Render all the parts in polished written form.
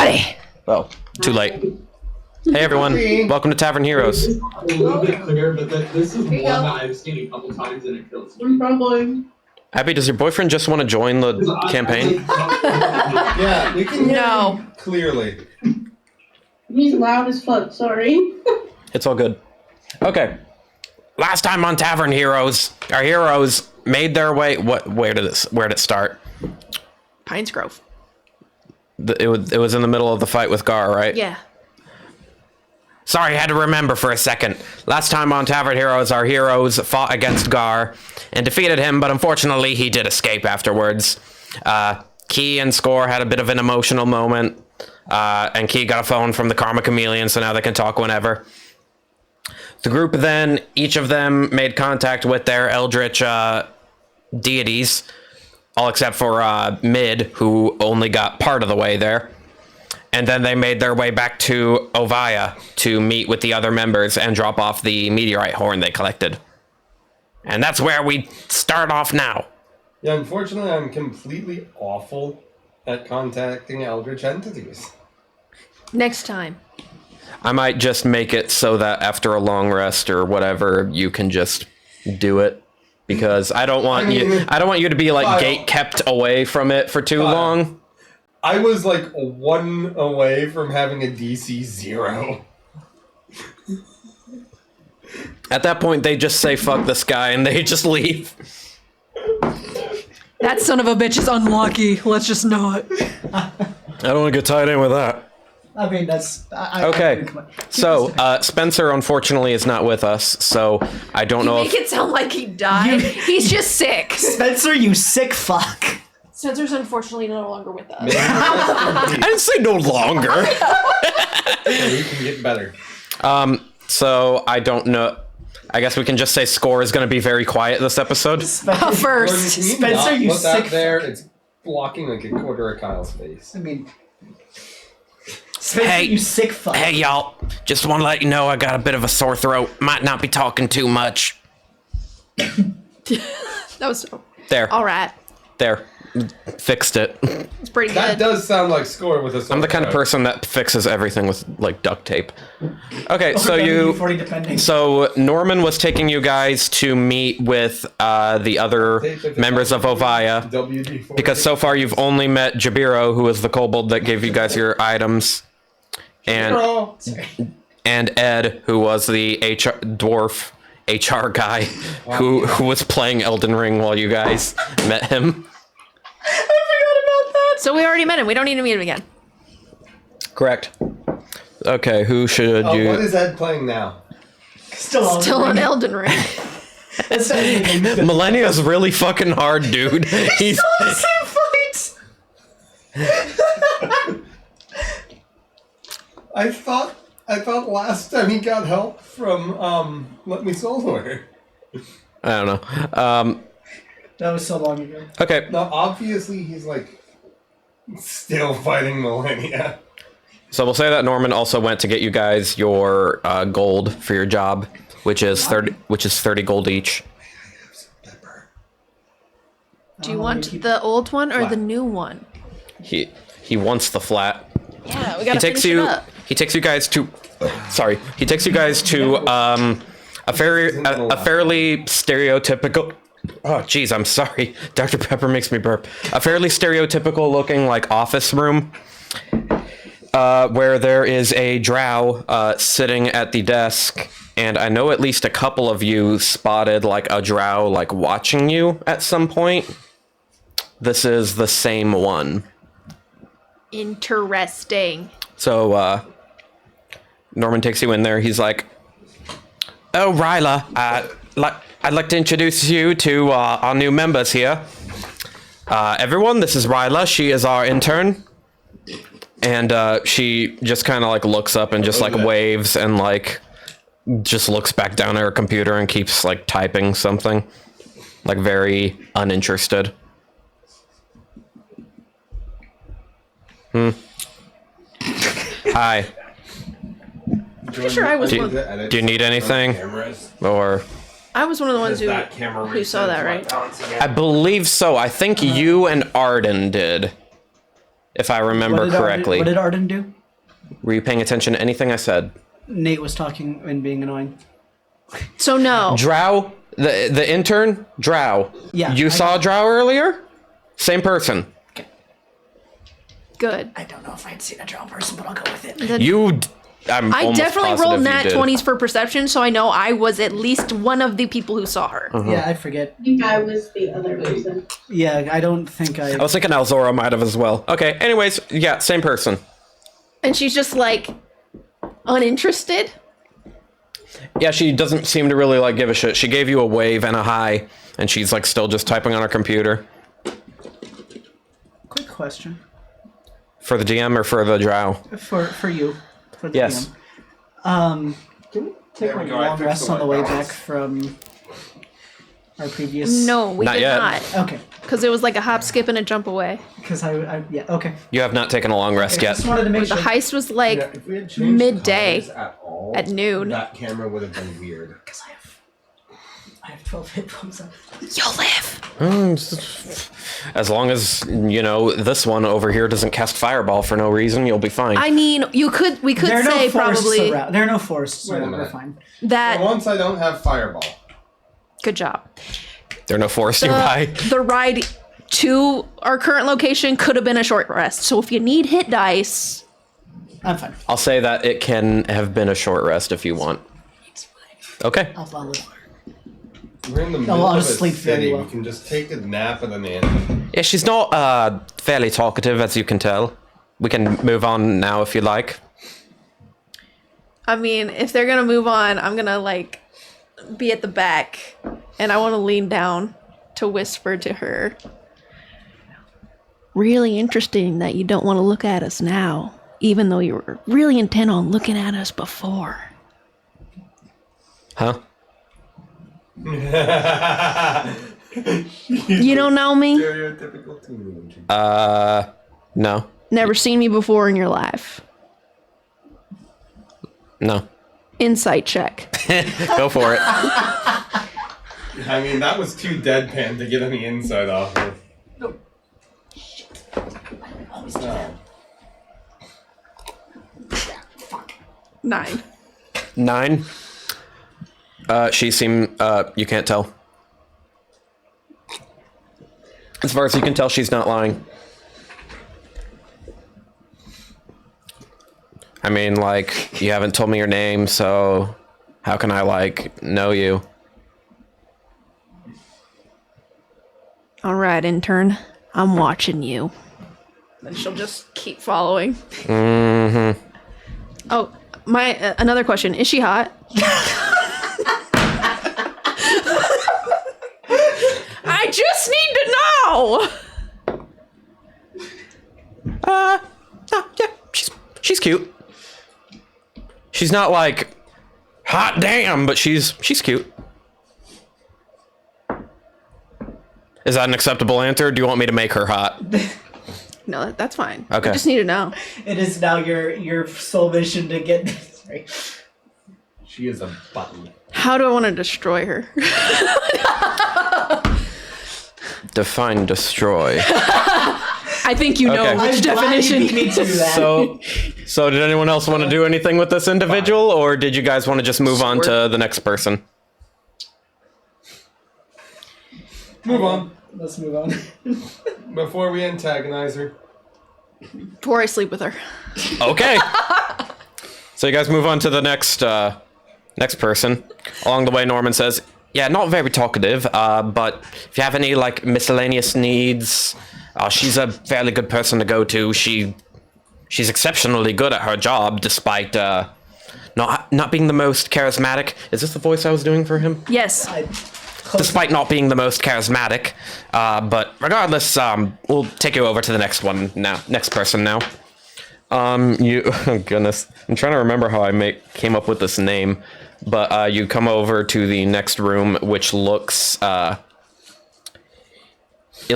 everybody! Oh, too late. Hey everyone, welcome to Tavern Heroes. A little bit clear, but this is one that I've seen a couple times and it kills me. Abby, does your boyfriend just want to join the campaign? Yeah, we can hear him clearly. He's loud as fuck, sorry. It's all good. Okay. Last time on Tavern Heroes, our heroes made their way. Where did it start? Pines Grove. It was in the middle of the fight with Gar, right? Yeah. Sorry, I had to remember for a second. Last time on Tavern Heroes, our heroes fought against Gar and defeated him, but unfortunately he did escape afterwards. Key and Score had a bit of an emotional moment, and Key got a phone from the Karma Chameleon, so now they can talk whenever. The group then, each of them made contact with their eldritch deities, all except for Mid, who only got part of the way there. And then they made their way back to Ovaya to meet with the other members and drop off the meteorite horn they collected. And that's where we start off now. Yeah, unfortunately, I'm completely awful at contacting eldritch entities. Next time. I might just make it so that after a long rest or whatever, you can just do it. Because I don't want you to be like gate kept away from it for too long. I was like 1 away from having a DC 0. At that point, they just say, fuck this guy, and they just leave. That son of a bitch is unlucky. Let's just know it. I don't want to get tied in with that. I mean, that's... Okay, so Spencer unfortunately is not with us, so I don't know Make it sound like he died. He's just sick. Spencer, you sick fuck. Spencer's unfortunately no longer with us. I didn't say no longer. We can get better. So I don't know. I guess we can just say Score is going to be very quiet this episode. First. Gordon, Spencer, you put sick that there. It's blocking like a quarter of Kyle's face. I mean... Spencer, Hey, you sick fuck. Hey, y'all. Just want to let you know I got a bit of a sore throat. Might not be talking too much. That was... There. All right. There. Fixed it. It's pretty That good. does sound like Score with a I'm the kind of person that fixes everything with, like, duct tape. Okay, so Norman was taking you guys to meet with the other members of Ovaya, because so far you've only met Jabiro, who is the kobold that gave you guys your items, and Ed, who was the dwarf HR guy, who was playing Elden Ring while you guys met him. I forgot about that. So we already met him. We don't need to meet him again. Correct. Okay, who should you... What is Ed playing now? Still on Elden Ring. Millennia is really fucking hard, dude. He's still in the same fight. I thought last time he got help from Let Me Solo Her. I don't know. That was so long ago. Okay. Now, obviously, he's like still fighting Millennia. So we'll say that Norman also went to get you guys your gold for your job, which is 30 gold each. Do you want the old one or the new one? He wants the flat. Yeah, we gotta finish it up. He takes you guys to. Sorry. He takes you guys to a fairly stereotypical. Oh, geez, I'm sorry. Dr. Pepper makes me burp. A fairly stereotypical looking, like, office room where there is a drow sitting at the desk. And I know at least a couple of you spotted, like, a drow, like, watching you at some point. This is the same one. Interesting. So, Norman takes you in there. He's like, "Oh, Ryla, I'd like to introduce you to our new members here. Everyone, this is Ryla. She is our intern." And she just kind of like looks up and just like waves and like just looks back down at her computer and keeps like typing something. Like very uninterested. Hi. Pretty sure I was Do you need anything? Or... I was one of the ones who saw that, right? I believe so. I think you and Arden did. if I remember correctly. What did Arden do? Were you paying attention to anything I said? Nate was talking and being annoying. So no. Drow, the intern, Drow. Yeah. You saw Drow earlier? Same person. Good. I don't know if I'd seen a drow person, but I'll go with it. I definitely rolled nat 20s for perception, so I know I was at least one of the people who saw her. Yeah, I forget. I think I was the other person. Yeah, I don't think I... I was thinking Alzora might have as well. Okay, anyways, yeah, same person. And she's just like uninterested. Yeah, she doesn't seem to really like give a shit. She gave you a wave and a hi, and she's like still just typing on her computer. Quick question. For the DM or for the Drow? For you. For the Yes. DM. Can we take There we like go, I long fixed rest the on the way white back balance. from our previous... No, we Not did yet. not. Okay. Because it was like a hop, skip, and a jump away. Because yeah, okay. You have not taken a long rest I yet. just wanted to make The sure. heist was like Yeah, if we had changed midday the colors all, at noon. that camera would have been weird. Because I have 12 hit points. You'll live. As long as, you know, this one over here doesn't cast fireball for no reason, you'll be fine. I mean, we could There are say no forests probably around. There are no forests Wait a around. We're minute. fine. that. For once I don't have fireball. Good job. There are no forests nearby. The ride to our current location could have been a short rest. So if you need hit dice, I'm fine. I'll say that it can have been a short rest if you want. Okay. I'll live. We're in the middle I'll of a sleep very city. well. We can just take a nap and then end. Yeah, she's not fairly talkative, as you can tell. We can move on now if you like. I mean, if they're gonna move on, I'm gonna like be at the back, and I want to lean down to whisper to her. Really interesting that you don't want to look at us now, even though you were really intent on looking at us before. Huh? You don't know me? Stereotypical teenager. No. Never seen me before in your life. No. Insight check. Go for it. I mean, that was too deadpan to get any insight off of. No. 9. 9. You can't tell. As far as you can tell, she's not lying. I mean, like, you haven't told me your name, so how can I, like, know you? All right, intern. I'm watching you. Then she'll just keep following. Mm-hmm. Oh, another question. Is she hot? I just need to know. No, yeah, she's cute. She's not like hot damn, but she's cute. Is that an acceptable answer? Do you want me to make her hot? No, that's fine. Okay. I just need to know. It is now your sole mission to get. Sorry. She is a button. How do I want to destroy her? Define destroy. I think you know Okay. which I'm glad you definition. beat me to that. So did anyone else want to do anything with this individual, or did you guys want to just move on to the next person? Move on. Let's move on. Before we antagonize her. Before I sleep with her. Okay. So you guys move on to the next person. Along the way, Norman says, "Yeah, not very talkative, but if you have any like miscellaneous needs, she's a fairly good person to go to. She's exceptionally good at her job, despite not being the most charismatic. Is this the voice I was doing for him? Yes. Despite not being the most charismatic, but regardless, we'll take you over to the next one now. Next person now. Oh goodness, I'm trying to remember how I came up with this name, but you come over to the next room, which looks it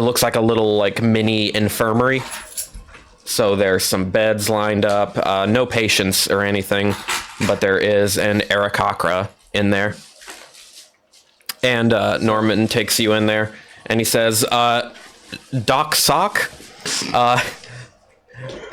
looks like a little like mini infirmary. So there's some beds lined up, no patients or anything, but there is an Aarakocra in there. And Norman takes you in there, and he says, Doc Sock,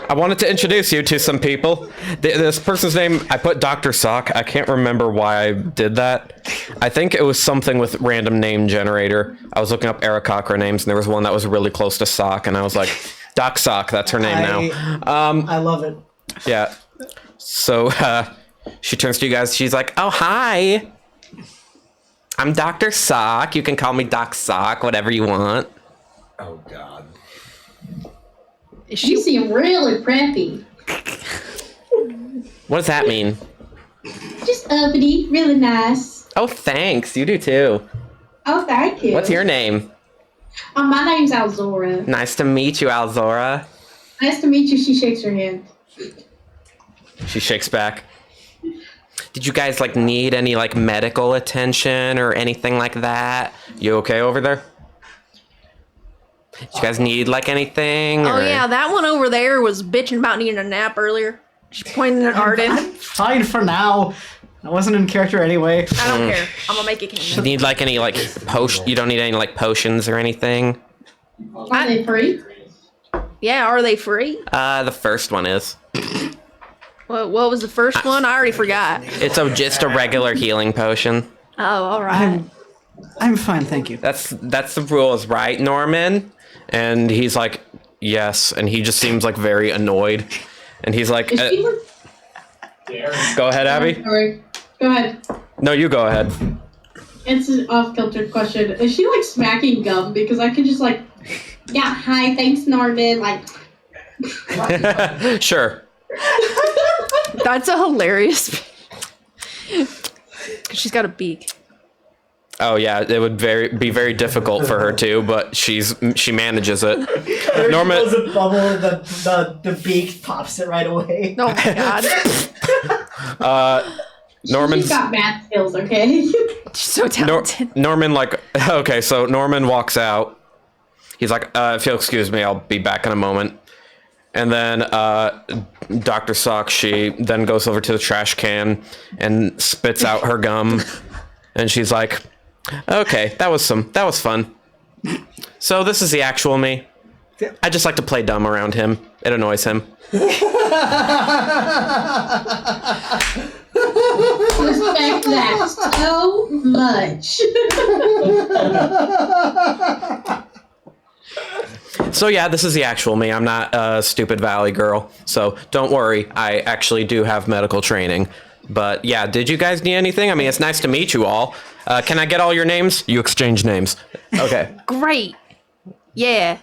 I wanted to introduce you to some people. This person's name, I put Dr. Sock. I can't remember why I did that. I think it was something with random name generator. I was looking up Eric Cochran names, and there was one that was really close to Sock, and I was like, Doc Sock, that's her name now. I love it. Yeah. So, she turns to you guys. She's like, oh, hi. I'm Dr. Sock. You can call me Doc Sock, whatever you want. Oh, God. You seem really preppy. What does that mean? Just uppity, really nice. Oh, thanks. You do too. Oh, thank you. What's your name? My name's Alzora. Nice to meet you, Alzora. Nice to meet you. She shakes her hand. She shakes back. Did you guys like need any like medical attention or anything like that? You okay over there? Did you guys need like anything? Oh or- yeah, that one over there was bitching about needing a nap earlier. She's pointing at Arden. I'm fine for now. I wasn't in character anyway. I don't care. I'm gonna make it You count. need like any like potion? You don't need any like potions or anything? Are they free? Yeah, are they free? The first one is. What was the first one? I already forgot. It's just a regular healing potion. Oh, all right. I'm fine, thank you. That's the rules, right, Norman? And he's like, yes, and he just seems like very annoyed. And he's like, Is she go ahead, Abby. Sorry. Go ahead. No, you go ahead. It's an off-kilter question. Is she like smacking gum? Because I could just like, yeah, hi, thanks, Norman. Like, Sure. That's a hilarious. She's got a beak. Oh yeah, it would be very difficult for her too, but she manages it. Norman, There's a bubble, the beak pops it right away. Oh my god. Norman's she's got math skills, okay? She's so talented. Norman like okay, so Norman walks out. He's like, if you'll excuse me, I'll be back in a moment. And then Dr. Sock, she then goes over to the trash can and spits out her gum. And she's like, okay, that was fun. So this is the actual me. I just like to play dumb around him. It annoys him. Respect that so much. So yeah, this is the actual me. I'm not a stupid valley girl. So don't worry. I actually do have medical training. But yeah, did you guys need anything? I mean, it's nice to meet you all. Can I get all your names? You exchange names. Okay. Great. Yeah.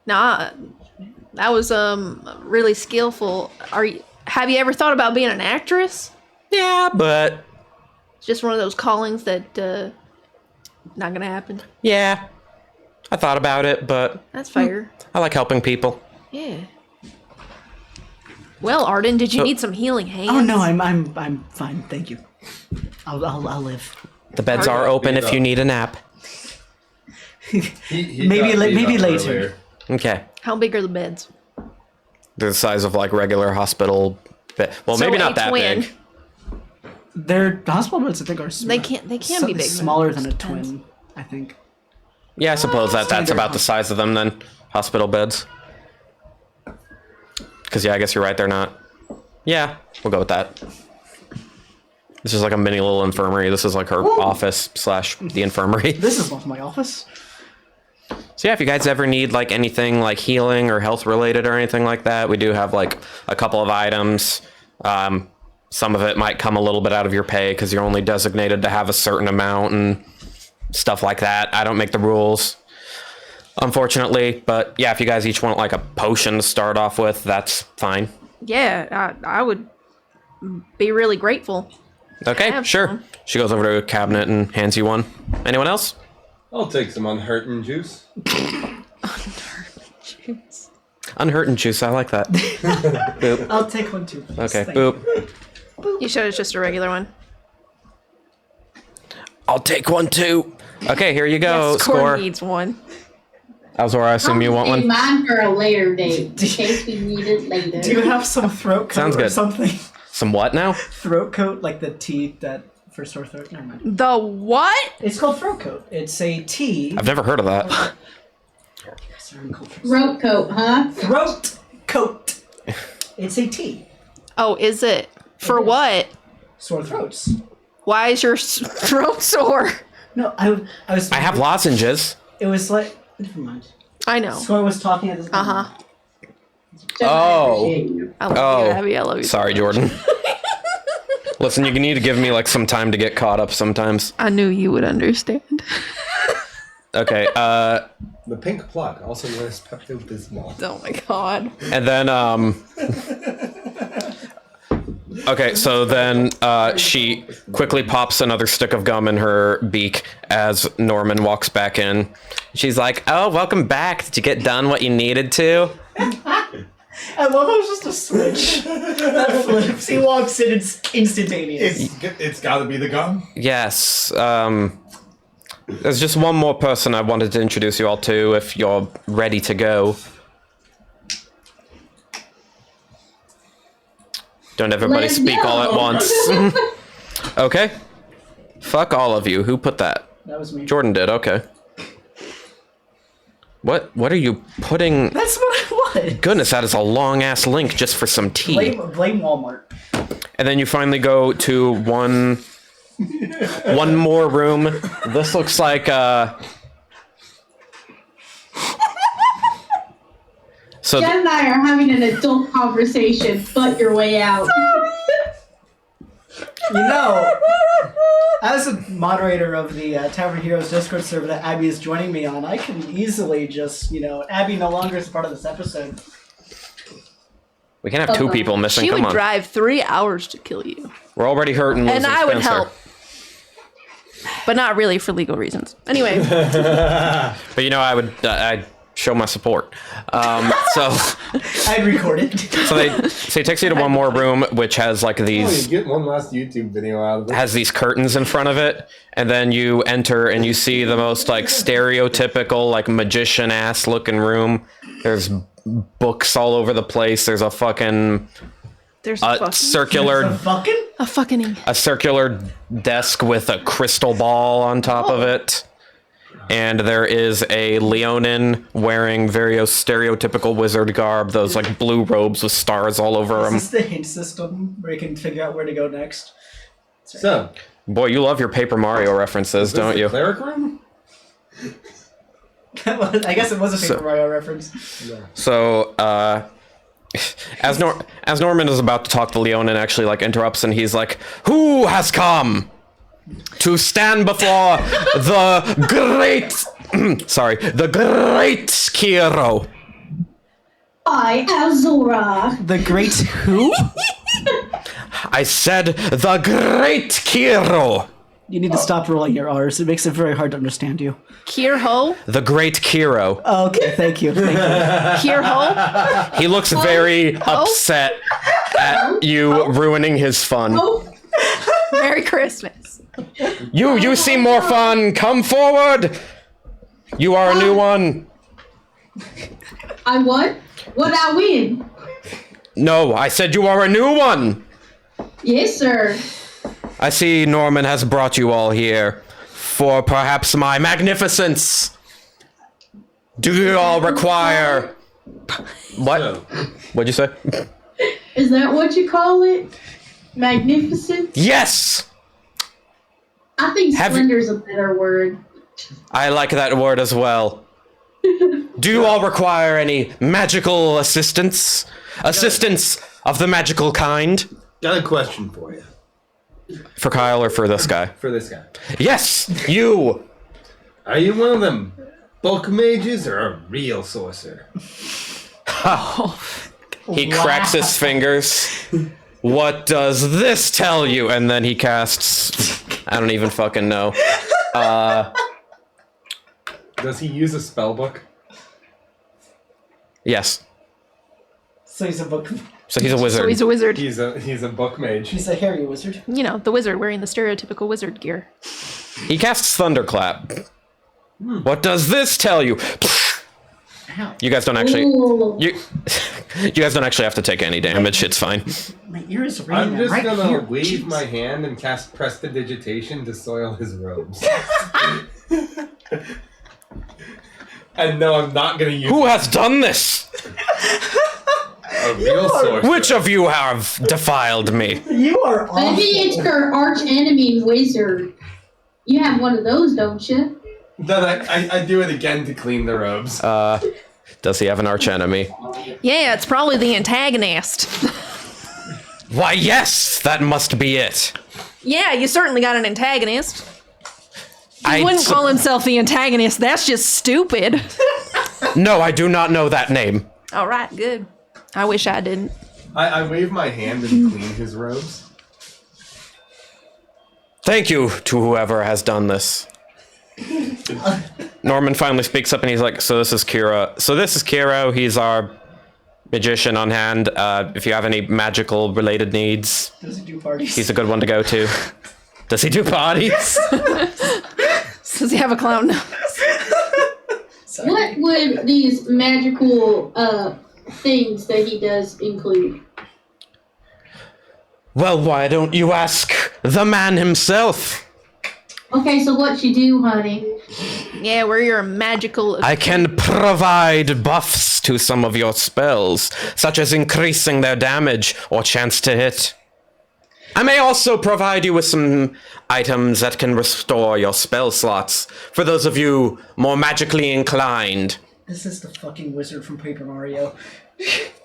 Nah. That was really skillful. Have you ever thought about being an actress? Yeah, but It's just one of those callings that not gonna happen. yeah, I thought about it, but That's fair. I like helping people. Yeah. Well, Arden, did you need some healing hands? Oh no, I'm fine, thank you. I'll live. The beds are open if you need a nap. He Maybe got beat maybe up later. earlier. Okay. How big are the beds? They're the size of like regular hospital bed. Well, So maybe a not that twin. big. Their hospital beds, I think, are They can be big. smaller than a twin, I think. Yeah, I suppose that's Standard about the size of them then. Hospital beds. Because yeah, I guess you're right. They're not. Yeah, we'll go with that. This is like a mini little infirmary. This is like her office / the infirmary. This is not my office. So yeah, if you guys ever need like anything like healing or health related or anything like that, we do have like a couple of items. Some of it might come a little bit out of your pay because you're only designated to have a certain amount and stuff like that. I don't make the rules, unfortunately. But yeah, if you guys each want like a potion to start off with, that's fine. Yeah, I would be really grateful. Okay, have sure. some. She goes over to a cabinet and hands you one. Anyone else? I'll take some unhurting juice. Unhurting juice. I like that. Boop. I'll take one too. please. Okay, Thank you. boop. You said it's just a regular one. I'll take one too. Okay, here you go. Yes, Score. Corn needs one. Alzora, I assume you want Save one? mine for a later date, in case we need it later. Do you have some throat coat Sounds or good. something? Some what now? Throat coat, like the tea that for sore throat. Never mind. The what? It's called throat coat. It's a tea. I've never heard of that. Certain cultures. Throat coat, huh? Throat coat. It's a tea. Oh, is it? For what? Sore throats. Why is your throat sore? No, I was. I have lozenges. It was like. Never mind. I know. So I was talking at this. Uh-huh. Jeff, I Oh. appreciate you. I love Oh. you, Abby. I love you. Sorry, Jordan. Listen, you need to give me like some time to get caught up sometimes. I knew you would understand. Okay, The pink plug, also known as Pepto-Bismol. Oh my god. and then, okay, so then, she quickly pops another stick of gum in her beak as Norman walks back in. She's like, oh, welcome back. Did you get done what you needed to? I love how it's just a switch that flips. He walks in, it's instantaneous. It's gotta be the gum. Yes, there's just one more person I wanted to introduce you all to if you're ready to go. Don't everybody Let's speak all at go. once. Okay. Fuck all of you. Who put that? That was me. Jordan did, okay. What are you putting? That's what I want. Goodness, that is a long ass link just for some tea. Blame Walmart. And then you finally go to one more room. This looks like so Jen and I are having an adult conversation, but your way out. You know, as a moderator of the Tavern Heroes Discord server that Abby is joining me on, I can easily just, Abby no longer is part of this episode. we can have two people missing. She Come would on. drive 3 hours to kill you. We're already hurting. And losing I would Spencer. help. But not really for legal reasons. Anyway. But I'd show my support. So I'd record it. so it takes you to one more room which has like Oh, these you get one last YouTube video out of it. has these curtains in front of it, and then you enter and you see the most like stereotypical like magician ass looking room. There's books all over the place. There's a fucking There's a circular a fucking a circular desk with a crystal ball on top of it. And there is a Leonin wearing very stereotypical wizard garb, those like blue robes with stars all over Is them. this the hint system where you can figure out where to go next? So, Boy, you love your Paper Mario references, is this don't the you? cleric room? I guess it was a Paper So- Mario reference. So, as Norman is about to talk, the Leonin actually like interrupts and he's like, "Who has come to stand before the great, the great Kiro?" I am Zora. The Great Who? I said the great Kiro. You need to stop rolling your R's. It makes it very hard to understand you. Kirho? The great Kiro. Okay, thank you. Thank you. Kirho? He looks very upset at you ruining his fun. Oh, Merry Christmas. You seem more fun. Come forward. You are a new one. I won? What I win? No, I said you are a new one. Yes, sir. I see Norman has brought you all here for perhaps my magnificence. Do you all require... What? So, What'd you say? Is that what you call it? Magnificent? Yes! I think Have you- splender's a better word. I like that word as well. Do you all require any magical assistance? Assistance of the magical kind? Got a question for you. For Kyle or for this guy? For this guy. Yes! You! Are you one of them bulk mages or a real sorcerer? He cracks his fingers. What does this tell you? And then he casts... I don't even fucking know. Does he use a spell book? Yes. So he's a book. So he's a wizard. So he's a wizard. He's a book mage. He's a hairy wizard. You know, the wizard wearing the stereotypical wizard gear. He casts Thunderclap. What does this tell you? Ow. You guys don't actually... Ooh. You guys don't actually have to take any damage. It's fine. My ear is ringing. I'm just right gonna here. wave Jeez. my hand and cast Prestidigitation to soil his robes. And no, I'm not gonna use Who has done this? A real sorcerer. Which of you have defiled me? You are awful. Maybe it's your arch enemy wizard. You have one of those, don't you? Then I do it again to clean the robes. Does he have an archenemy? Yeah, it's probably the antagonist. Why, yes, that must be it. Yeah, you certainly got an antagonist. He I wouldn't su- call himself the antagonist. That's just stupid. No, I do not know that name. All right, good. I wish I didn't. I wave my hand and clean his robes. Thank you to whoever has done this. Norman finally speaks up and he's like, so this is Kiro. He's our magician on hand. If you have any magical related needs, Does he do parties? he's a good one to go to. Does he do parties? Does he have a clown nose? Sorry. What would these magical things that he does include? Well, why don't you ask the man himself? Okay, so what you do, honey? Yeah, we're your magical. I can provide buffs to some of your spells, such as increasing their damage or chance to hit. I may also provide you with some items that can restore your spell slots, for those of you more magically inclined. This is the fucking wizard from Paper Mario.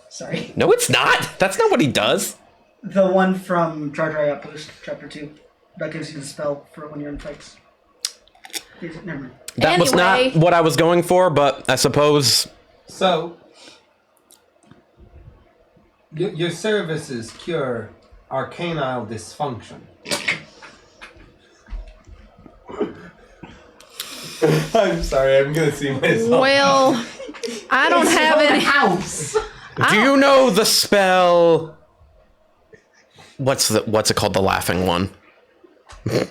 Sorry. No, it's not. That's not what he does. The one from Dry Dry Outpost, Chapter 2. That gives you the spell for when you're in fights. Never mind. That was not Anyway. what I was going for, but I suppose... So, your services cure arcanile dysfunction. I'm sorry, I'm gonna see myself. Well, I don't have any. House! Do you know the spell... What's it called? The laughing one.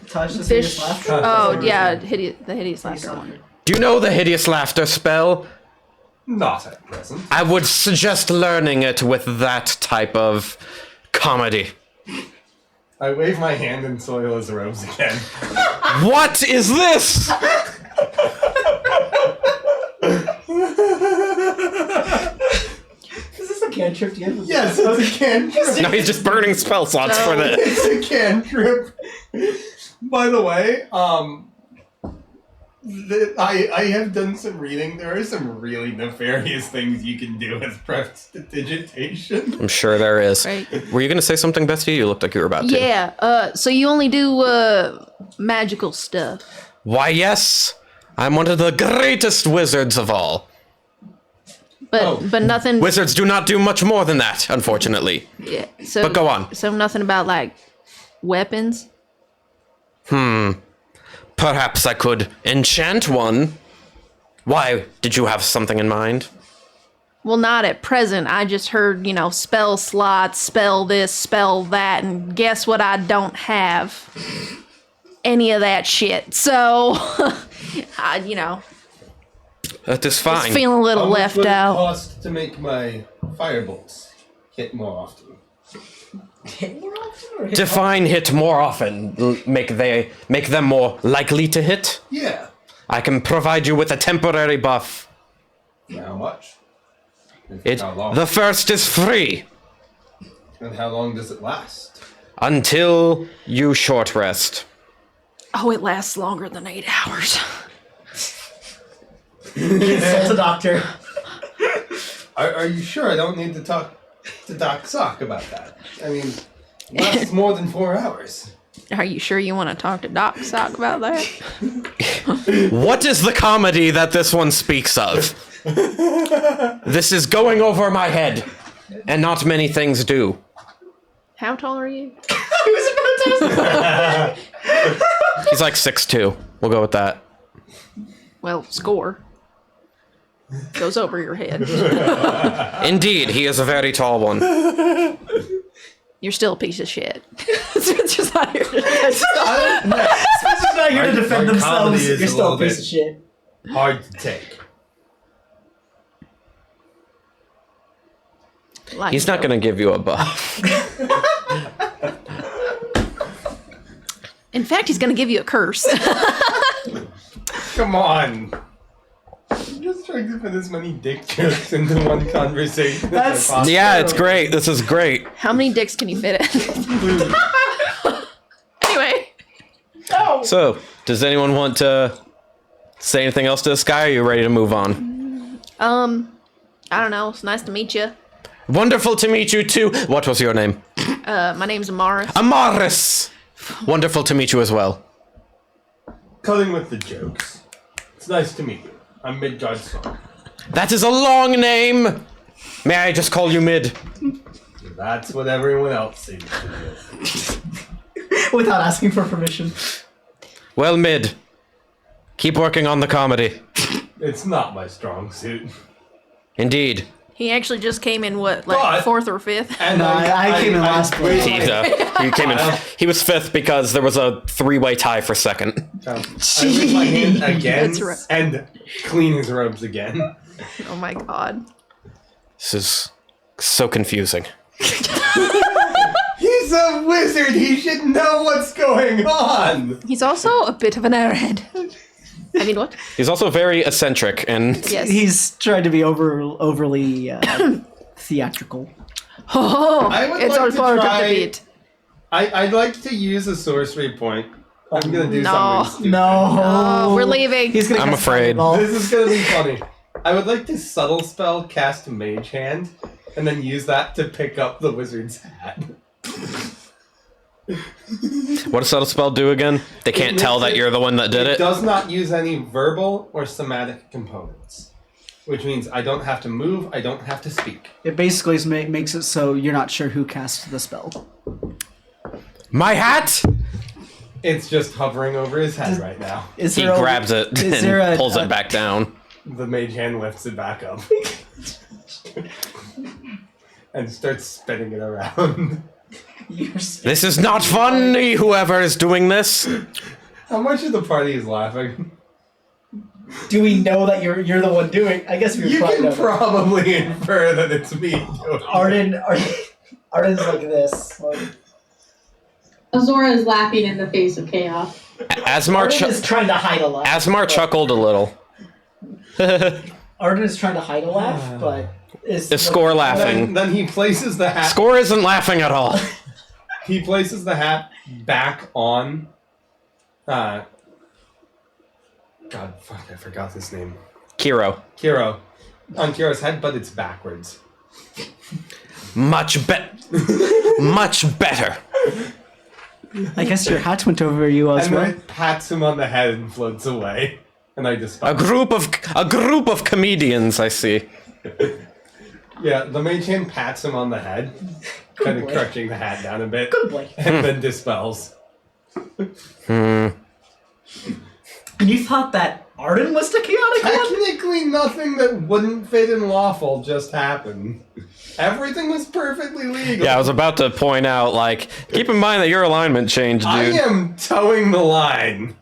Touch the Fish. hideous laughter. Oh, yeah, the hideous laughter one. Do you know the hideous laughter spell? Not at present. I would suggest learning it with that type of comedy. I wave my hand and soil his robes again. What is this? Is this a cantrip? Yes, it's a cantrip. No, he's just burning spell slots for this. It's a cantrip. By the way, I have done some reading. There are some really nefarious things you can do as prestidigitation. I'm sure there is. Right. Were you going to say something, Bestie? You looked like you were about to. Yeah, so you only do magical stuff. Why, yes. I'm one of the greatest wizards of all. But nothing. Wizards do not do much more than that, unfortunately. Yeah, so, But go on. So nothing about like weapons. Perhaps I could enchant one. Why? Did you have something in mind? Well, not at present. I just heard, spell slots, spell this, spell that, and guess what? I don't have any of that shit. So, That is fine. feeling a little How much left would it out. cost to make my firebolts hit more often? Hit more often or hit Define hit more often. Make them more likely to hit. Yeah. I can provide you with a temporary buff. How much? And how long? The first is free And how long does it last? until you short rest. Oh, it lasts longer than 8 hours. Consult a doctor. Are you sure I don't need to talk to Doc Sock about that? I mean, it lasts more than 4 hours. Are you sure you want to talk to Doc Sock about that? What is the comedy that this one speaks of? This is going over my head, and not many things do. How tall are you? He's like 6'2". We'll go with that. Well, score. Goes over your head. Indeed, he is a very tall one. You're still a piece of shit. Just not here to Spencer's not here to defend my themselves. comedy is You're a still a little piece bit- of shit. Hard to take. like He's not so. going to give you a buff. In fact, he's going to give you a curse. Come on. I'm just trying to fit as many dick jokes into one conversation. That's- Yeah, it's great. This is great. How many dicks can you fit in? Anyway. So, does anyone want to say anything else to this guy, or are you ready to move on? I don't know. It's nice to meet you. Wonderful to meet you too. What was your name? My name's Amaris. Amaris. Wonderful to meet you as well. Cutting with the jokes. It's nice to meet you. I'm Midgard Song. That is a long name. May I just call you Mid? That's what everyone else seems to do. Without asking for permission. Well, Mid. Keep working on the comedy. It's not my strong suit. Indeed. He actually just came in, what, like But- 4th or 5th? And No, I came in last place. He came in. He was 5th because there was a 3-way tie for 2nd. I lift my hand again That's right. and clean his robes again. Oh my god. This is so confusing. He's a wizard. He should know what's going on. He's also a bit of an airhead. I mean, what? He's also very eccentric and Yes. He's trying to be overly theatrical. Oh, I would it's like all to part of try- the beat. I'd like to use a sorcery point. I'm gonna do No. something stupid. No. Oh, we're leaving. He's gonna I'm cast afraid. Fireball. This is gonna be funny. I would like to subtle spell cast Mage Hand, and then use that to pick up the wizard's hat. what does subtle spell do again? They can't tell that you're the one that did It it. does not use any verbal or somatic components, which means I don't have to move, I don't have to speak. It basically makes it so you're not sure who cast the spell. My hat. It's just hovering over his head right now. Is He there a- grabs it is there and a- pulls a- it back down. The mage hand lifts it back up. And starts spinning it around. This is not funny. Whoever is doing this. How much of the party is laughing? Do we know that you're the one doing? I guess we You probably can know. probably infer that it's me doing it. Arden's like this. Like, Azora is laughing in the face of chaos. Asmar, Arden is trying to hide a laugh. Asmar chuckled a little. Arden is trying to hide a laugh, but Is Score laughing? Then he places the hat. Score isn't laughing at all. He places the hat back on. God, fuck! I forgot his name. Kiro. Kiro. On Kiro's head, but it's backwards. Much better. I guess your hat went over you as And well. then it pats him on the head and floats away. And I just A group of comedians, I see. yeah. The mage hand pats him on the head, kind of boy. crunching the hat down a bit, Good boy. and then dispels. And you thought that Arden was the chaotic one? Technically, nothing that wouldn't fit in lawful just happened. Everything was perfectly legal. Yeah, I was about to point out, like, keep in mind that your alignment changed, dude. I am towing the line.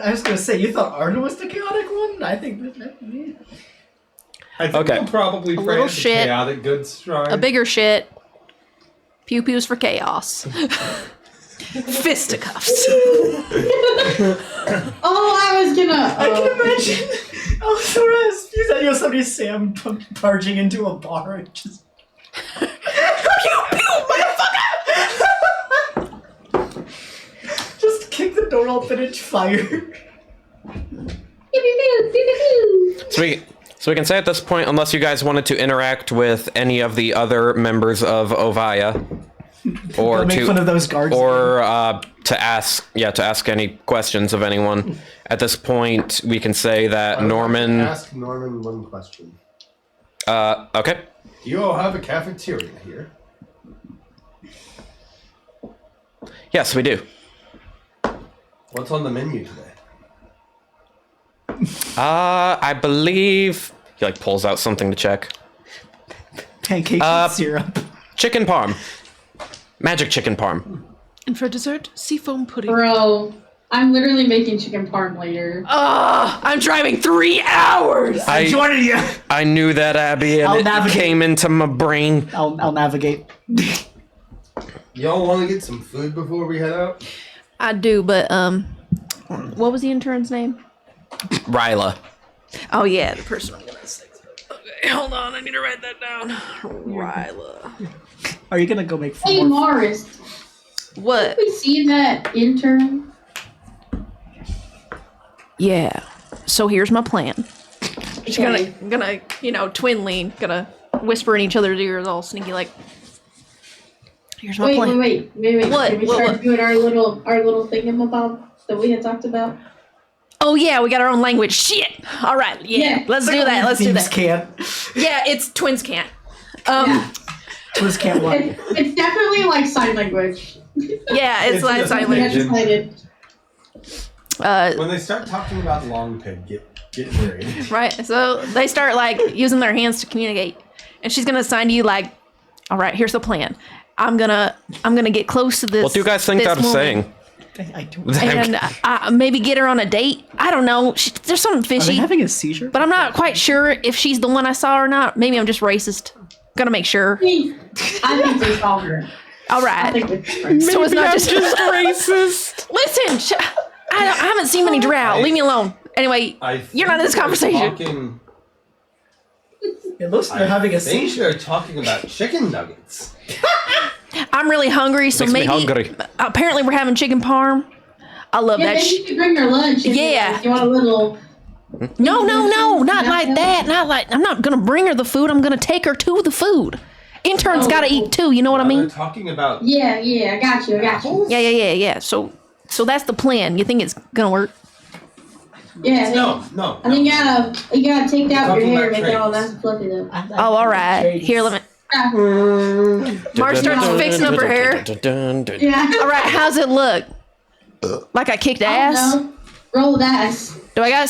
I was gonna say, you thought Arden was the chaotic one? I think that yeah. I think Okay. we'll probably pray little at the shit. chaotic goods shrine. A bigger shit. Pew pews for chaos. Fisticuffs. Oh, I was gonna. I can imagine. Oh, Sora's views that, somebody Sam barging into a bar and just. Pew pew, motherfucker! Just kick the door open and fire. So we can say at this point, unless you guys wanted to interact with any of the other members of Ovaya, or Don't make fun of those guards. or to ask any questions of anyone. At this point, we can say that Norman. Ask Norman one question. Okay. Do you all have a cafeteria here? Yes, we do. What's on the menu today? I believe he like pulls out something to check. Pancakes and syrup. Chicken parm. Magic chicken parm. And for dessert, seafoam pudding. Bro, I'm literally making chicken parm later. I'm driving 3 hours. I Joining you. I knew that, Abby, I'll and it navigate. came into my brain. I'll navigate. Y'all want to get some food before we head out? I do, but what was the intern's name? Ryla. Oh yeah, the person I'm gonna hold on. I need to write that down. Ryla. Are you gonna go make four Hey, more? Morris. What? Did we see that intern? Yeah. So here's my plan. She's Okay. gonna, twin lean, gonna whisper in each other's ears, all sneaky, like. Here's my plan. Wait. What? Did we What? start doing our little thingamabob that we had talked about? Oh yeah, we got our own language. Shit. All right. Yeah. Let's do that. Let's do Thieves that. can't. Yeah, it's twins can't. Twins can't what? It's definitely like sign language. Yeah, it's It's like just sign We language. had decided. When they start talking about long pig, get worried. Right. So they start like using their hands to communicate, and she's gonna sign to you like, all right, here's the plan. I'm gonna get close to this. What do you guys think this I'm woman, saying? I don't. And maybe get her on a date. I don't know. There's something Are they fishy, having a seizure? but I'm not quite sure if she's the one I saw or not. Maybe I'm just racist. Gonna make sure. I think they saw her. All I right. think we So it's not just racist. Listen, I haven't seen many drow. Leave me alone. Anyway, you're not in this conversation. It looks like they're having a I think seizure. they're talking about chicken nuggets. I'm really hungry, so Makes me maybe. hungry. Apparently, we're having chicken parm. I love Yeah, that. maybe you could bring her lunch. If Yeah. You want a little. No, not like that. Not like I'm not gonna bring her the food. I'm gonna take her to the food. Interns gotta eat too. You know what I They're mean? talking about Yeah, I got you. Yeah. So that's the plan. You think it's gonna work? Yeah. no. I think you gotta take out your Talking hair, about make it all traits. nice and fluffy though. Oh, all right. Here, let me. Mark starts fixing up her hair. Yeah. All right, how's it look? Like I kicked ass? No. Roll the dice. Do I got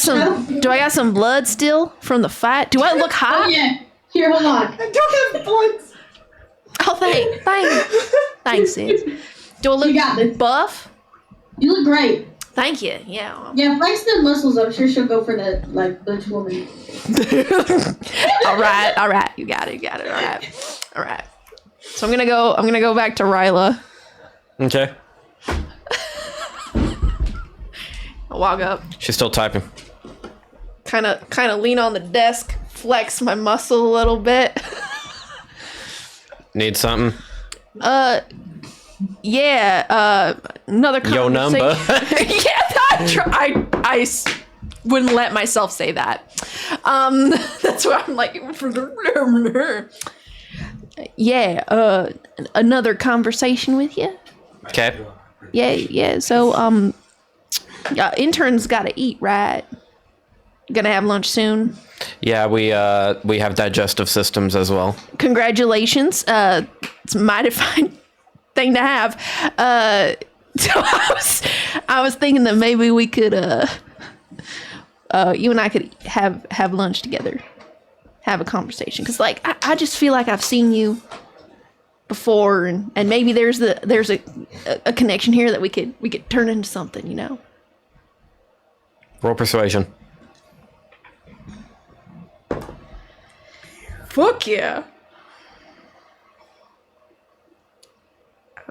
some blood still from the fight? Do I look Oh hot? yeah. Here, hold on. Oh, thanks, sis. Do I You got look this. buff? You look great. Thank you. Yeah. Yeah, flex the muscles. I'm sure she'll go for the butch woman. All right. You got it. All right. So I'm gonna go back to Ryla. Okay. I'll walk up, She's still typing. kind of lean on the desk, flex my muscle a little bit. Need something? Yeah. Another Yo number. conversation. Yeah, I wouldn't let myself say that. That's why I'm like. Yeah. Another conversation with you. Okay. Yeah. So interns gotta eat, right? Gonna have lunch soon. Yeah, we have digestive systems as well. Congratulations. It's a mighty fine thing to have. So I was thinking that maybe we could you and I could have lunch together. Have a conversation. Cause like I just feel like I've seen you before and maybe there's a connection here that we could turn into something, you know? Roll persuasion. Fuck yeah.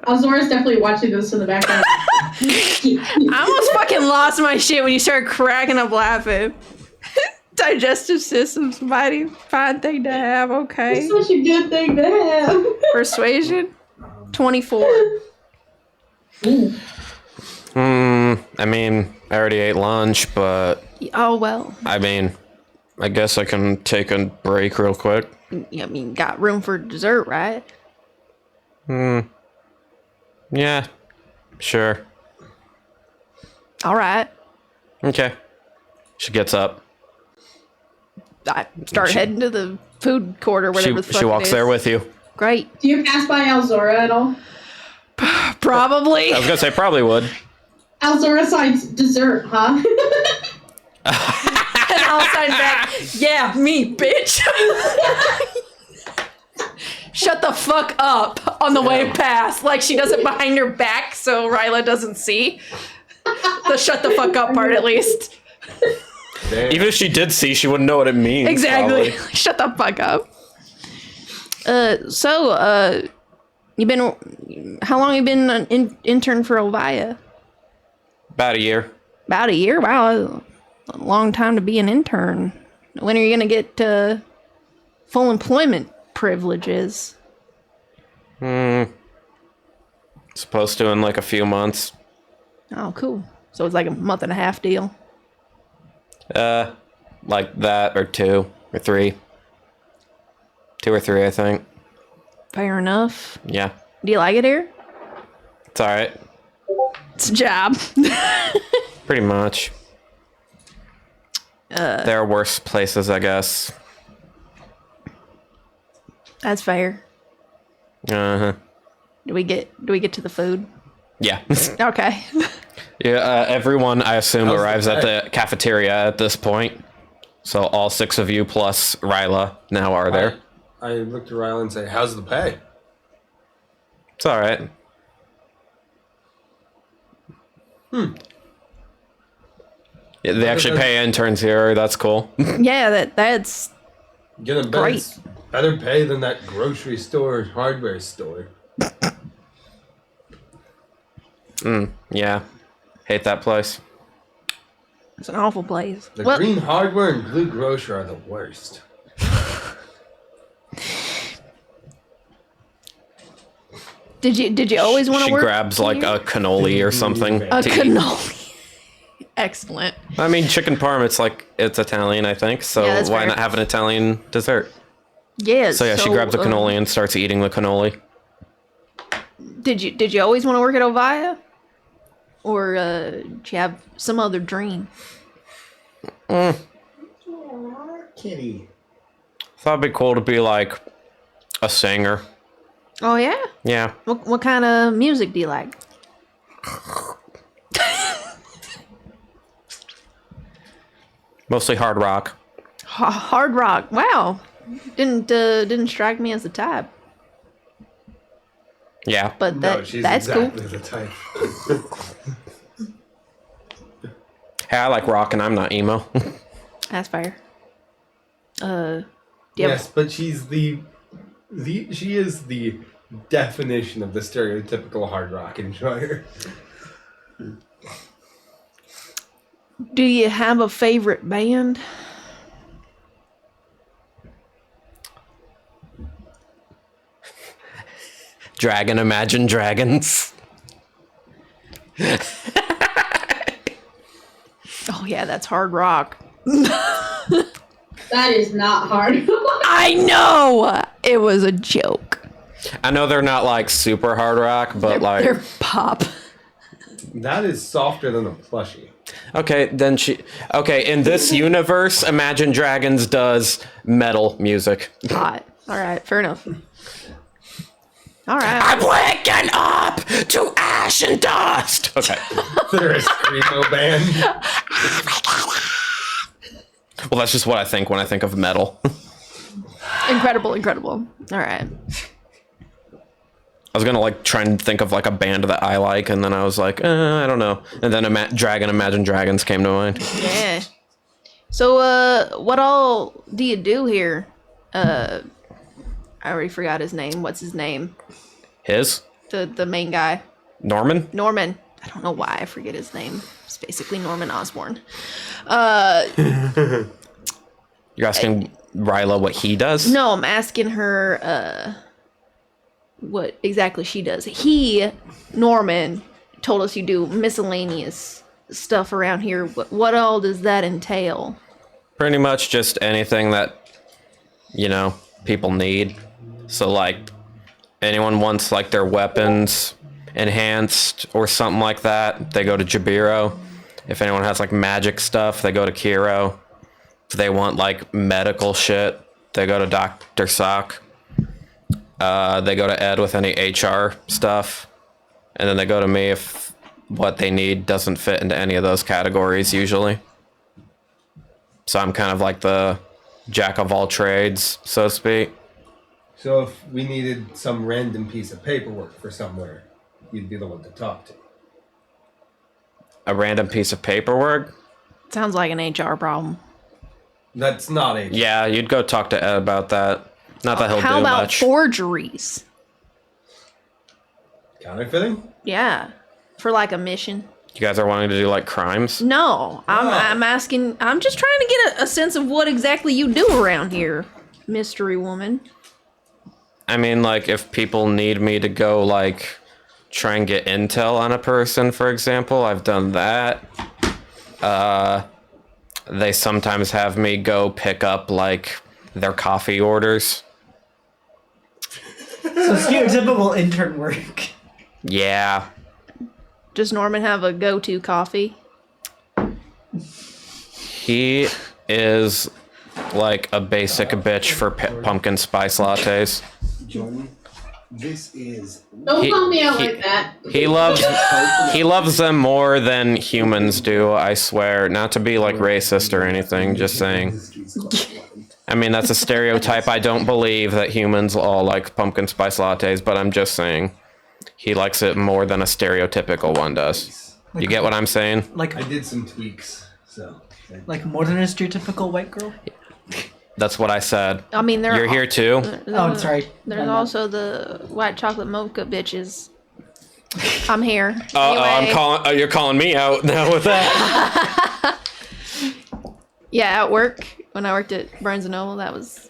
Alzora's definitely watching this in the background. I almost fucking lost my shit when you started cracking up laughing. Digestive system's mighty fine thing to have, okay. It's such a good thing to have. Persuasion? 24. I mean, I already ate lunch, but Oh, well. I mean, I guess I can take a break real quick. I mean, got room for dessert, right? Yeah, sure. All right. Okay. She gets up. I start heading to the food court or whatever the fuck She walks it is. there with you. Great. Do you pass by Alzora at all? Probably. I was gonna say probably would. Alzora signs dessert, huh? And I'll sign back, yeah, me, bitch. Shut the fuck up on the way past. Like she does it behind her back so Ryla doesn't see. The shut the fuck up part at least. Even if she did see, she wouldn't know what it means. Exactly. Probably. Shut the fuck up. So, how long you been an intern for Ovia? About a year. About a year? Wow, a long time to be an intern. When are you gonna get full employment privileges. Supposed to in like a few months. Oh, cool. So it's like a month and a half deal. Like that, or 2 or 3. 2 or 3, I think. Fair enough. Yeah. Do you like it here? It's alright. It's a job. Pretty much. There are worse places, I guess. That's fair. Uh-huh. Do we get to the food? Yeah. Okay. Yeah, everyone, I assume, How's the arrives at pay? the cafeteria at this point. So all 6 of you plus Ryla now are there. I looked at Riley and say, "How's the pay?" It's alright. Yeah, they actually pay interns here. That's cool. Yeah, that's Get a Great. better pay than that grocery store, hardware store. Yeah. Hate that place. it's an awful place. The Well, green hardware and blue grocer are the worst. did you always want to She work? grabs like here? a cannoli or something. A to eat. cannoli. Excellent. I mean, chicken parm, it's Italian, I think. So Yeah, that's why fair. not have an Italian dessert? Yes. So yeah, she grabs a cannoli and starts eating the cannoli. Did you always want to work at Ovia? Or did you have some other dream? Kitty. Thought it'd be cool to be like a singer. Oh yeah? Yeah. What kind of music do you like? Mostly hard rock. Hard rock. Wow. Didn't strike me as the type. Yeah. But No, she's that's exactly cool. the type. Hey, I like rock and I'm not emo. That's fair. Yep. Yes, but she's she is the definition of the stereotypical hard rock enjoyer. Do you have a favorite band? Dragon, Imagine Dragons. Oh yeah, that's hard rock. That is not hard. I know. It was a joke. I know they're not like super hard rock, but They're pop. That is softer than a plushie. okay, then in this universe, Imagine Dragons does metal music. Hot. All right, fair enough. All right. I'm waking up to ash and dust. Okay. They're a screamo band. Well, that's just what I think when I think of metal. Incredible. All right. I was gonna like try and think of like a band that I like, and then I was like, I don't know. And then Imagine Dragons came to mind. Yeah. So, what all do you do here? I already forgot his name. What's his name? His? The main guy. Norman? Norman. I don't know why I forget his name. It's basically Norman Osborn. You're asking Ryla what he does? No, I'm asking her what exactly she does. Norman, told us you do miscellaneous stuff around here. What all does that entail? Pretty much just anything that, people need. So, like, anyone wants, like, their weapons enhanced or something like that, they go to Jabiro. If anyone has, like, magic stuff, they go to Kiro. If they want, like, medical shit, they go to Dr. Sock. They go to Ed with any HR stuff. And then they go to me if what they need doesn't fit into any of those categories, usually. So I'm kind of like the jack of all trades, so to speak. So if we needed some random piece of paperwork for somewhere, you'd be the one to talk to. A random piece of paperwork? Sounds like an HR problem. That's not a... Yeah, you'd go talk to Ed about that. Not that he'll How do about much. forgeries? Counterfeiting? Yeah, for like a mission. You guys are wanting to do like crimes? No, I'm asking. I'm just trying to get a sense of what exactly you do around here. mystery woman. I mean, like, if people need me to go, like, try and get intel on a person, for example, I've done that. They sometimes have me go pick up, like, their coffee orders. So stereotypical intern work. Yeah. Does Norman have a go-to coffee? He is, like, a basic bitch for pumpkin spice lattes. Jordan, this is. Don't call me out he- like that. He loves them more than humans do, I swear. Not to be, like, racist or anything, just saying. I mean, that's a stereotype. I don't believe that humans all like pumpkin spice lattes, but I'm just saying he likes it more than a stereotypical one does. You get what I'm saying? Like I did some tweaks, so. like more than a stereotypical white girl. That's what I said. I mean, You're here too? Oh, I'm sorry. There's also the white chocolate mocha bitches. I'm here. I'm calling. You're calling me out now with that. Yeah, at work when I worked at Barnes and Noble, that was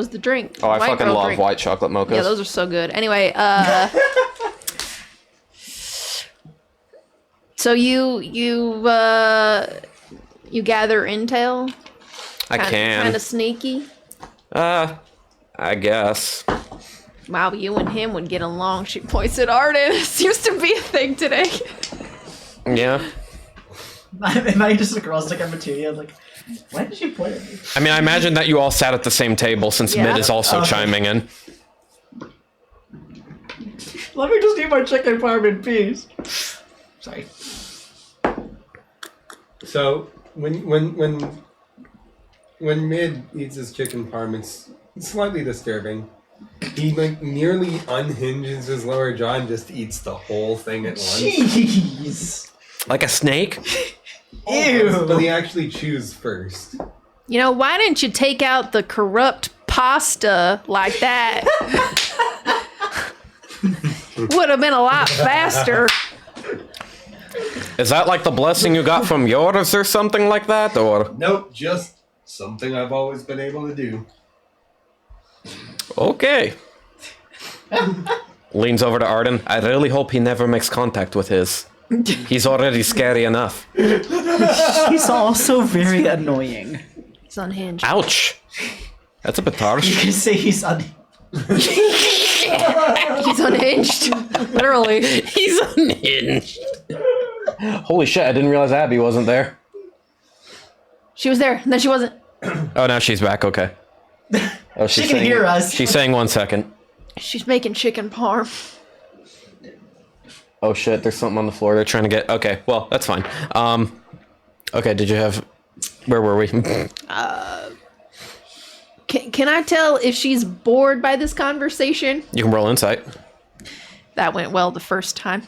the drink. Oh, I White fucking girl love drink. white chocolate mochas. Yeah, those are so good. Anyway, so you gather intel. I can. Kind of sneaky. I guess. Wow, you and him would get along. She points at Arden. It seems to be a thing today. Yeah. Am I just across like a material? Like, why did she point at me? I mean, I imagine that you all sat at the same table since Yeah. Mid is also Okay. chiming in. Let me just eat my chicken parm in peace. Sorry. So when Mid eats his chicken parm, it's slightly disturbing. He like nearly unhinges his lower jaw and just eats the whole thing at once. Jeez. Like a snake? Ew. But he actually chews first. You know, why didn't you take out the corrupt pasta like that? Would have been a lot faster. Is that like the blessing you got from yours or something like that? Or Nope, just something I've always been able to do. okay. Leans over to Arden. I really hope he never makes contact with his. He's already scary enough. He's also very annoying. It's unhinged. Ouch. That's a bit You harsh. can say he's He's unhinged. Literally. He's unhinged. Holy shit, I didn't realize Abby wasn't there. She was there, and then she wasn't. Oh, now she's back, okay. Oh, She can hear us. She's saying 1 second. She's making chicken parm. Oh shit, there's something on the floor they're trying to get. Okay, well, that's fine. Okay, did you have... Where were we? Can I tell if she's bored by this conversation? You can roll insight. That went well the first time.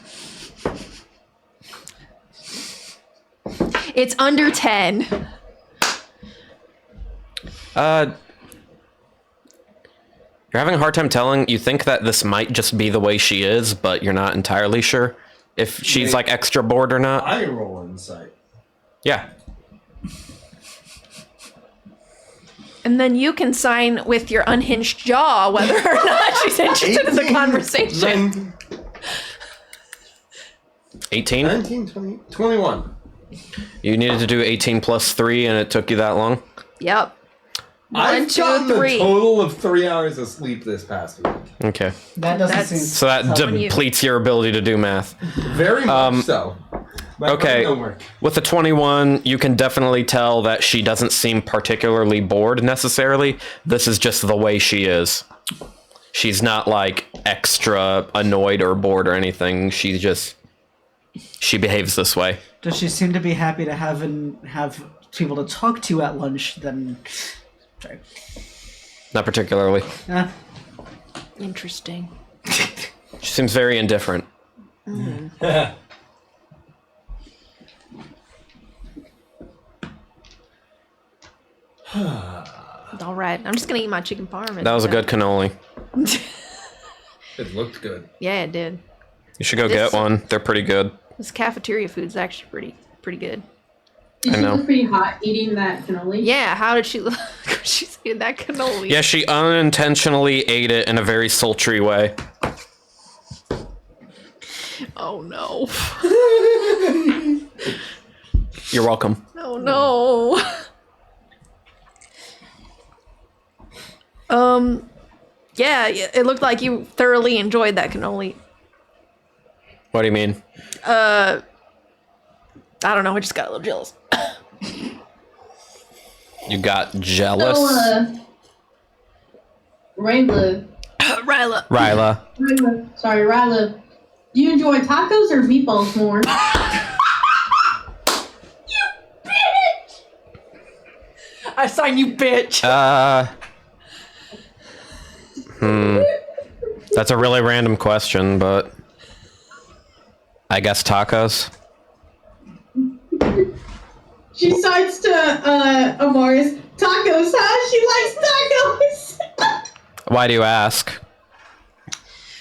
It's under 10. You're having a hard time telling. You think that this might just be the way she is, but you're not entirely sure if she's like extra bored or not. I roll insight. Yeah. And then you can sign with your unhinged jaw whether or not she's interested in the conversation. 18? 19, 20, 21. You needed to do 18 plus 3 and it took you that long? Yep. I've 1, 2, gotten 3. a total of 3 hours of sleep this past week. Okay. That doesn't That's- seem. So that on you. depletes your ability to do math. Very much so. My brain Okay. don't work. With the 21, you can definitely tell that she doesn't seem particularly bored necessarily. This is just the way she is. She's not like extra annoyed or bored or anything. She behaves this way. Does she seem to be happy to have people to talk to at lunch? Then, sorry. Not particularly. Interesting. She seems very indifferent. All right. I'm just going to eat my chicken parm. That was a good cannoli. It looked good. Yeah, it did. You should go get one. They're pretty good. This cafeteria food's actually pretty good. Did I she know. look pretty hot eating that cannoli? Yeah, how did she look? She's eating that cannoli. Yeah, she unintentionally ate it in a very sultry way. Oh no. You're welcome. Oh no. Yeah, it looked like you thoroughly enjoyed that cannoli. What do you mean? I don't know, I just got a little jealous. You got jealous? So, Rayla. Ryla. Ryla. Sorry, Ryla. Do you enjoy tacos or meatballs more? I sign you, bitch. That's a really random question, but I guess tacos. She cites to Amaris, tacos, huh? She likes tacos. Why do you ask?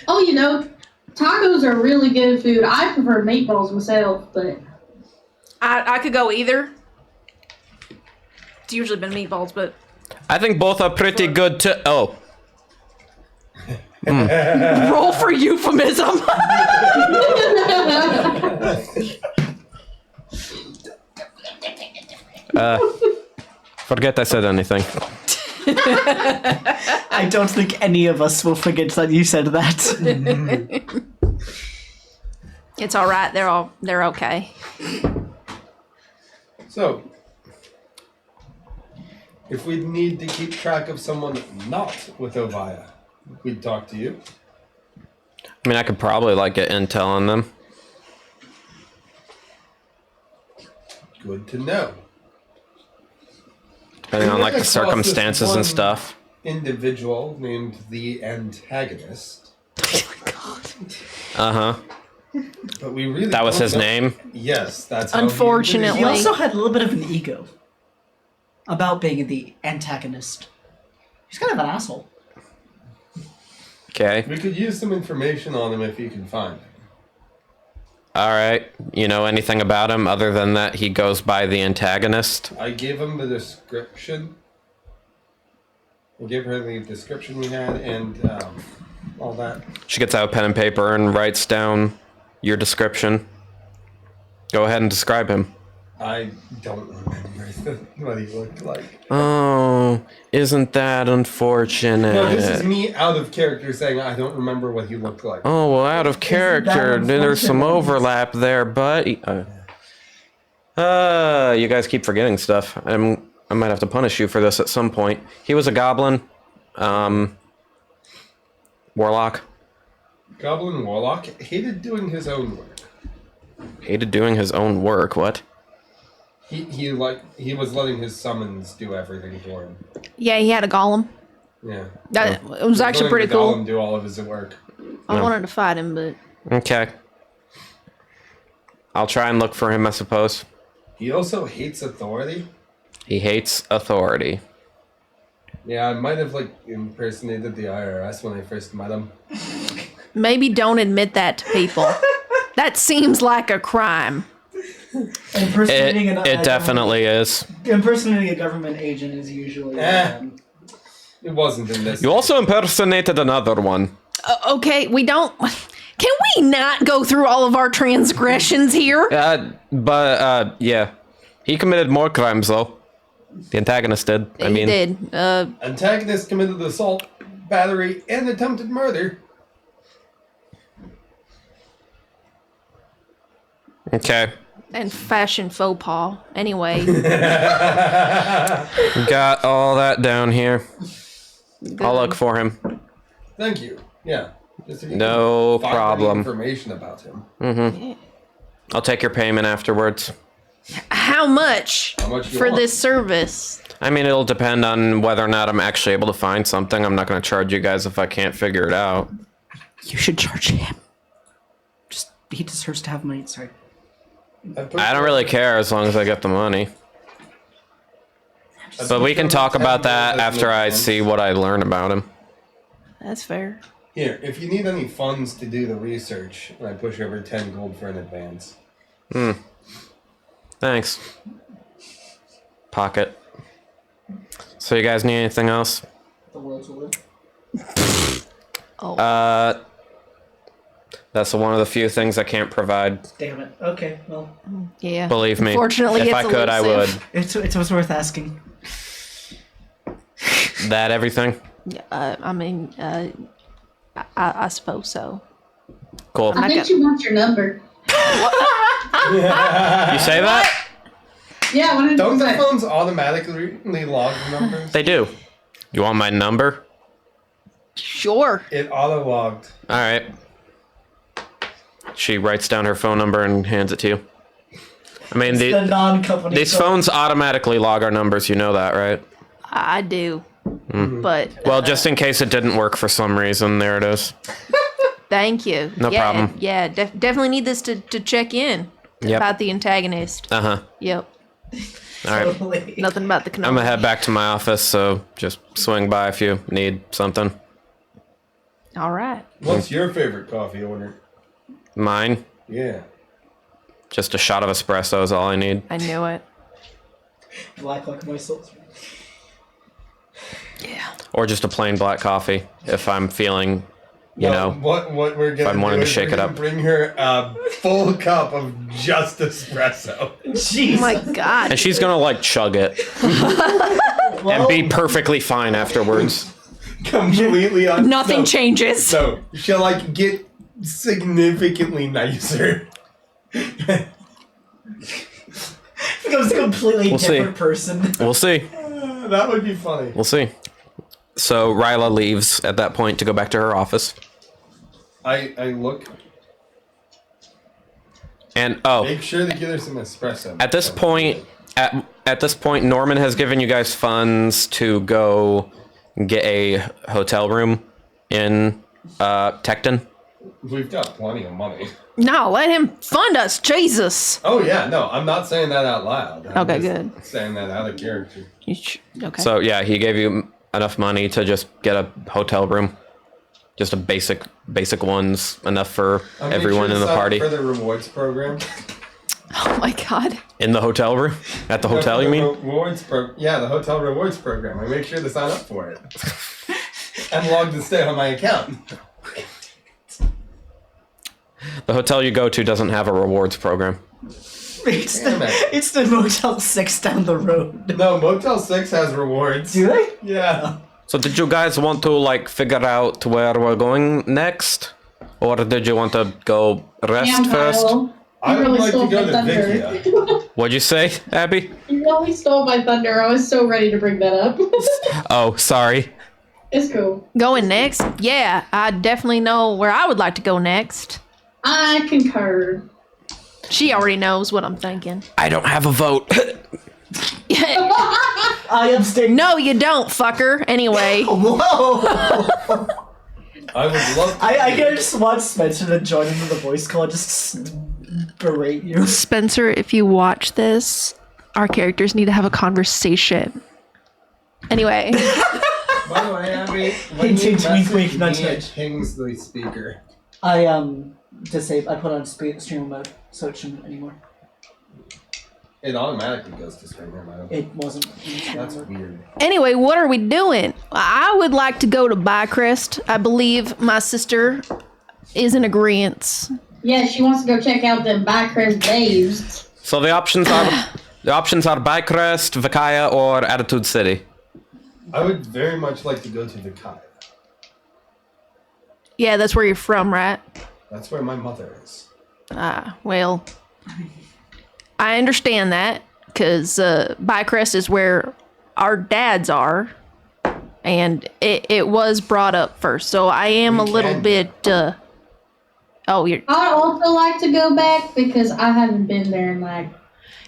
Oh, you know, tacos are really good food. I prefer meatballs myself, but I could go either. It's usually been meatballs, but I think both are pretty good too. Oh. roll for euphemism. Forget I said anything. I don't think any of us will forget that you said that. It's all right. They're okay. So, if we need to keep track of someone not with Ovia, we'd talk to you. I mean, I could probably like get intel on them. Good to know. Depending on like the We ran across this circumstances one and stuff. Individual named the antagonist. Uh-huh. But we really That was don't his know- name? Yes, that's how Unfortunately. He also had a little bit of an ego about being the antagonist. He's kind of an asshole. Okay. We could use some information on him if you can find him. Alright. You know anything about him other than that he goes by the antagonist? I gave him the description. I gave her the description we had and all that. She gets out a pen and paper and writes down your description. Go ahead and describe him. I don't remember what he looked like. Oh, isn't that unfortunate? No, this is me out of character saying I don't remember what he looked like. Oh, well, out of character. There's some unfortunate? overlap there, but you guys keep forgetting stuff. I might have to punish you for this at some point. He was a goblin, warlock. Goblin Warlock hated doing his own work. Hated doing his own work. What? He was letting his summons do everything for him. Yeah, he had a golem. Yeah. It was actually Letting pretty the cool. Golem do all of his work. I wanted to fight him, but Okay. I'll try and look for him, I suppose. He also hates authority. He hates authority. Yeah, I might have impersonated the IRS when I first met him. maybe don't admit that to people. That seems like a crime. Impersonating It definitely is. Impersonating a government agent is usually. It wasn't in this. You also impersonated another one. Okay, we don't. Can we not go through all of our transgressions here? Yeah. He committed more crimes, though. The antagonist did. He did. Antagonist committed assault, battery, and attempted murder. Okay. And fashion faux pas. Anyway. Got all that down here. I'll look for him. Thank you. Yeah. Just if you No can find any problem. information about him. Mm-hmm. I'll take your payment afterwards. How much, How much you for want? this service? I mean, it'll depend on whether or not I'm actually able to find something. I'm not going to charge you guys if I can't figure it out. You should charge him. Just he deserves to have money. Sorry. I don't really care as long as I get the money. But we can talk about that after I see what I learn about him. That's fair. Here, if you need any funds to do the research, I push over 10 gold for an advance. Thanks. pocket. So you guys need anything else? The world's will live. That's one of the few things I can't provide. Damn it. Okay, well, Yeah. Believe me. Unfortunately, if it's I could, I would. elusive. it was worth asking. That everything? I mean, I suppose so. Cool. I think she wants your number. You say that? Yeah, 100%. Don't the phones automatically log the numbers? They do. You want my number? Sure. It auto logged. All right. She writes down her phone number and hands it to you. I mean, The non-company. these phones automatically log our numbers. You know that, right? I do. But Well, just in case it didn't work for some reason, there it is. thank you. No problem. Yeah, definitely need this to check in Yep. about the antagonist. Uh-huh. Yep. All right. Totally. Nothing about the I'm canonical. gonna head back to my office, so just swing by if you need something. All right. What's your favorite coffee order? Mine? Yeah. Just a shot of espresso is all I need. I knew it. Black like my soul. Yeah. Or just a plain black coffee if I'm feeling, you know. What we're gonna I'm wanting do to is shake we're it gonna up. bring her a full cup of just espresso. Jeez. Oh my God. And she's gonna like chug it and be perfectly fine afterwards. Completely on. Nothing changes. So she'll like get significantly nicer. Becomes a completely We'll see. different person. We'll see. That would be funny. We'll see. So Ryla leaves at that point to go back to her office. I look. And Make sure to get her some espresso. at this point, at this point, Norman has given you guys funds to go get a hotel room in Tecton. We've got plenty of money. No, let him fund us. Jesus. Oh yeah, no, I'm not saying that out loud. I'm Okay, just good. Saying that out of character. Okay. So yeah, he gave you enough money to just get a hotel room, just a basic ones, enough for Make everyone sure in to the sign up party. For the rewards program. Oh my God. In the hotel room? At the hotel, No, you mean? the hotel rewards program. I make sure to sign up for it. I'm logged to stay on my account. The hotel you go to doesn't have a rewards program. It's Damn the, it. it's the Motel 6 down the road. No, Motel 6 has rewards. Do they? Yeah. So did you guys want to like figure out where we're going next? Or did you want to go rest first? Kyle. I You would really like stole to go my to thunder. Vikia. What'd you say, Abby? You really stole my thunder. I was so ready to bring that up. Oh, sorry. It's cool. Going next? Yeah, I definitely know where I would like to go next. I concur. She already knows what I'm thinking. I don't have a vote. I abstain. No, you don't, fucker. Anyway. Whoa! I would love to. I can just want Spencer to join into the voice call and just berate you. Spencer, if you watch this, our characters need to have a conversation. Anyway. By the way, Abby, Hint, hint, wink, wink, nudge, me, it nudge. pings the speaker. I I put on streamer mode, so it shouldn't anymore. It automatically goes to streamer mode. It wasn't. in streamer That's mode. weird. Anyway, what are we doing? I would like to go to Bycrest. I believe my sister is in agreement. Yeah, she wants to go check out them Bycrest babes. So the options are Bycrest, Vikaya, or Attitude City. I would very much like to go to Vikia. Yeah, that's where you're from, right? That's where my mother is. Well, I understand that because Bycrest is where our dads are, and it was brought up first. So I am a little can bit. Oh, you're. I'd also like to go back because I haven't been there in like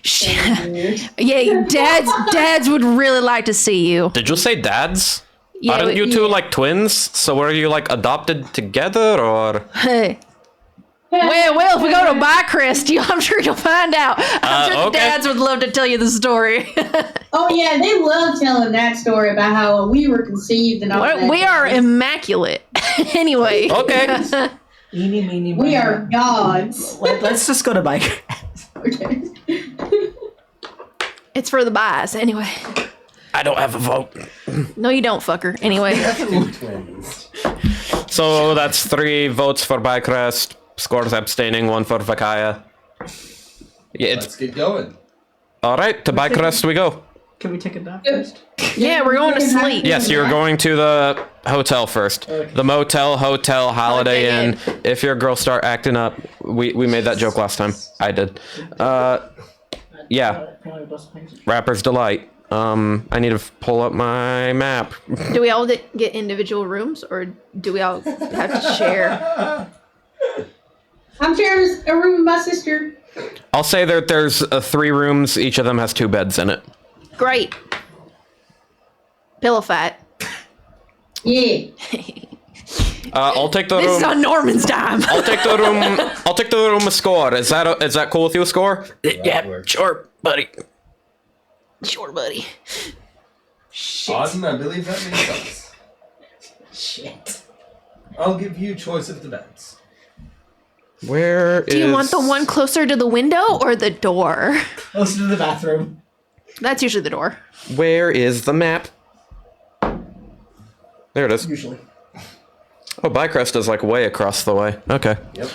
10 years. Yeah, dads would really like to see you. Did you say dads? Yeah, Aren't you two like twins? So were you like adopted together or? Hey. Well, if we go to Bycrest, I'm sure you'll find out. I'm sure the okay. dads would love to tell you the story. Oh yeah, they love telling that story about how we were conceived and all that. We are immaculate. Anyway. Okay. Eeny, meeny, We miny, are gods. Let's just go to Bike. Okay. It's for the buys, anyway. I don't have a vote. No, you don't, fucker. Anyway. Twins. So that's 3 votes for Bycrest, scores abstaining, 1 for Vakaya. Yeah, Let's get going. all right, to Bycrest we go. Can we take a nap first? Yeah, we're going to sleep. Yes, you're going to the hotel first. Okay. The motel, hotel, Holiday Okay, Inn. If your girls start acting up, we made that joke last time. I did. Yeah, Rapper's Delight. I need to pull up my map. Do we all get individual rooms, or do we all have to share? I'm sharing a room with my sister. I'll say that there's 3 rooms. Each of them has 2 beds in it. Great. Pillow fight. Yeah. I'll take the This is room. on Norman's time. I'll take the room. I'll take the room score. Is that cool with you, score? Yeah, works. sure, buddy. Sure, buddy. Auden, I believe that makes sense. Shit. I'll give you choice of the beds. Where Do you want the one closer to the window or the door? Closer to the bathroom. That's usually the door. Where is the map? There it is. Usually. Oh, Bycrest is like way across the way. Okay. Yep.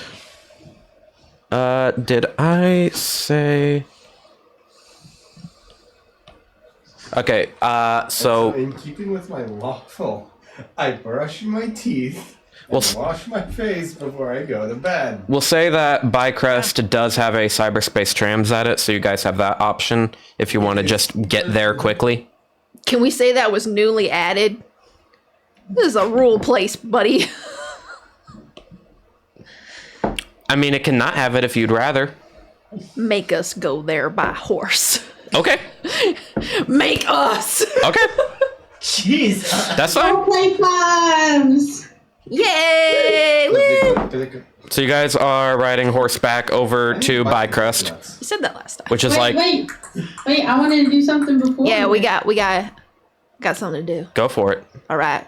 Did I say? Okay. So in keeping with my lawful, I brush my teeth Well, and wash my face before I go to bed. we'll say that Bycrest does have a cyberspace trams at it, so you guys have that option if you want to just get there quickly. Can we say that was newly added? This is a rural place, buddy. I mean, it cannot have it if you'd rather. Make us go there by horse. Okay. Make us! Okay. Jesus. That's fine. Play times. Yay! Woo! So you guys are riding horseback over to Bycrest, You said that last time. which is Wait, like, wait. I wanted to do something before. Yeah, we got something to do. go for it. All right.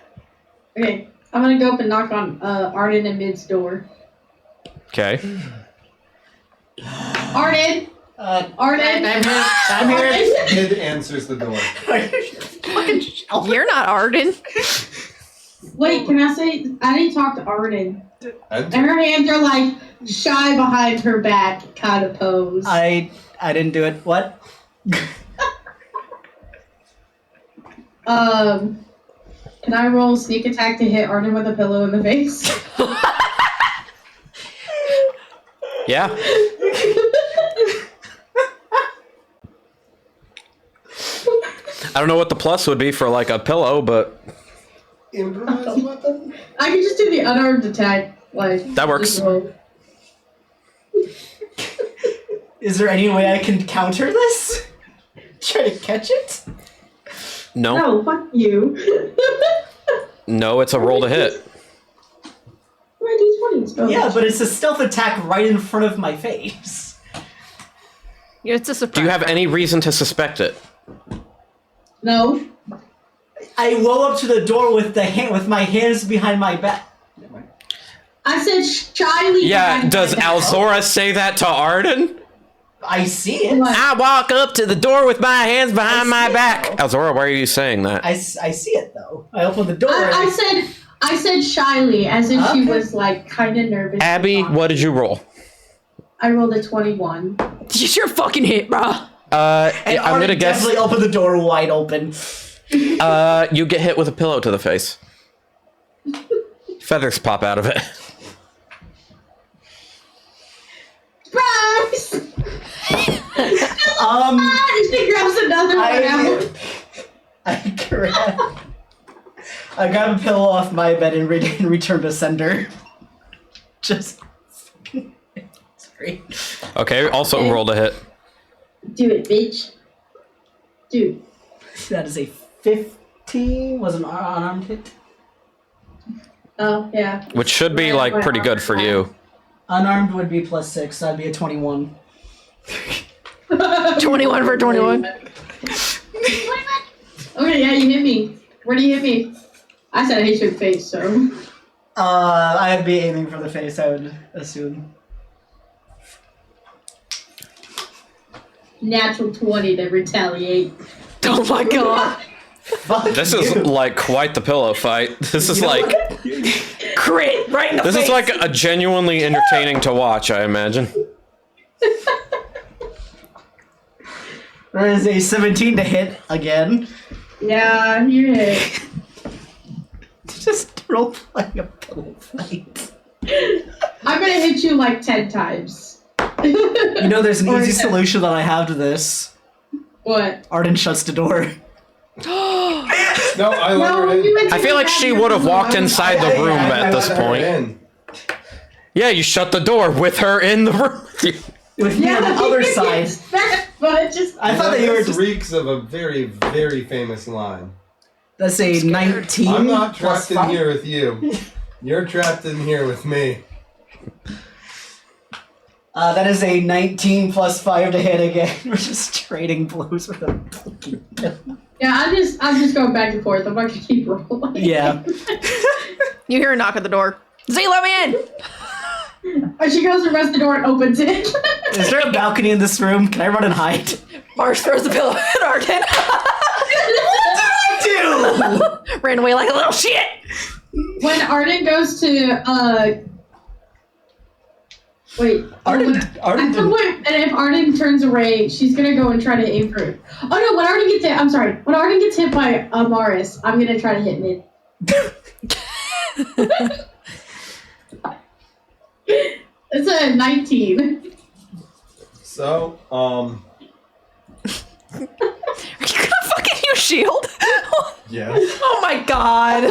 Okay, I'm gonna go up and knock on Arden and Mid's door. Okay. Arden. Arden. I'm here. Kid answers the door. You're not Arden. Wait, can I say I didn't talk to Arden? And Enter. her hands are like shy behind her back kind of pose. I didn't do it. What? Can I roll sneak attack to hit Arden with a pillow in the face? Yeah. I don't know what the plus would be for like a pillow, but Improvise weapon? I can just do the unarmed attack. Like That works. just roll. Is there any way I can counter this? Try to catch it? no. No, fuck you. No, it's a roll to hit. Where are these 20s? Yeah, but it's a stealth attack right in front of my face. Yeah, it's a surprise. Do you have any reason to suspect it? No. I roll up to the door with my hands behind my back. I said shyly. Yeah, behind does my back. Alzora say that to Arden? I see it. What? I walk up to the door with my hands behind I my see it, back. though. Alzora, why are you saying that? I see it though. I open the door. I said shyly, as if she Okay. was like kind of nervous. Abby, what did you roll? I rolled a 21. It's your fucking hit, bro. and I'm Arden gonna guess definitely open the door wide open. you get hit with a pillow to the face. Feathers pop out of it. Surprise! She grabs another one out. I grab a pillow off my bed and return to sender. Just. It's great. Okay, also roll to hit. Do it, bitch. Dude. That is a 15. Was an unarmed hit. Oh, yeah. Which should be like pretty good for you. Unarmed would be +6. That'd be a 21. 21 for 21. Okay, yeah, you hit me. Where do you hit me? I said I hit your face, so. I'd be aiming for the face, I would assume. natural 20 to retaliate. Oh my god. Fuck This is you. like quite the pillow fight. This is like Crit right in the this face. is like a genuinely entertaining to watch, I imagine. There is a 17 to hit again. Yeah, you hit. Just role playing a pillow fight. I'm gonna hit you like 10 times. You know, there's an Or easy is it- solution that I have to this. What? Arden shuts the door. No, I let No, her in. you meant to I feel like grab she your would have walked phone. inside the room I at this let her point. in. Yeah, you shut the door with her in the room. With me on the other side. But just I thought that you were This just. reeks of a very, very famous line. That's a 19. I'm not plus trapped in 5. here with you. You're trapped in here with me. That is a 19 plus 5 to hit again. We're just trading blows with a fucking pillow. yeah, I'm just going back and forth. I'm not gonna keep rolling. Yeah. You hear a knock at the door. Z, let me in. And she goes and runs the door and opens it. Is there a balcony in this room? Can I run and hide? Mars throws the pillow at Arden. Dude! Ran away like a little shit. When Arden goes to wait. Arden At didn't- some point, and if Arden turns away, she's gonna go and try to aim for. Oh no! When Arden gets hit, I'm sorry. When Arden gets hit by Amaris, I'm gonna try to hit mid. It's a 19. So, Are you gonna fucking use shield? Yes. Oh my god.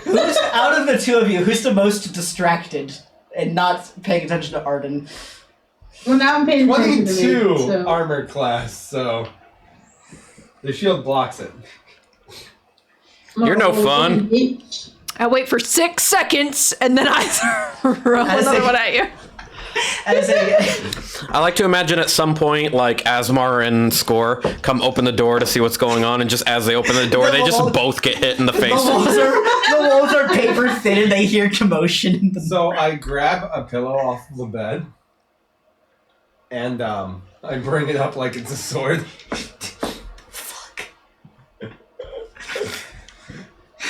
Who's out of the two of you? Who's the most distracted and not paying attention to Arden? Well, now I'm paying attention to me. 22 So. armor class, so the shield blocks it. You're no fun. I wait for 6 seconds and then I throw another one at you. As a I like to imagine at some point, like Asmar and Score come open the door to see what's going on, and just as they open the door, they just both get hit in the the face. walls are paper thin and they hear commotion in the So I grab a pillow off the bed, and I bring it up like it's a sword.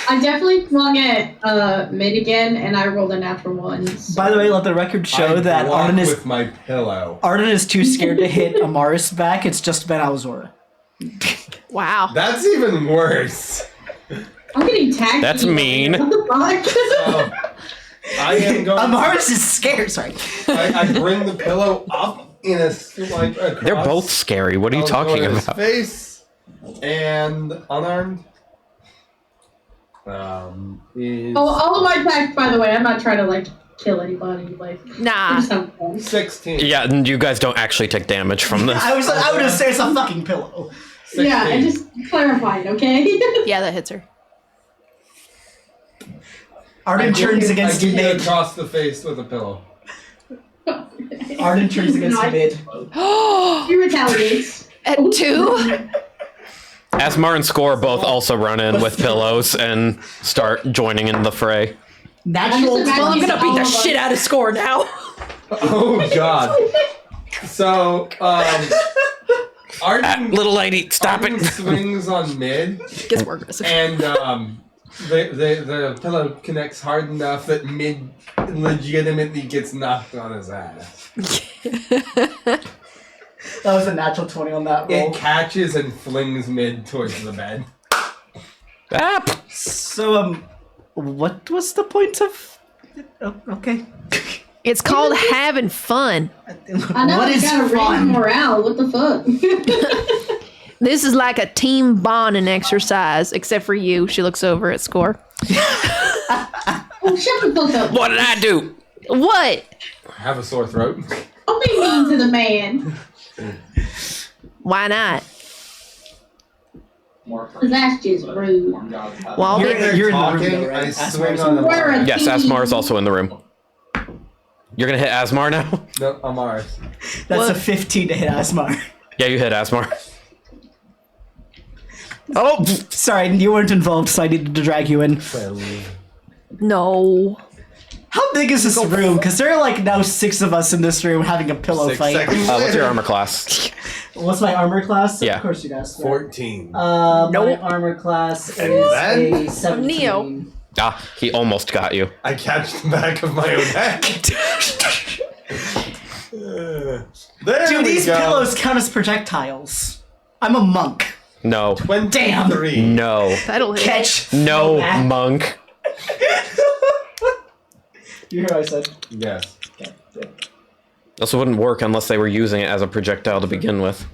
I definitely flung at mid again, and I rolled a natural 1. So. By the way, let the record show I that block Arden is with my pillow. too scared to hit Amaris back. It's just Ben Alzora. Wow. That's even worse. I'm getting tagged. That's mean. What the fuck? So, I am going. Amaris is scared. Sorry. I bring the pillow up in a swipe across. They're both scary. What are you talking Algora's about? Face and unarmed. Is All of my attacks, by the way, I'm not trying to like kill anybody. Like, Nah. just have fun. 16. Yeah, and you guys don't actually take damage from this. I would just say it's a fucking pillow. 16. Yeah, I just clarified, okay? Yeah, that hits her. Arden turns against I get mid. across the face with a pillow. Arden turns against No, mid. He retaliates. At 2? Asmar and Score both also run in with pillows and start joining in the fray. Natural I'm just Well, I'm 20. gonna beat the shit out of Score now. Oh god. So, Arden, Little lady, stop Arden it. swings on mid, Gets more aggressive. and the pillow connects hard enough that mid legitimately gets knocked on his ass. That was a natural 20 on that roll. It catches and flings mid towards the bed. Ah, So, what was the point of... Oh, okay. It's called having fun. I know, What you is gotta raise fun? morale. What the fuck? This is like a team bonding exercise, except for you. She looks over at Score. Oh, shut the fuck up. what did I do? What? Have a sore throat. Don't be mean to the man. Why not? Because that's just rude. Well, I'll You're- be- They're you're in the room, talking, though, right? I Asmar's swing in on the room. Amar. Yes, Asmar is also in the room. You're gonna hit Asmar now? No, Amar. That's What? a 15 to hit Asmar. Yeah, you hit Asmar. Oh, Sorry, you weren't involved, so I needed to drag you in. no. How big is this room? Because there are like now 6 of us in this room having a pillow 6 fight. seconds What's later. your armor class? What's my armor class? Yeah. Of course you guys. 14. My armor class is And then? a 17. Neo. Ah, he almost got you. I catch the back of my own head. There Dude, we these go. pillows count as projectiles. I'm a monk. No. 23. No. That'll hit. Catch. No, Back. monk. You hear what I said? Yes. Okay, good. This wouldn't work unless they were using it as a projectile to begin with.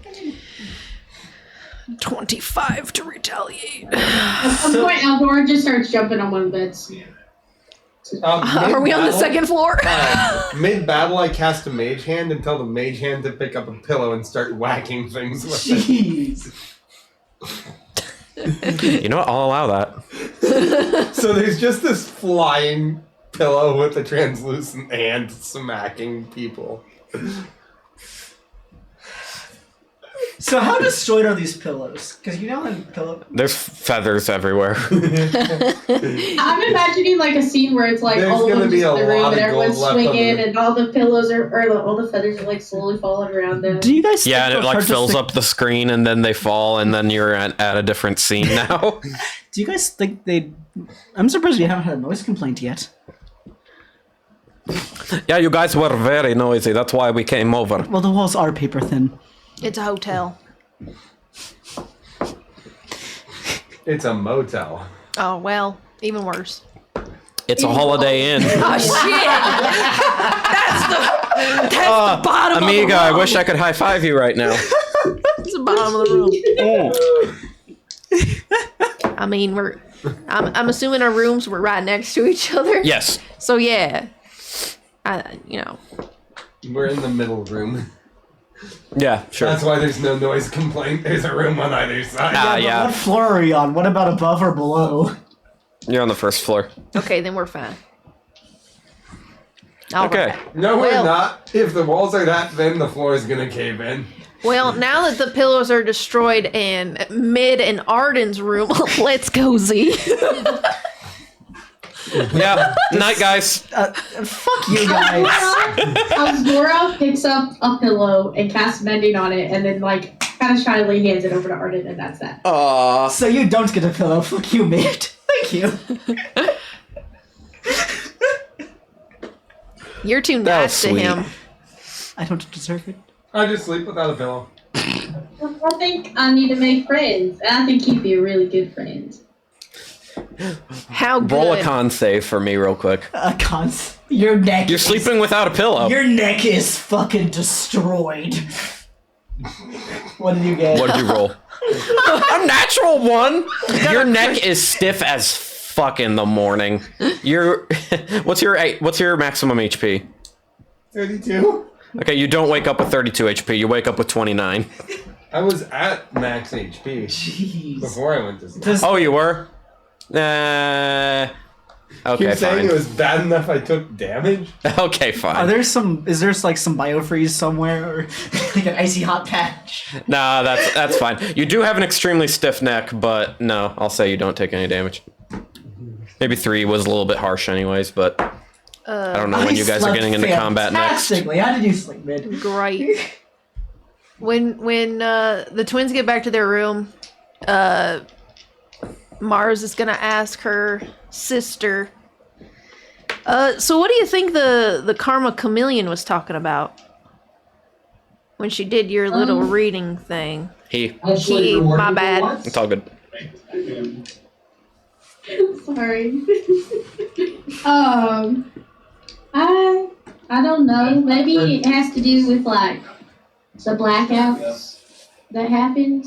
25 to retaliate. At some point, Aldor just starts jumping on one of the beds. Are we on the second floor? Mid-battle, I cast a mage hand and tell the mage hand to pick up a pillow and start whacking things with it. Jeez. You know what? I'll allow that. So there's just this flying pillow with a translucent hand smacking people. So how destroyed are these pillows? Because you know in pillow. There's feathers everywhere. I'm imagining like a scene where it's like There's all of gonna them be just in a the room lot and of gold everyone's left on swinging the- and all the pillows all the feathers are like slowly falling around them. Do you guys? Yeah, and think it those like are fills just up the screen and then they fall and then you're at a different scene now. Do you guys think they? I'm surprised you haven't had a noise complaint yet. Yeah, you guys were very noisy. That's why we came over. Well, the walls are paper thin. It's a hotel. It's a motel. Oh, well, even worse. It's a Holiday Inn. Oh, shit! That's the bottom of the Amiga, I room. wish I could high five you right now. That's the bottom of the room. I mean, I'm assuming our rooms were right next to each other. Yes. So, yeah. We're in the middle room. Yeah, sure. That's why there's no noise complaint. There's a room on either side. But Yeah. what floor are we on? What about above or below? You're on the first floor. Okay, then we're fine. All Okay. right. No, we're Well- not. If the walls are that thin, the floor is gonna cave in. Well, now that the pillows are destroyed and Mid and Arden's room, let's go, Z. Yeah. Night, guys. Fuck you guys. Aldora picks up a pillow and casts mending on it and then like kind of shyly hands it over to Arden and that's that. Aww. So you don't get a pillow. Fuck you, mate. Thank you. You're too That nice was to sweet. him. I don't deserve it. I just sleep without a pillow. I think I need to make friends. And I think he'd be a really good friend. How good. Roll a con save for me real quick. Cons. Your neck. You're sleeping without a pillow. Your neck is fucking destroyed. What did you get? What did you roll? A natural one. Your neck is stiff as fuck in the morning. You're. What's your maximum HP? 32? Okay, you don't wake up with 32 HP. You wake up with 29. I was at max HP Jeez. before I went to sleep. Does- Oh, you were. Okay, You're saying fine. it was bad enough I took damage? Okay, Are fine. there some? Is there like some biofreeze somewhere, or like an icy hot patch? Nah, that's fine. You do have an extremely stiff neck, but no, I'll say you don't take any damage. Maybe 3 was a little bit harsh, anyways, but I don't know when you guys are getting into combat next. Fantastically. How did you sleep, mid? Great. When the twins get back to their room, Mars is gonna ask her sister. So what do you think the Karma Chameleon was talking about when she did your little reading thing? He. He, my bad. It's all good. Sorry. I don't know. Maybe it has to do with like the blackouts that happened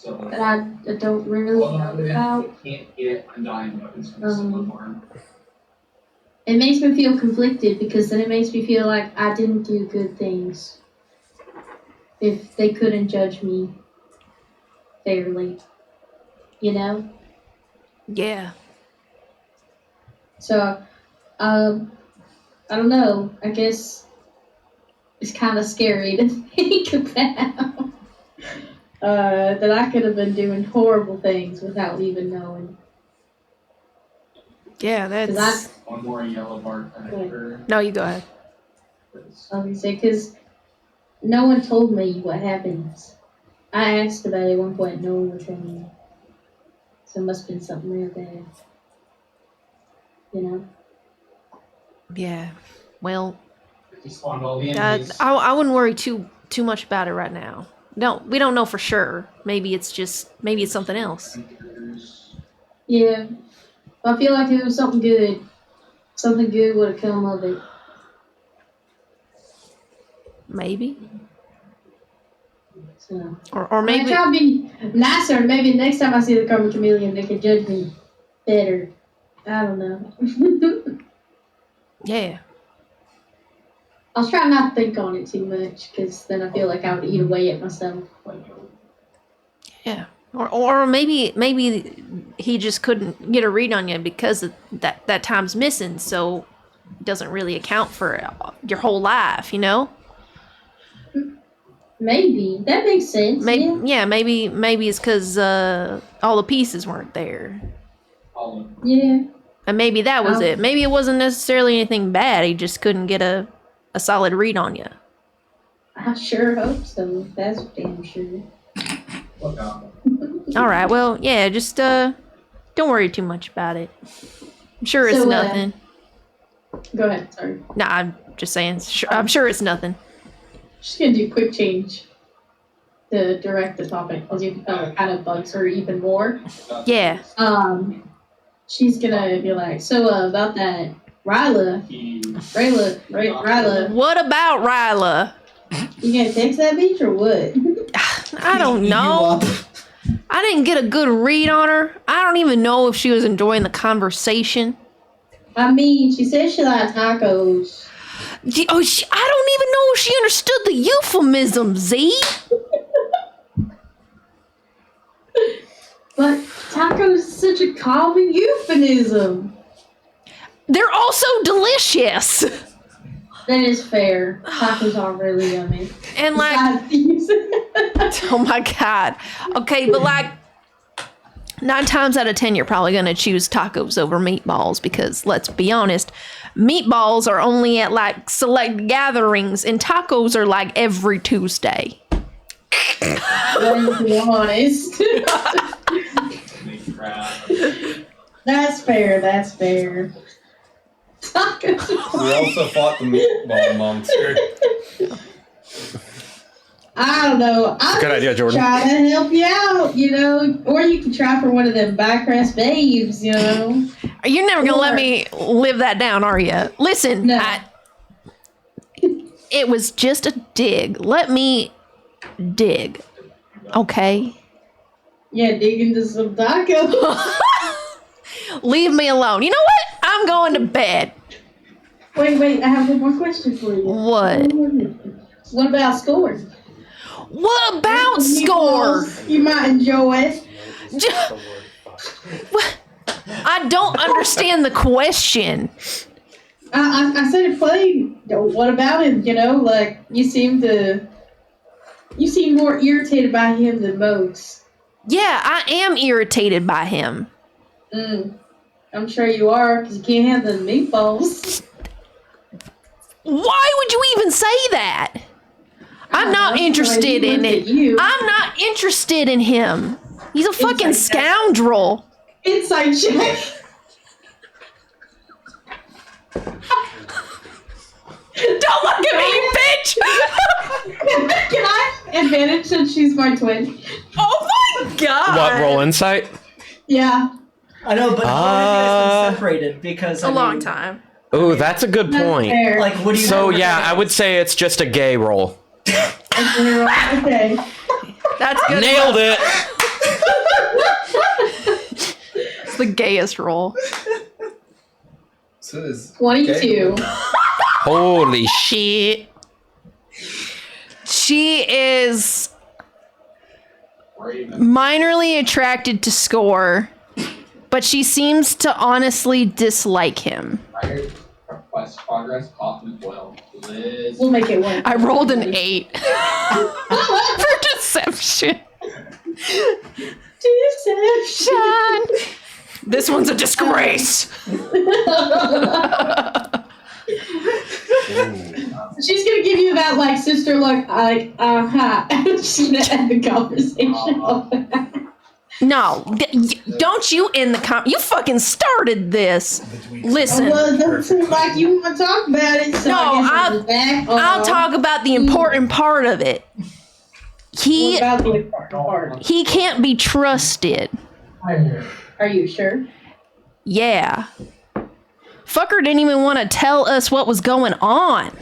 that I don't really know about. Can't get undying weapons from a single farm. It makes me feel conflicted because then it makes me feel like I didn't do good things if they couldn't judge me fairly, you know? Yeah. So, I don't know. I guess it's kind of scary to think about that I could have been doing horrible things without even knowing. Yeah, 'Cause that's. One more yellow bar connector. No, you go ahead. I was gonna say, because no one told me what happens. I asked about it at one point, no one would tell me. So it must have been something real bad. You know? Yeah. Well, Despawned all the enemies. I wouldn't worry too much about it right now. We don't know for sure. Maybe it's something else. Yeah. I feel like if it was something good would have come of it. Maybe. So. Or maybe. I try to be nicer. Maybe next time I see the Carbon Chameleon, they can judge me better. I don't know. Yeah. I'll try not to think on it too much, because then I feel like I would eat away at myself. Yeah. Or maybe he just couldn't get a read on you because of that time's missing, so it doesn't really account for your whole life, you know? Maybe. That makes sense. Maybe, yeah. maybe it's because all the pieces weren't there. Yeah. And maybe that was it. Maybe it wasn't necessarily anything bad. He just couldn't get a solid read on you. I sure hope so. That's damn sure. All right. Well, yeah. Just don't worry too much about it. I'm sure it's So, nothing. Go ahead. Sorry. Nah, I'm just saying. I'm sure it's nothing. Just gonna do a quick change to direct the topic, as you can tell, it kind of bugs her even more. Yeah. She's gonna be like, so about that Ryla. What about Ryla? You gonna text that bitch or what? I don't know. I didn't get a good read on her. I don't even know if she was enjoying the conversation. I mean, she said she liked tacos. I don't even know if she understood the euphemism, Z. But tacos is such a common euphemism. They're also delicious. That is fair. Tacos are really yummy. And like, oh my God. Okay, but like 9 times out of 10, you're probably going to choose tacos over meatballs because let's be honest, meatballs are only at like select gatherings and tacos are like every Tuesday. Let's be honest. That's fair. That's fair. Tacos. We also fought the meatball monster. I don't know. I'm Good idea, Jordan. trying to help you out, you know. Or you can try for one of them Bycrest babes, you know. You're never going to let me live that down, are you? Listen, No. it was just a dig. Let me dig. Okay? Yeah, dig into some tacos. Leave me alone. You know what? I'm going to bed. Wait, I have one more question for you. What? What about Score? What about Score? You might enjoy it. I don't understand the question. I said it plain. What about him? You know, like you seem more irritated by him than most. Yeah, I am irritated by him. I'm sure you are, because you can't have the meatballs. Why would you even say that? I'm not interested in it. I'm not interested in him. He's a fucking scoundrel. Inside check. Don't look at me, bitch! Can I advantage since she's my twin? Oh my God! What, roll insight? Yeah. I know, but how long have you guys been separated? Because A long time. Ooh, that's a good That's point. fair. Like, what do you? So have yeah, I would say it's just a gay roll. Okay. That's good. Nailed it! It's the gayest role. So is 22. Holy shit. She is minorly attracted to Score, but she seems to honestly dislike him. Quest progress, Kaufman 12. Liz. We'll make it work. I rolled an 8 for deception. Deception. This one's a disgrace. She's gonna give you that like sister look, like She's gonna end the conversation. No, don't you end the you fucking started this. Listen. Well, it doesn't seem like you want to talk about it. So No, I'll talk about the important part of it. What about the important part? He can't be trusted. Are you sure? Yeah. Fucker didn't even want to tell us what was going on.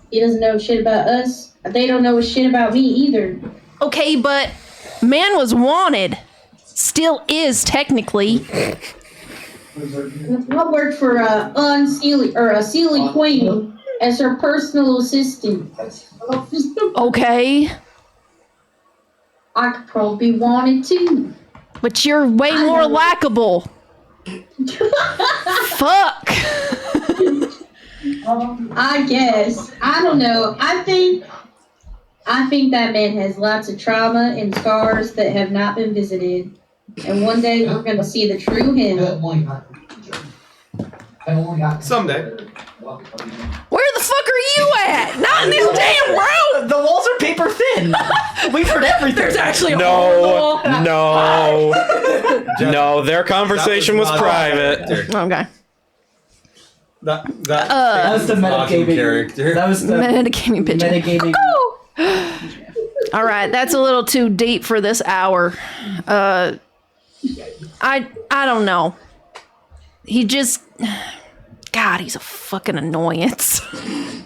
He doesn't know shit about us. They don't know shit about me either. Okay, but man was wanted. Still is technically. I worked for a Sealy Queen as her personal assistant. Okay. I could probably be wanted too. But you're way more likable. Fuck. I guess. I don't know. I think that man has lots of trauma and scars that have not been visited. And one day we're gonna see the true him. Someday. Where the fuck are you at? Not in this damn room. The walls are paper thin. We've heard everything. There's actually a hole in the No, wall. no, no. Their conversation was private. Okay. That was the awesome metagaming character. That was the Metagaming picture. metagaming. All right, that's a little too deep for this hour. I don't know. He just, God, he's a fucking annoyance. And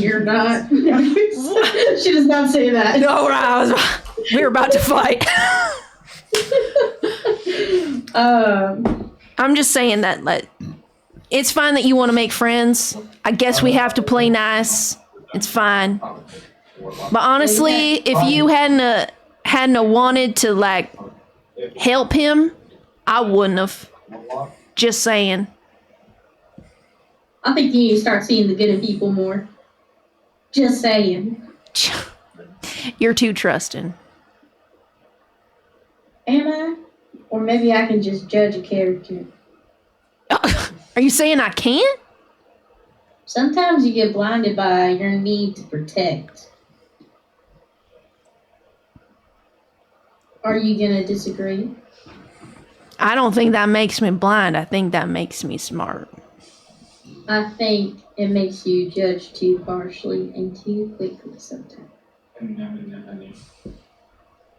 you're not. She does not say that. No, we were about to fight. I'm just saying that, like, it's fine that you want to make friends. I guess we have to play nice. It's fine. But honestly, if you hadn't wanted to like help him, I wouldn't have. Just saying. I think you need to start seeing the good in people more. Just saying. You're too trusting. Am I? Or maybe I can just judge a character. Are you saying I can't? Sometimes you get blinded by your need to protect. Are you gonna disagree? I don't think that makes me blind. I think that makes me smart. I think it makes you judge too harshly and too quickly sometimes.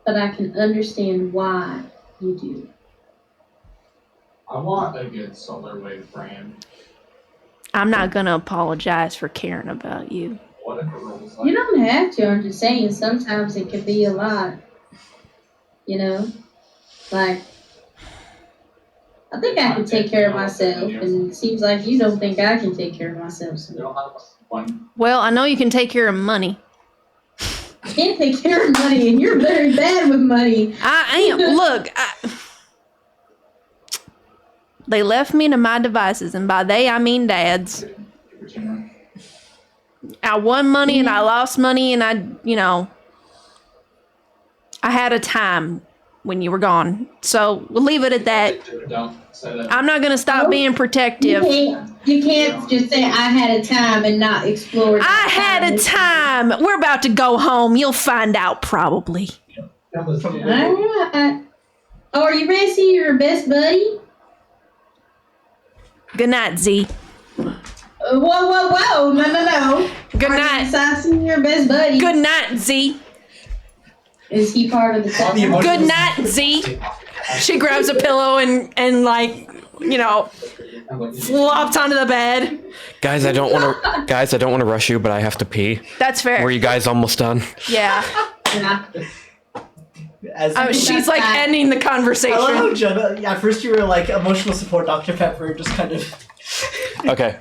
But I can understand why you do. I want a good solar wave brand. I'm not gonna apologize for caring about you. What if it rolls You don't have to. I'm just saying sometimes it can be a lot. You know? Like, I think I can take care of myself, and it seems like you don't think I can take care of myself. So. Well, I know you can take care of money. I can't take care of money, and you're very bad with money. I am. Look, they left me to my devices, and by they, I mean dads. I won money, and I lost money, and I had a time when you were gone. So we'll leave it at that. Don't say that. I'm not going to stop being protective. You can't just say I had a time and not explore. I had a time. We're about to go home. You'll find out probably. Alright. Oh, are you ready to see your best buddy? Good night, Z. Whoa. No. Good Are night. you excited to see your best buddy? Good night, Z. Is he part of the team? Good night, Z. She grabs a pillow and like, flops onto the bed. Guys, I don't want to rush you, but I have to pee. That's fair. Were you guys almost done? Yeah. Yeah. She's like ending the I love how conversation. Jenna, at first you were like emotional support Dr. Pepper, just kind of. Okay.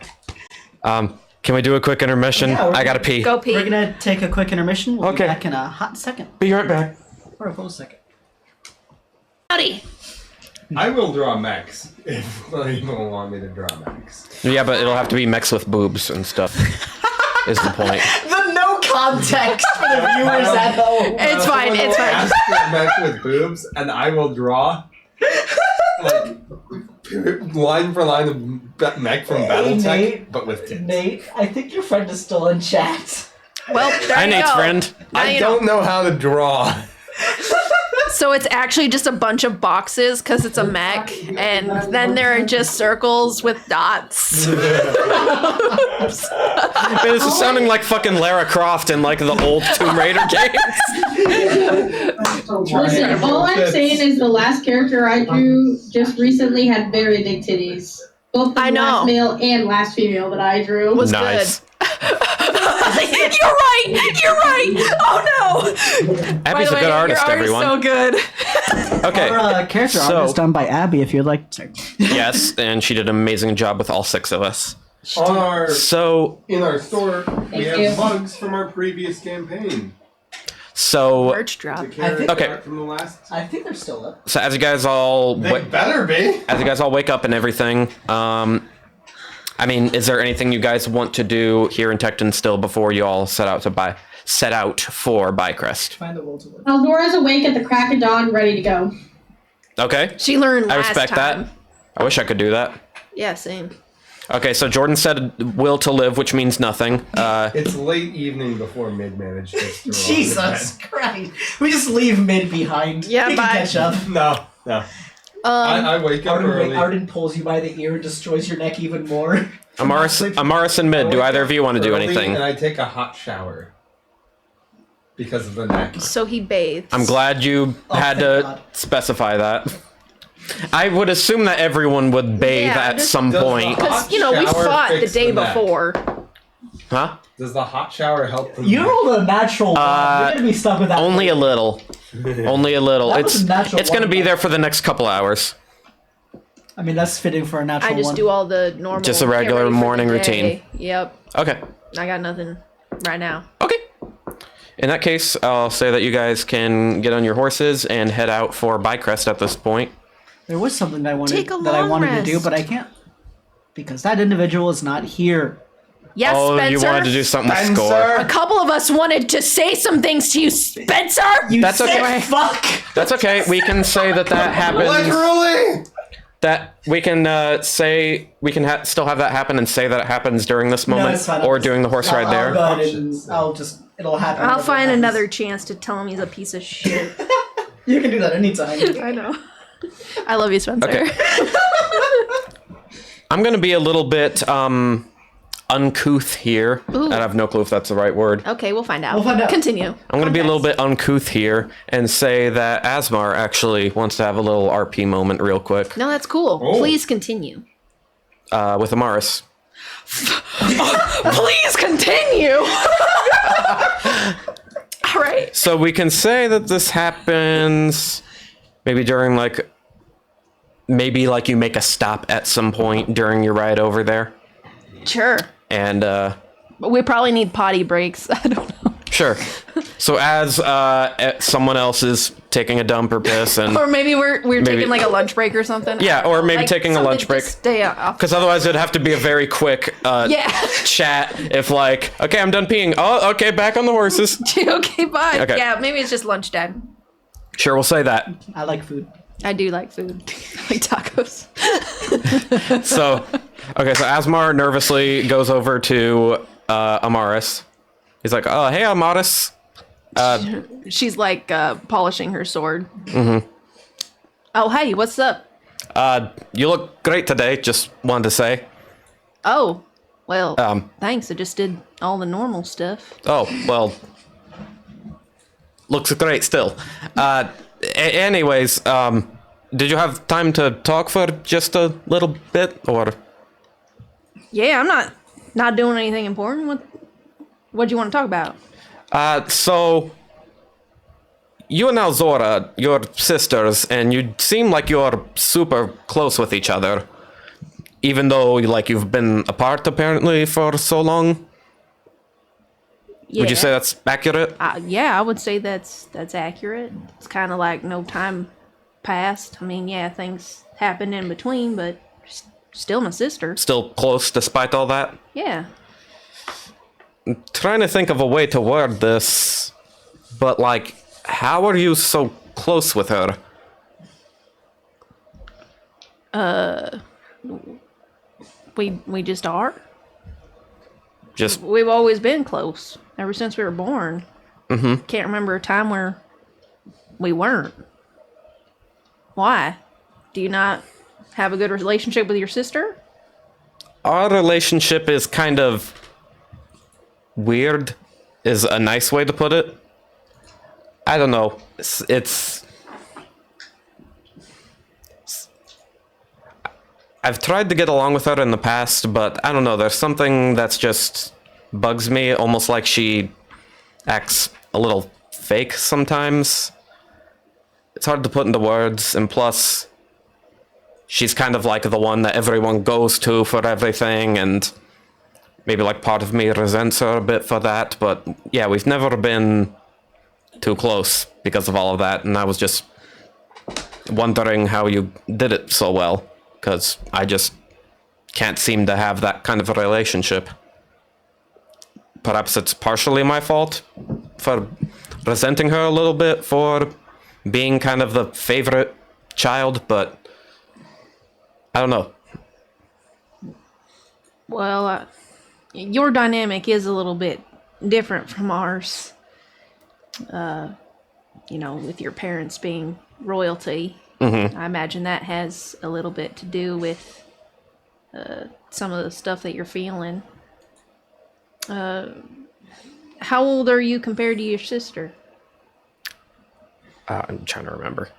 Can we do a quick intermission? Yeah, I gotta pee. Go pee. We're gonna take a quick intermission. We'll Okay. be back in a hot second. Be right back. Or a full second. Howdy. I will draw mechs if people want me to draw mechs. Yeah, but it'll have to be mechs with boobs and stuff. Is the point? The no context for the viewers at home. It's fine. It's fine. Ask for mechs with boobs, and I will draw. line for line of mech from BattleTech, Nate. but with tits. Nate, I think your friend is still in chat. Well, there Hi, you Nate's go. friend. Now I you don't know how to draw. So it's actually just a bunch of boxes because it's a mech, and then there are just circles with dots. This is sounding like fucking Lara Croft in like the old Tomb Raider games. Listen, all I'm saying is the last character I drew just recently had very big titties. Both the I know. last male and last female that I drew. Was Nice. good. You're right. You're right. Oh no. Abby's a good artist, your art everyone. is so good. Okay. Our character art So- is done by Abby. If you'd like. Sorry. Yes, and she did an amazing job with all 6 of us. On our So, in our store, we Thank have you. bugs from our previous campaign. Merch drop. The character Okay. art from the last. I think they're still up. as you guys all They better be. wake up and everything, I mean, is there anything you guys want to do here in Tecton still before you all set out for Bycrest? Find the will to live. Aldora's awake at the crack of dawn, ready to go. Okay, She learned I last respect time. that. I wish I could do that. Yeah, same. Okay, so Jordan said will to live, which means nothing. It's late evening before mid managed gets through. all Jesus Christ! We just leave mid behind. Yeah, we can bye. catch up. the bed. No. I wake up early. Arden pulls you by the ear and destroys your neck even more. Amaris and Mid, do either of you want to do Early, anything? And I take a hot shower because of the neck. So he bathes. I'm glad you had thank to God. specify that. I would assume that everyone would bathe Yeah, at just- some Does the point. Because, you know, we Shower fought the fix day the neck. before. Huh? Does the hot shower help? You rolled a natural one. You're gonna be stuck with that. Only a little. Only a little. That was a natural It's going to one. be there for the next couple hours. I mean, that's fitting for a natural I just one. do all the normal. Just a get regular ready for the morning day. routine. Yep. Okay. I got nothing right now. Okay. In that case, I'll say that you guys can get on your horses and head out for Bycrest at this point. There was something that I wanted Take a that I long wanted to do, rest. but I can't because that individual is not here. Yes, Oh, Spencer. you wanted to do something with Spencer. score. A couple of us wanted to say some things to you, Spencer. You That's sick okay. fuck. That's okay. We can say that happens. Literally. That we can say we can still have that happen and say that it happens during this No, moment it's fine. or during the horse ride I'll there. go ahead and it'll happen. I'll whenever find it happens. another chance to tell him he's a piece of shit. You can do that anytime. I know. I love you, Spencer. Okay. I'm gonna be a little bit uncouth here. Ooh. And I have no clue if that's the right word. Okay, we'll find out. We'll find out. Continue. I'm going to be a little bit uncouth here and say that Asmar actually wants to have a little RP moment real quick No, that's cool. Oh. Please continue. with Amaris. Please continue. All right. So we can say that this happens maybe during maybe you make a stop at some point during your ride over there. Sure. And But we probably need potty breaks. I don't know. sure. So as someone else is taking a dump or piss and Or maybe we're taking like a lunch break or something. Yeah, or maybe taking a something lunch break. to stay off. because otherwise it'd have to be a very quick Yeah. chat if okay, I'm done peeing. Oh, okay, back on the horses. Okay, bye. Okay. Yeah, maybe it's just lunchtime. Sure, we'll say that. I like food. I do like food. I like tacos. So, okay, so Asmar nervously goes over to Amaris. He's like, "Oh, hey, Amaris." She's like polishing her sword. Mm-hmm. Oh, hey, what's up? You look great today. Just wanted to say. Oh, well, Um, thanks. I just did all the normal stuff. Oh, well, looks great still. Anyways, did you have time to talk for just a little bit, or? Yeah, I'm not doing anything important. What do you want to talk about? So you and Alzora, you're sisters, and you seem like you're super close with each other, even though you've been apart apparently for so long. Yeah. Would you say that's accurate? Yeah, I would say that's accurate. It's kind of like no time passed. I mean, yeah, things happened in between, but still my sister. Still close despite all that? Yeah. Trying to think of a way to word this, but how are you so close with her? We just are. Just We've always been close ever since we were born. mm-hmm. Can't remember a time where we weren't. Why? Do you not have a good relationship with your sister? Our relationship is kind of weird, is a nice way to put it. I don't know. It's I've tried to get along with her in the past, but I don't know. There's something that's just bugs me, almost like she acts a little fake sometimes. It's hard to put into words, and plus, she's kind of like the one that everyone goes to for everything, and maybe like part of me resents her a bit for that, but yeah, we've never been too close because of all of that, and I was just wondering how you did it so well, because I just can't seem to have that kind of a relationship. Perhaps it's partially my fault for resenting her a little bit for being kind of the favorite child, but I don't know. Well, your dynamic is a little bit different from ours. With your parents being royalty. Mm-hmm. I imagine that has a little bit to do with some of the stuff that you're feeling. How old are you compared to your sister? I'm trying to remember.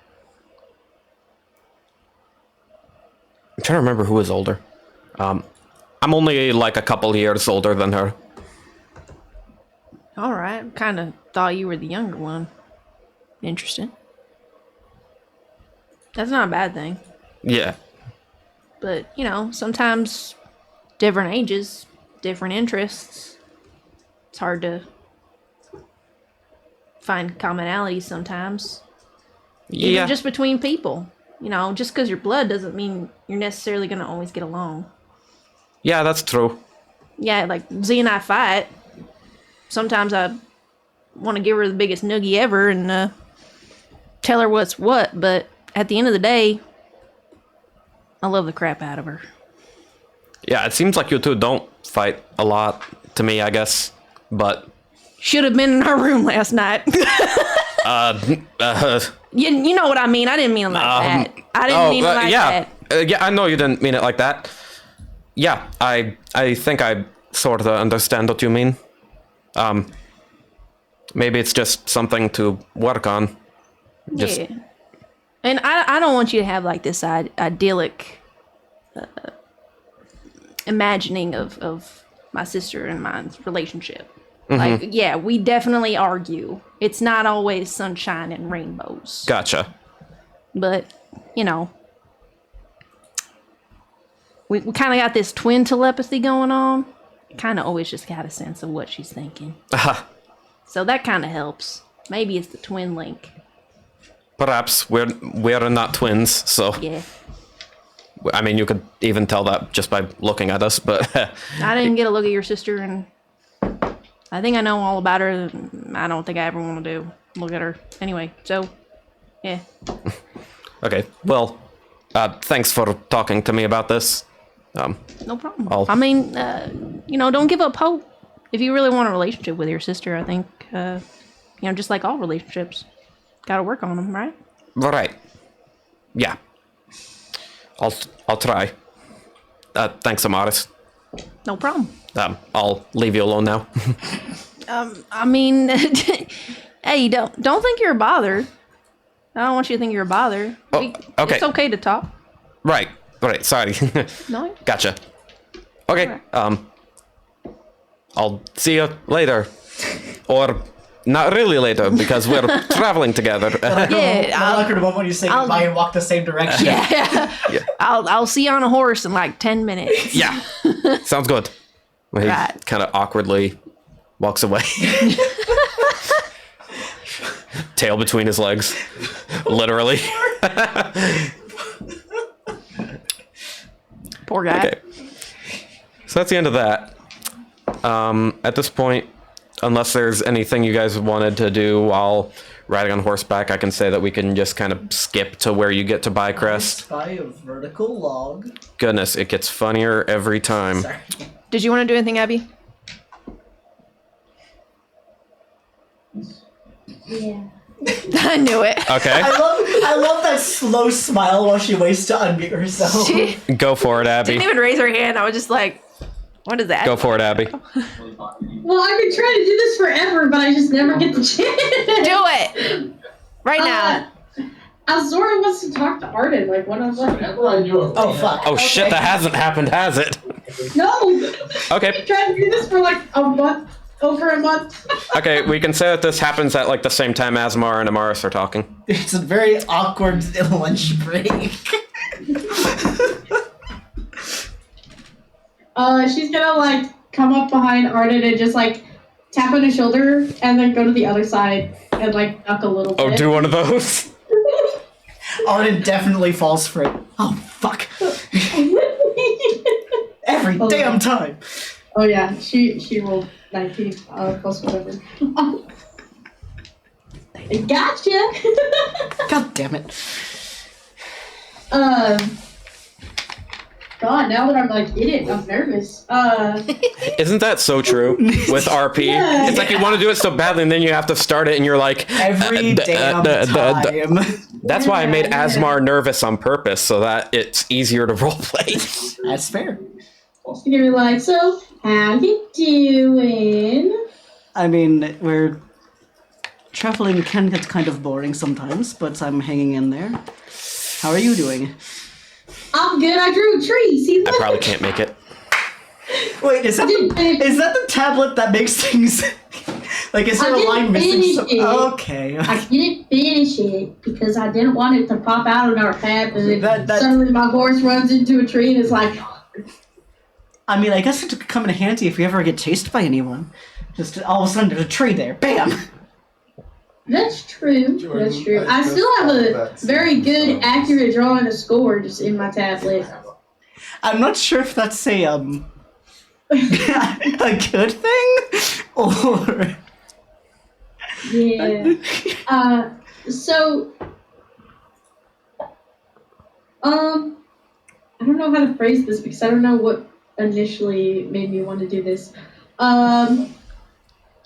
I'm trying to remember who is older. I'm only like a couple years older than her. All right. Kind of thought you were the younger one. Interesting. That's not a bad thing. Yeah. But, sometimes different ages, different interests. It's hard to find commonalities sometimes. Yeah. Even just between people. Just because you're blood doesn't mean you're necessarily going to always get along. Yeah, that's true. Yeah, like Z and I fight. Sometimes I want to give her the biggest noogie ever and tell her what's what, but at the end of the day, I love the crap out of her. Yeah, it seems like you two don't fight a lot to me, I guess, but... Should have been in our room last night. You know what I mean. I didn't mean it like that. I didn't mean it like that. Yeah, I know you didn't mean it like that. Yeah, I think I sort of understand what you mean. Maybe it's just something to work on. Just, yeah. And I don't want you to have like this idyllic imagining of my sister and mine's relationship. Mm-hmm. Like, yeah, we definitely argue. It's not always sunshine and rainbows. Gotcha. But, we kind of got this twin telepathy going on. Kind of always just got a sense of what she's thinking. So that kind of helps. Maybe it's the twin link. Perhaps we're not twins, so Yeah. I mean, you could even tell that just by looking at us. But I didn't get a look at your sister, and I think I know all about her. I don't think I ever want to look at her anyway. So, yeah. Okay. Well, thanks for talking to me about this. No problem. I'll- I mean, don't give up hope. If you really want a relationship with your sister, I think, just like all relationships, gotta work on them, right? Right. Yeah. I'll try. Thanks, Amaris. No problem. I'll leave you alone now. I mean, hey, don't think you're a bother. I don't want you to think you're a bother. Oh, okay. It's okay to talk. Right. Sorry. No? Gotcha. Okay. I'll see you later. Or not really later, because we're traveling together. Yeah, I'll look at the moment when you say goodbye and walk the same direction. Yeah. I'll see you on a horse in like 10 minutes. Yeah. Sounds good. He Right. kind of awkwardly walks away. Tail between his legs. Literally. Poor guy. Okay. So that's the end of that. At this point, unless there's anything you guys wanted to do while riding on horseback, I can say that we can just kind of skip to where you get to Bycrest. Spy a vertical log. Goodness, it gets funnier every time. Sorry. Did you want to do anything, Abby? Yeah. I knew it. Okay, I love that slow smile while she waits to unmute herself. She go for it, Abby. didn't even raise her hand. I was just like, what is that? Go for it, Abby. Well, I've been trying to do this forever, but I just never get the chance. Do it right now. Azora wants to talk to Arden. Like, what was like? Oh fuck. Oh shit, that hasn't happened, has it? No. Okay. I've been trying to do this for like a month, over a month. Okay, we can say that this happens at like the same time Asmar and Amaris are talking. It's a very awkward lunch break. She's gonna like come up behind Arden and just like tap on his shoulder, and then go to the other side and like duck a little bit. Oh, do one of those. Arden definitely falls for it. Oh fuck. Every damn time. Oh yeah, she rolled 19 plus whatever. Gotcha. God damn it. God, now that I'm like in it, I'm nervous. Isn't that so true with RP? Yeah. It's like you want to do it so badly, and then you have to start it, and you're like, Every damn time. That's why I made Asmar nervous on purpose, so that it's easier to roleplay. That's fair. She's gonna be like, so, how you doing? I mean, we're traveling can get kind of boring sometimes, but I'm hanging in there. How are you doing? I'm good, I drew a tree, see I that? probably can't make it. Wait, is that the tablet that makes things like is there a line missing? Okay. I didn't finish it because I didn't want it to pop out on our path, and then suddenly my horse runs into a tree and it's like. I mean, I guess it could come in handy if you ever get chased by anyone. Just all of a sudden there's a tree there. Bam! That's true. Jordan, That's true. I I just still have a thought very good, that accurate drawing of score just in my tablet. I'm not sure if that's a a good thing or Yeah. So, I don't know how to phrase this because I don't know what initially made me want to do this. You're a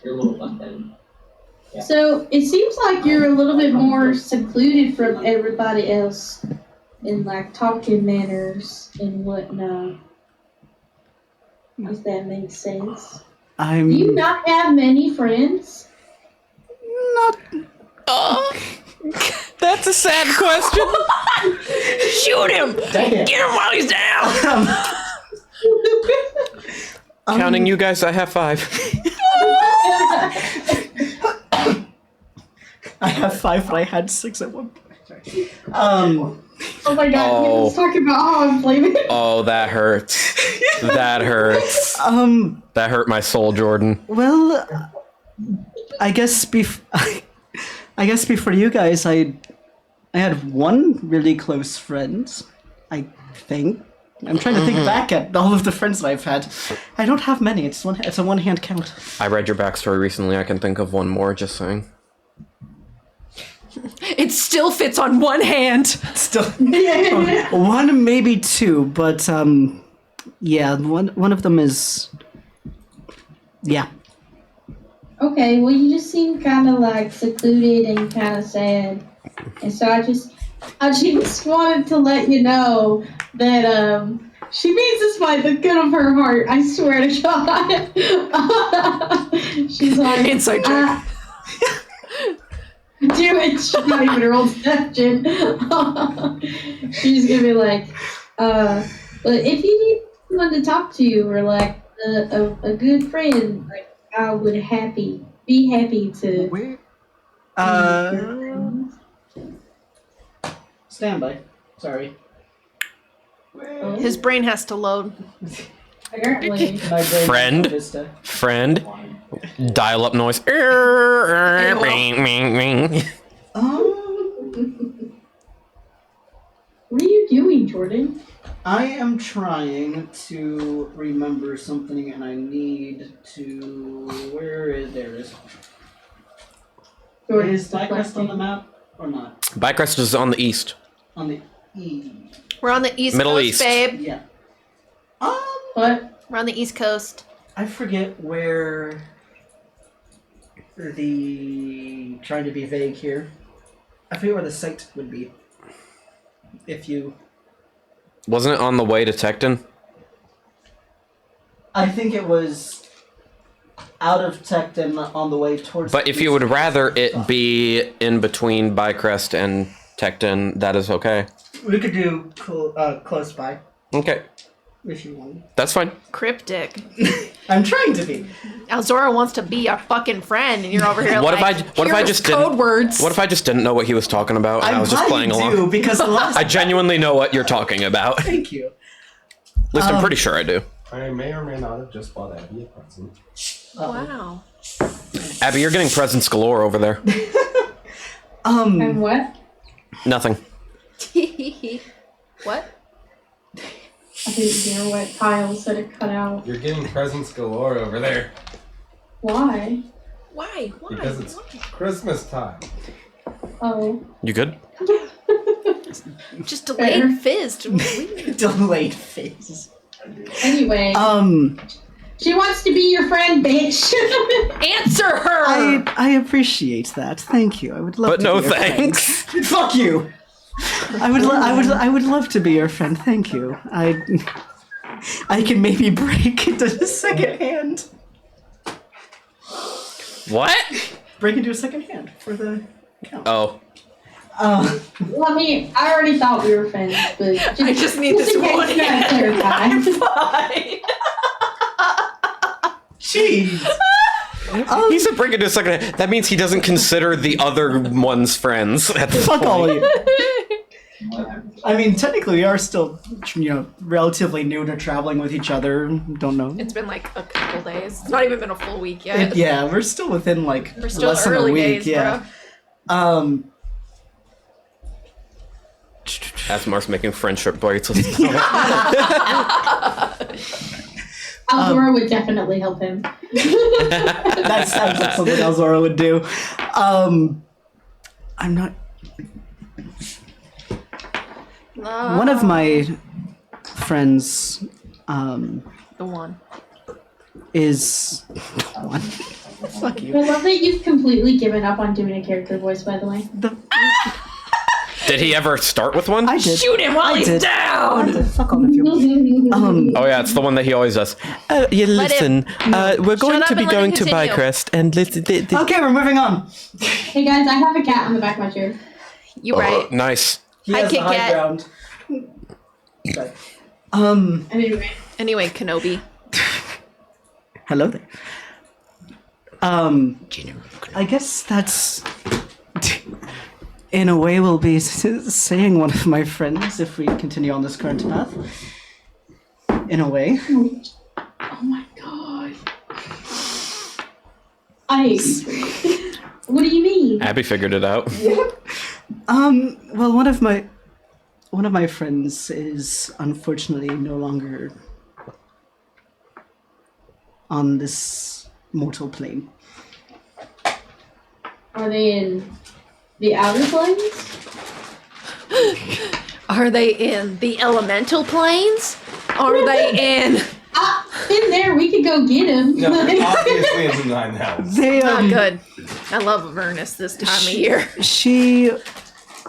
little left then. So it seems like you're a little bit more secluded from everybody else in like talking manners and whatnot. If that makes sense. Do you not have many friends? not. That's a sad question. Shoot him! Damn. Get him while he's down! Counting you guys, I have 5. I have 5, but I had 6 at one point. Sorry. Oh my god, he was talking about how I'm flaming. Oh, that hurts. That hurts. That hurt my soul, Jordan. Well, I guess I guess before you guys, I had one really close friend. I think. I'm trying to think back at all of the friends that I've had. I don't have many. It's a one-hand count. I read your backstory recently. I can think of one more, just saying. It still fits on one hand. Still, one maybe 2, but yeah, one of them is. Yeah. Okay, well you just seem kind of like secluded and kind of sad, and so I just wanted to let you know that she means this by the good of her heart. I swear to God. She's like Inside joke. Do it. She's not even her own deception. She's gonna be like, but if you need someone to talk to or like a good friend, like I would be happy to. Where? Standby. Sorry. His brain has to load. Apparently. My brain Friend? is Vista. Friend, dial up noise. What are you doing, Jordan? I am trying to remember something, and I need to. There it is. Is Bycrest on the map or not? Bycrest is on the east. On the E. We're on the East Middle Coast, East. babe. Yeah. What? We're on the East Coast. I forget where the trying to be vague here. I forget where the site would be. If you, Wasn't it on the way to Tecton? I think it was out of Tecton on the way towards. But if you would rather it be in between Bycrest and Tecton, that is okay. we could do close by Okay, if you want. that's fine. Cryptic. I'm trying to be. Alzora wants to be a fucking friend, and you're over here What like, if I "Here's just code didn't? words. What if I just didn't know what he was talking about and I was just playing do along? because the last. I genuinely know what you're talking about. At Thank you. least I'm pretty sure I do. I may or may not have just bought Abby a present. Wow. Abby, you're getting presents galore over there. And what? Nothing. What? I didn't hear what Kyle said it cut out. You're getting presents galore over there Why? Why? Why? because it's Christmas time. Oh. You good? Just delayed fizzed. Delayed phase. Anyway, she wants to be your friend, bitch. Answer her. I appreciate that. Thank you. I would love But to no be your friend. thanks. Fuck you. I would love to be your friend. Thank you. I can maybe break into a second hand. What? Break into a second hand for the count. Oh. Well, I mean, I already thought we were friends, but I just need this in case one you gotta clarify. Fine. Jeez. He said bring it to a second. That means he doesn't consider the other one's friends at this Fuck point. all of you. I mean, technically, we are still, relatively new to traveling with each other. Don't know. It's been like a couple days. It's not even been a full week yet. Yeah, we're still within like We're still less than a early week. days, Yeah. bro. Asmar's making friendship bracelets. Alzora would definitely help him. That sounds like something Elzora would do. I'm not. One of my friends The one. is one. Fuck I you. love that you've completely given up on doing a character voice, by the way. Did he ever start with one? I did. Shoot him while he's did. down. Fuck off if you want. Oh yeah, it's the one that he always does. You Let listen. We're going up to be and let going him to continue. Bycrest and listen. Okay, we're moving on. Hey guys, I have a cat on the back of my chair. You right. Nice. He I has the kick high it. ground. But, Anyway, Kenobi. hello there. I guess that's, in a way, will be saying one of my friends if we continue on this current path. In a way. Oh my god. I hate you. What do you mean? Abby figured it out. Well, one of my friends is unfortunately no longer on this mortal plane. Are they in the outer planes? Are they in the elemental planes? Are they in? In there, we could go get him. No, obviously it's nine house. They Not good. I love Avernus this time of year. She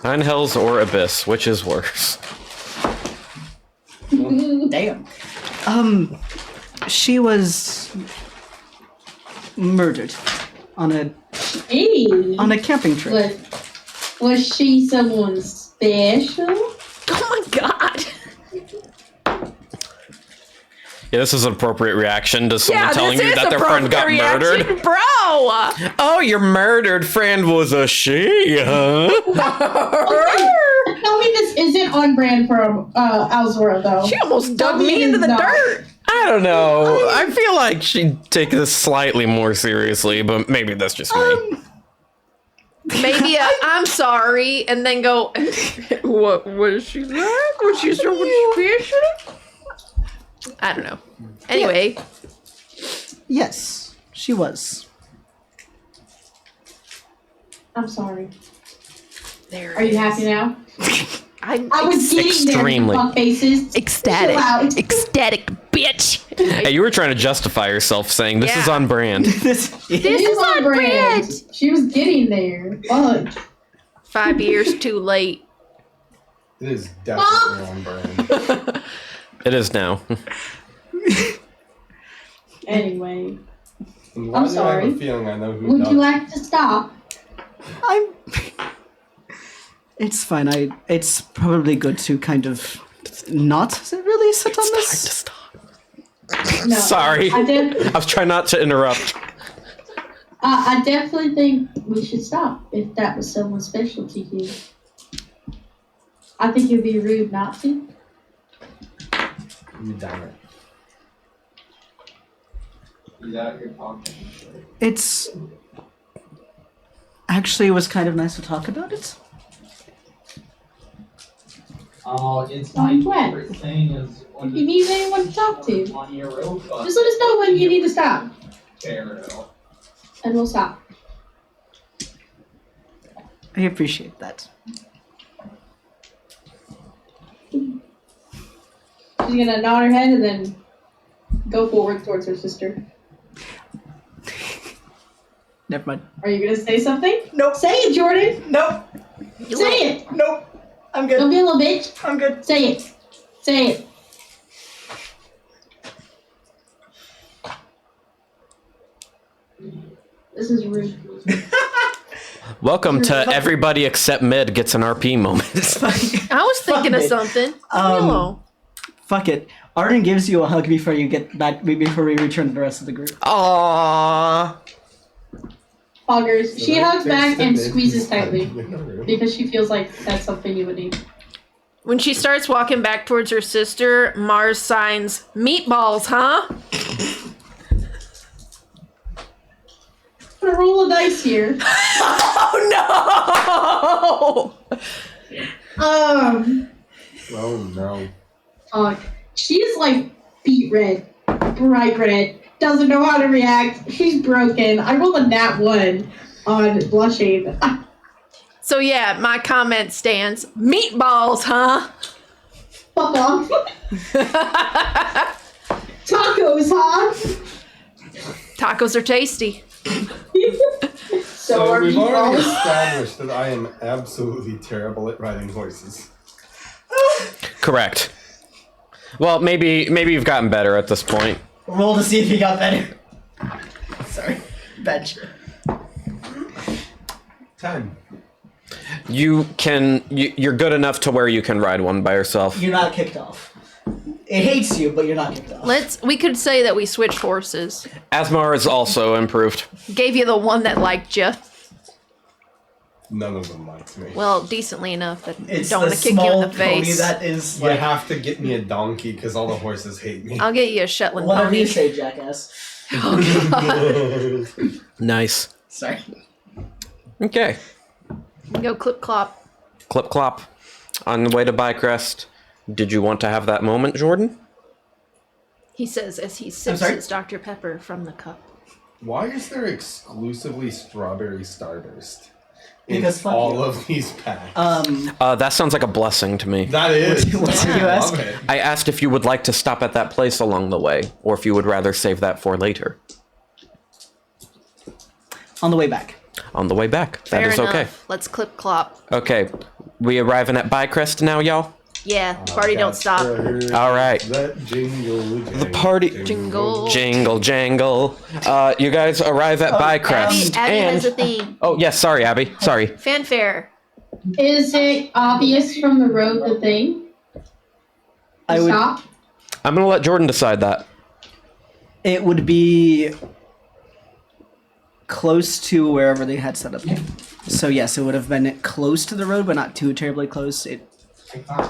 Nine Hells or Abyss, which is worse? damn. She was murdered on a Hey. camping trip. Was she someone special? Oh my god. Yeah, this is an appropriate reaction to someone Yeah, telling this you is that their friend got appropriate murdered. reaction, bro. Oh, your murdered friend was a she, huh? Tell me this isn't on brand for Alzora, though. She almost dug Tell me me it into is the not. dirt. I don't know. I feel like she'd take this slightly more seriously, but maybe that's just me. Maybe I'm sorry, and then go. What was she like? Was she someone special? I don't know. Anyway, Yes, she was. I'm sorry. There. Are you happy now? I'm I was getting extremely. there, fuck faces. ecstatic. Chill out. Ecstatic, bitch. Hey, you were trying to justify yourself saying this is Yeah. on brand. This It is on brand. She was getting there. Fuck. 5 years too late. It is definitely on brand. It is now. Anyway, And why do I sorry. have a feeling I know who would does you it? like to stop? I'm. It's fine. It's probably good to kind of not really sit on this. No. Sorry. I I was trying not to interrupt. definitely think we should stop if that was someone special to you. I think it'd be rude not to. You damn it. Yeah, you're talking. It's actually it was kind of nice to talk about it. Oh, it's Oh, my I'm glad. favorite thing is when If you need anyone to talk to, on your robot. just let us know when you need to stop, Pharaoh. and we'll stop. I appreciate that. She's gonna nod her head and then go forward towards her sister. Never mind. Are you gonna say something? Nope. Say it, Jordan. Nope. Say it. Nope. I'm Don't good. be a little bitch. I'm good. Say it. Say it. This is rude. Welcome to everybody except Mid gets an RP moment. I was thinking of it. something. Um, Hello. Fuck it. Arden gives you a hug before you get back. Before we return to the rest of the group. Aww. Poggers. She hugs back and squeezes tightly Because because she feels like that's something you would need. When she starts walking back towards her sister, Mars signs, "Meatballs, huh?" I'm gonna roll a dice here. Oh Um. Oh no. She's like beet red, bright red, doesn't know how to react. She's broken. I rolled a nat 1 on blushing. So yeah, my comment stands. Meatballs, huh? Fuck off. Tacos, huh? Tacos are tasty. So are we've already meatballs. established that I am absolutely terrible at riding horses. Correct. Well, maybe you've gotten better at this point. Roll to see if you got better. Sorry. Bench. 10. You're good enough to where you can ride one by yourself. You're not kicked off. It hates you, but you're not kicked off. We could say that we switched horses. Asmar is also improved. Gave you the one that liked you. None of them liked me. Well, decently enough that It's don't the want to kick you in small the pony face. that is You like. have to get me a donkey because all the horses hate me. I'll get you a Shetland Whatever pony. you say, jackass. Nice. Sorry. Okay. Go clip clop. Clip clop. On the way to Bycrest. Did you want to have that moment, Jordan? He says as he sips sorry? his Dr. Pepper from the cup. Why is there exclusively strawberry starburst in Because fuck all you. of these packs? That sounds like a blessing to me. That is. what did you I ask? love it. I asked if you would like to stop at that place along the way, or if you would rather save that for later. On the way back. On the way back. That Fair is enough. okay. Let's clip clop. Okay. We arriving at Bycrest now, y'all? Yeah, party don't stop. All right. That jingle. The party. Jingle. Jingle, jangle. You guys arrive at Bycrest. Abby has a And... theme. Oh, yes, sorry, Abby. Sorry. Fanfare. Is it obvious from the road the thing? I would. Stop. I'm going to let Jordan decide that. It would be close to wherever they had set up. So yes, it would have been close to the road, but not too terribly close. It I'll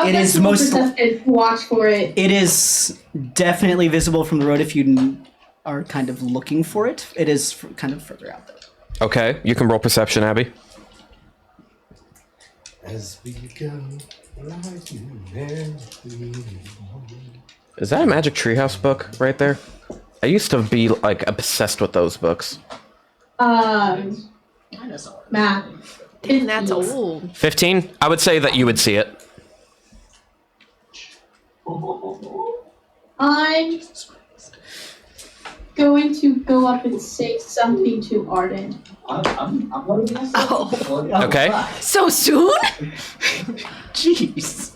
It get is someone most- perceptive to watch for it. is definitely visible from the road if you are kind of looking for it. It is kind of further out though. Okay, you can roll perception, Abby. As we go, rising merrily. Is that a Magic Treehouse book right there? I used to be, like, obsessed with those books. Math. Damn, that's 15. old. 15? I would say that you would see it. I'm going to go up and say something to Arden. Oh, Okay. so soon? Jeez.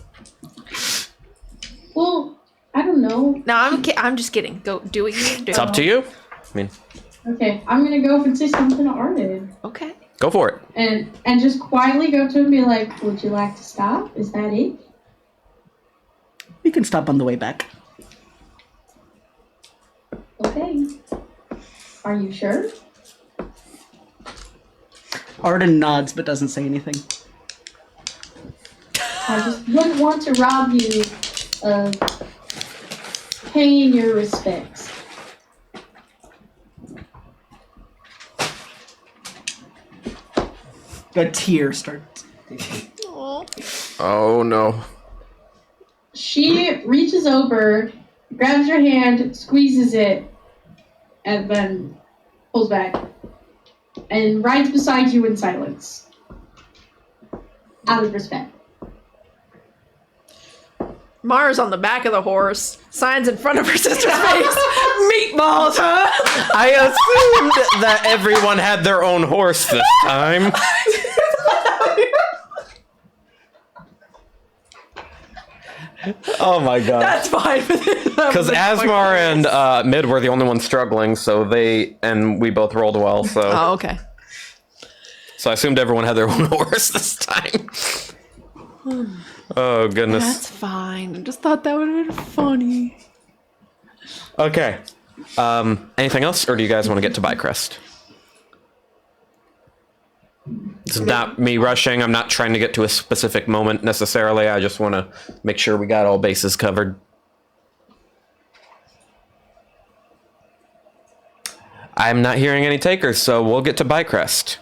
Well, I don't know. No, I'm just kidding. Go do what you need to do. It's up to you. I mean, Okay, I'm gonna go up and say something to Arden. Okay. go for it. And just quietly go to him and be like, would you like to stop? Is that it? We can stop on the way back. Okay. Are you sure? Arden nods but doesn't say anything. I just wouldn't want to rob you of paying your respects. A tear starts. Oh no. She reaches over, grabs your hand, squeezes it, and then pulls back. And rides beside you in silence. Out of respect. Mara's on the back of the horse, signs in front of her sister's face. Meatballs, huh? I assumed that everyone had their own horse this time. Oh my god. That's fine. Because Asmar and Mid were the only ones struggling, so we both rolled well, so. Oh, okay. So I assumed everyone had their own horse this time. Oh goodness. That's fine. I just thought that would have been funny. Okay. Anything else, or do you guys want to get to Bycrest? It's not me rushing. I'm not trying to get to a specific moment necessarily. I just want to make sure we got all bases covered. I'm not hearing any takers, so we'll get to Bycrest.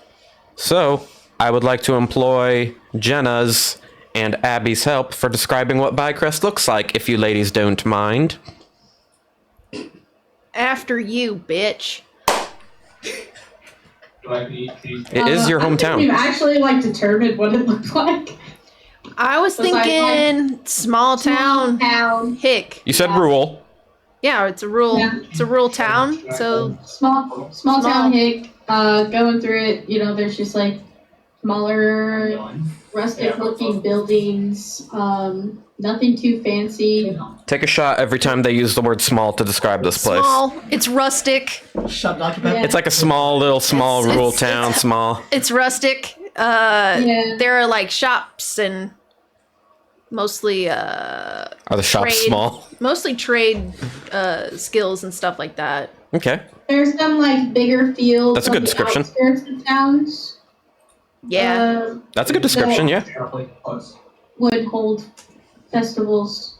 So, I would like to employ Jenna's and Abby's help for describing what Bycrest looks like, if you ladies don't mind. After you, bitch. It is your I think hometown. we've actually determined what it looks like. I was Besides, thinking small town. Town. Hick. You said rural. Yeah, it's a rural. Yeah. It's a rural town. So Small town hick. Going through it, there's just smaller, rustic looking buildings. Nothing too fancy. Take a shot every time they use the word small to describe this place. small. It's rustic. Shut Dr. Pepper. Yeah. It's like a small rural town, small. It's rustic. Yeah. There are shops and mostly Are the shops trade. small? Mostly trade skills and stuff like that. Okay. There's some bigger fields. That's a good on the description. Outskirts of towns. Yeah. That's a good description, yeah. Would hold festivals.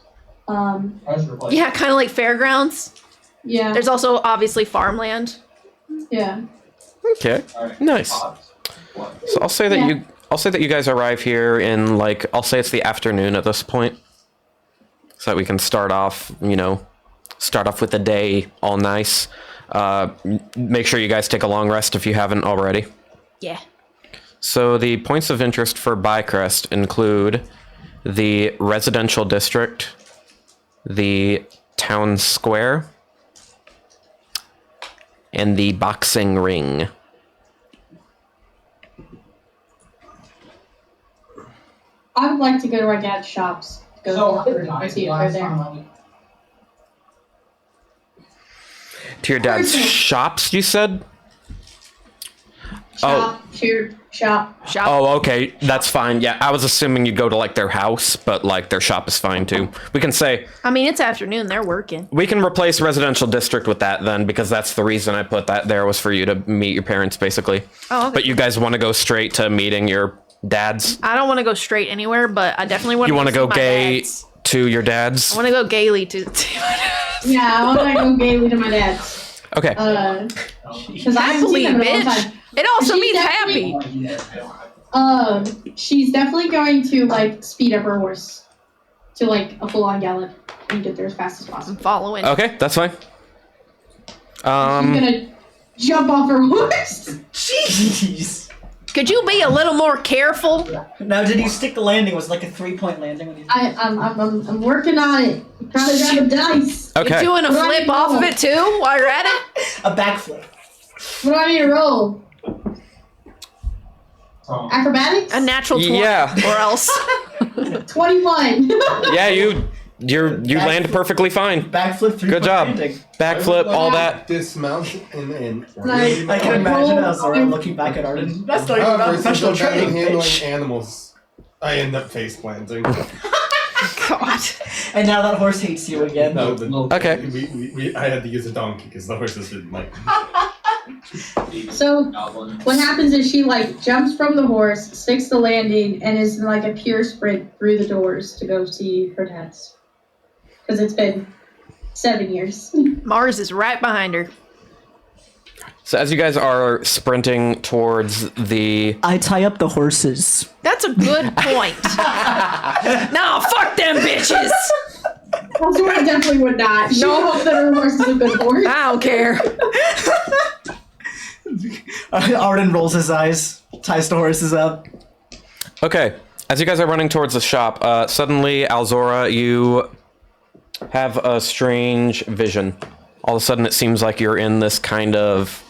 Yeah, kind of like fairgrounds. Yeah. There's also obviously farmland. Yeah. Okay. Nice. So I'll say that you guys arrive here in I'll say it's the afternoon at this point. So that we can start off with the day all nice. Make sure you guys take a long rest if you haven't already. Yeah. So the points of interest for Bycrest include the residential district, the town square, and the boxing ring. I would like to go to our dad's shops. Go see if they're there. To your dad's shops, you said? Shop, shared shop. Oh, okay. That's fine. Yeah, I was assuming you'd go to their house, but their shop is fine too. We can say I mean, it's afternoon. They're working. we can replace residential district with that then, because that's the reason I put that there was for you to meet your parents basically. Oh, okay. But you guys want to go straight to meeting your dads? I don't want to go straight anywhere, but I definitely want to. You want to go see my gay dad's. to your dads? I want to go gaily to see my dad's. Yeah, I want to go gaily to my dad's. Okay. Because I haven't seen Happily, them in a long bitch. time. It also She's means definitely- happy. She's definitely going to speed up her horse to a full-on gallop and get there as fast as I'm possible. following. Okay, that's fine. She's gonna jump off her horse. Jeez. Could you be a little more careful? Now, did you stick the landing? Was it like a 3-point landing when you? I'm working on it. I'm trying to grab a dice. Okay. You're doing a flip off of it too while you're at it? A backflip. What do I need to roll? Acrobatics? A natural 20 Yeah. or else. 21. Yeah, you land perfectly fine. Backflip. 3-point Good job. landing. Backflip, all that. Dismount and I can imagine Azora looking back at Arden. That's not even about professional training, handling bitch. animals. I end up face planting. God. And now that horse hates you again. No, Okay. I had to use a donkey because the horses didn't like me. So what happens is she like jumps from the horse, sticks the landing, and is in like a pure sprint through the doors to go see her dad's. Because it's been 7 years. Mars is right behind her. So as you guys are sprinting towards the... I tie up the horses. That's a good point. No, fuck them bitches. Azora definitely would not. She would hope that her horse is a good horse. I don't care. Arden rolls his eyes, ties the horses up. Okay, as you guys are running towards the shop, suddenly, Alzora, you have a strange vision. All of a sudden, it seems like you're in this kind of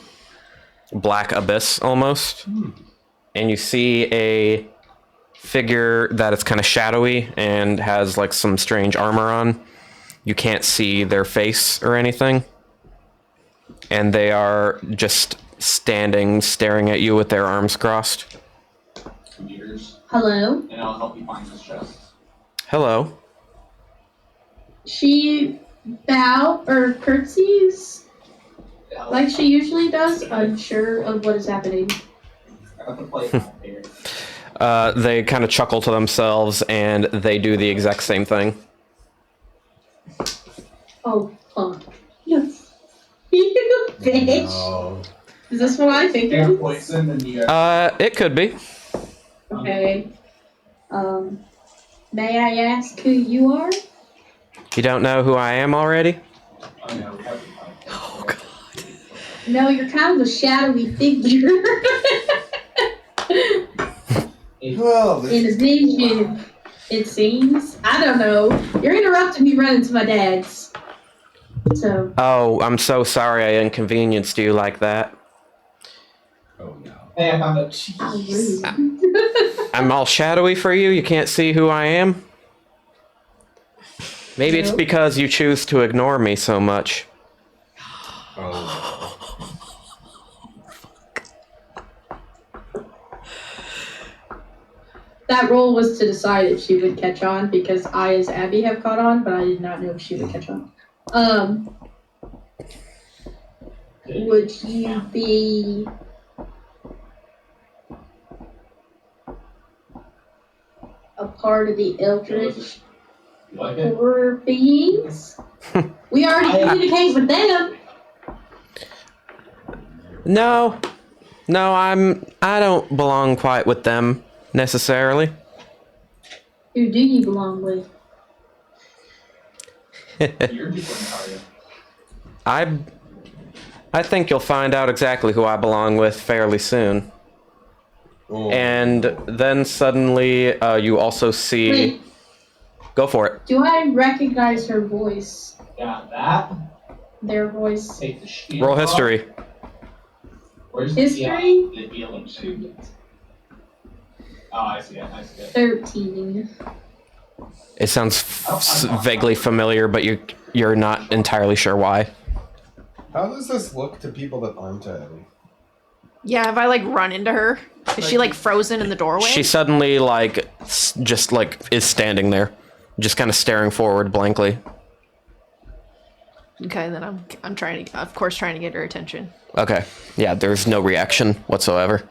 black abyss, almost. And you see a figure that is kind of shadowy and has, like, some strange armor on. You can't see their face or anything. And they are just standing, staring at you with their arms crossed. Computers, Hello? and I'll help you find this chest. Hello. She curtsies like she usually does, unsure of what is happening. I got the plate out here. They kind of chuckle to themselves, and they do the exact same thing. Oh, fuck. Yes. You bitch. No. Is this what I think it is? Poison in the It could be. Okay. May I ask who you are? You don't know who I am already? I know. Oh, God. No, you're kind of a shadowy figure. Well, In a vision, it seems. I don't know. You're interrupting me running to my dad's. So. Oh, I'm so sorry I inconvenienced you like that. oh no. Hey, I found a How cheese. rude. I'm all shadowy for you? You can't see who I am? Maybe it's No. because you choose to ignore me so much. Oh. That roll was to decide if she would catch on because I, as Abby, have caught on, but I did not know if she would catch on. Would you be a part of the Eldritch You like it? horror beings? We already communicate with them. No. No, I don't belong quite with them, necessarily. Who do you belong with? You're different, are you? I think you'll find out exactly who I belong with fairly soon. Oh. And then suddenly, you also see... Wait, Go for it. do I recognize her voice? Got that. Their voice? Take the shield Roll off. history. Where's History? The healing shield. Oh, I see it. I see it. 13. It sounds vaguely familiar, but you're not entirely sure why. How does this look to people that aren't Abby? Yeah, if I like run into her, is she like frozen in the doorway? She suddenly just is standing there, just kind of staring forward blankly. Okay, then I'm trying to, of course, trying to get her attention. Okay, yeah, there's no reaction whatsoever.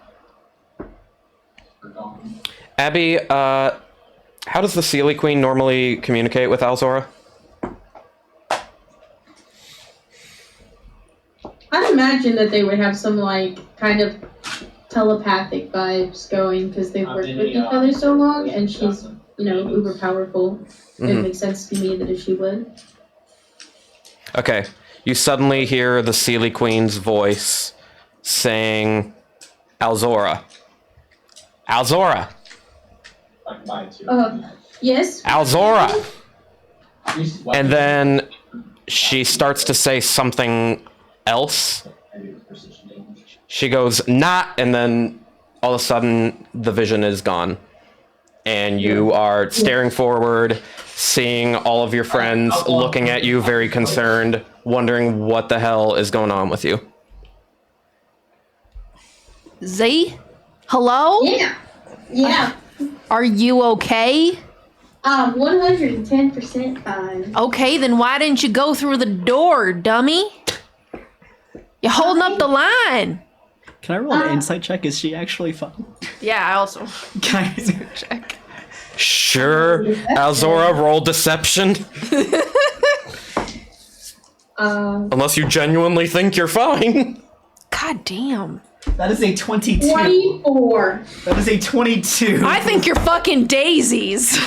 We're gone. Abby, how does the Sealy Queen normally communicate with Alzora? I'd imagine that they would have some like kind of telepathic vibes going because they've worked with each other so long, and she's uber powerful. It makes sense to me that if she would. Okay, you suddenly hear the Sealy Queen's voice saying, Alzora, Alzora. Yes. Alzora. And then she starts to say something else. She goes, not, and then all of a sudden the vision is gone. And you are staring forward, seeing all of your friends looking at you very concerned, wondering what the hell is going on with you. Z? Hello? Yeah. Yeah. Are you okay? 110% fine. Okay, then why didn't you go through the door, dummy? You're holding up the line. Can I roll an insight check? Is she actually fine? Yeah, I also Can I do check. Sure. Alzora, roll deception. Unless you genuinely think you're fine. God damn. That is a 22. 24. That is a 22. I think you're fucking daisies.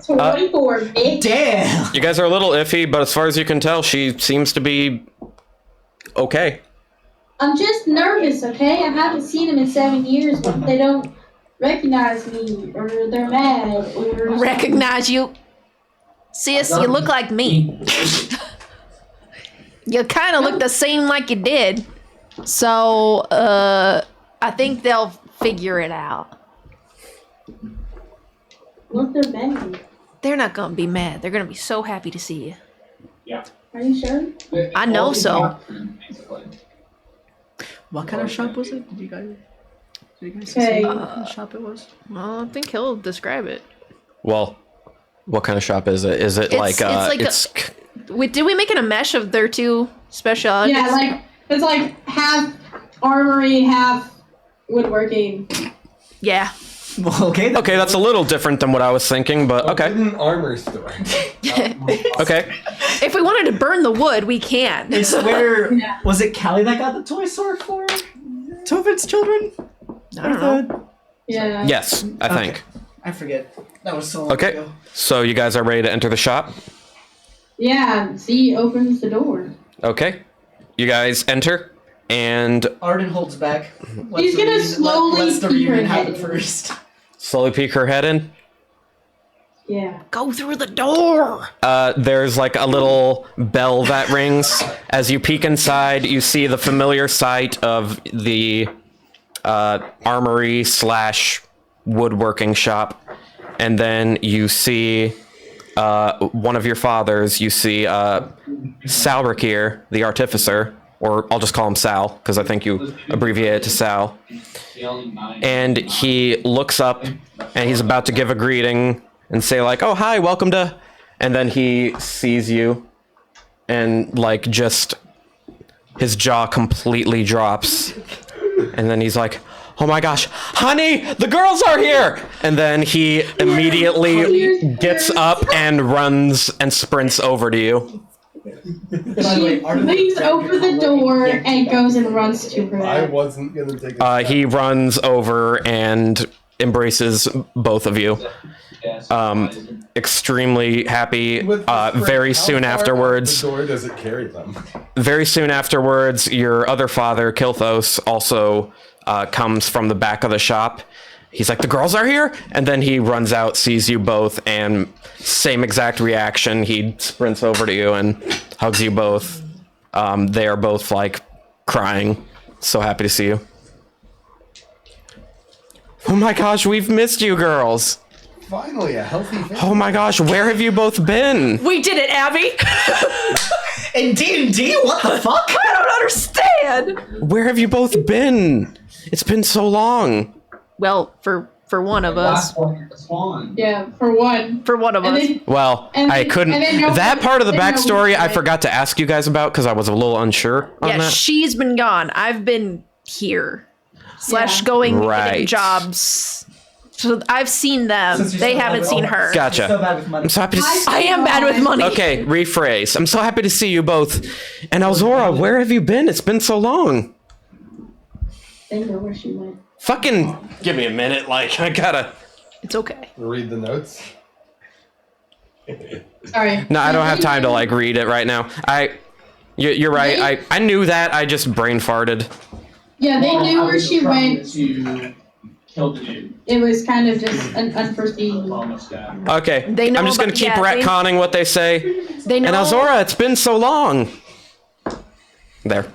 24, bitch. Damn. You guys are a little iffy, but as far as you can tell, she seems to be okay. I'm just nervous, okay? I haven't seen them in 7 years, but they don't recognize me, or they're mad, or... Recognize you. Sis, you look like me. You kind of look the same like you did. So, I think they'll figure it out. What they're mad? They're not gonna be mad. They're gonna be so happy to see you. Are you sure? I know so. What kind of shop was it? Did you guys Okay. say what kind of shop it was? Well, I think he'll describe it. Well, what kind of shop is it? Is it Did we make it a mesh of their two specialities? Yeah, like, it's like half armory, half woodworking. Yeah. Well, okay. Okay, that's a little different than what I was thinking, but okay. An armor store. Okay. If we wanted to burn the wood, we can. It's where was it Callie that got the toy store for Tovin's children? I don't know. Yeah. Yes, I think. I forget. That was so long Okay, ago. so you guys are ready to enter the shop? Yeah, Z opens the door. Okay. You guys enter, and Arden holds back. He's gonna slowly Let's the peek her reunion head happen in. first. slowly peek her head in. Yeah. Go through the door. There's like a little bell that rings. As you peek inside, you see the familiar sight of the armory / woodworking shop. And then you see one of your fathers. You see Salrakir, the artificer, or I'll just call him Sal, because I think you abbreviate it to Sal. And he looks up, and he's about to give a greeting and say like, "Oh, hi, welcome to," and then he sees you, and like just his jaw completely drops, and then he's like, "Oh my gosh, honey, the girls are here!" And then he immediately gets up and runs and sprints over to you. She leaves open the door and goes and runs to her. I wasn't gonna take a He runs over and embraces both of you. Extremely happy. Very soon afterwards, the door does it carry them? very soon afterwards, your other father, Kilthos, also comes from the back of the shop. He's like, "The girls are here?" And then he runs out, sees you both, and same exact reaction. He sprints over to you and hugs you both. They are both like crying. So happy to see you. Oh my gosh, we've missed you girls. Finally, a healthy family. Oh my gosh, where have you both been? We did it, Abby. In D&D? What the fuck? I don't understand. Where have you both been? It's been so long. Well, for one of us. Yeah, for one. For one of And us. then, Well, And I then- couldn't. and then That part of the then backstory I nobody- forgot to ask you guys about because I was a little unsure on Yeah, that. she's been gone. I've been here. / Yeah. going Right. getting jobs. So I've seen them. Since you're They so haven't bad seen with- her. So Gotcha. bad with money. I'm so happy to I am bad with money. Okay, rephrase. I'm so happy to see you both. And Alzora, where have you been? It's been so long. they know where she went. Fucking give me a minute. Like, I gotta. It's okay. Read the notes. Sorry. No, I don't have time to like read it right now. You're right. I knew that. I just brain farted. Yeah, they knew where she went. To Killed the dude. It was kind of just an unforeseen. Almost dead. Okay, They know I'm just gonna about- keep yeah, they- retconning what they say. They know. And Alzora, it's been so long. There.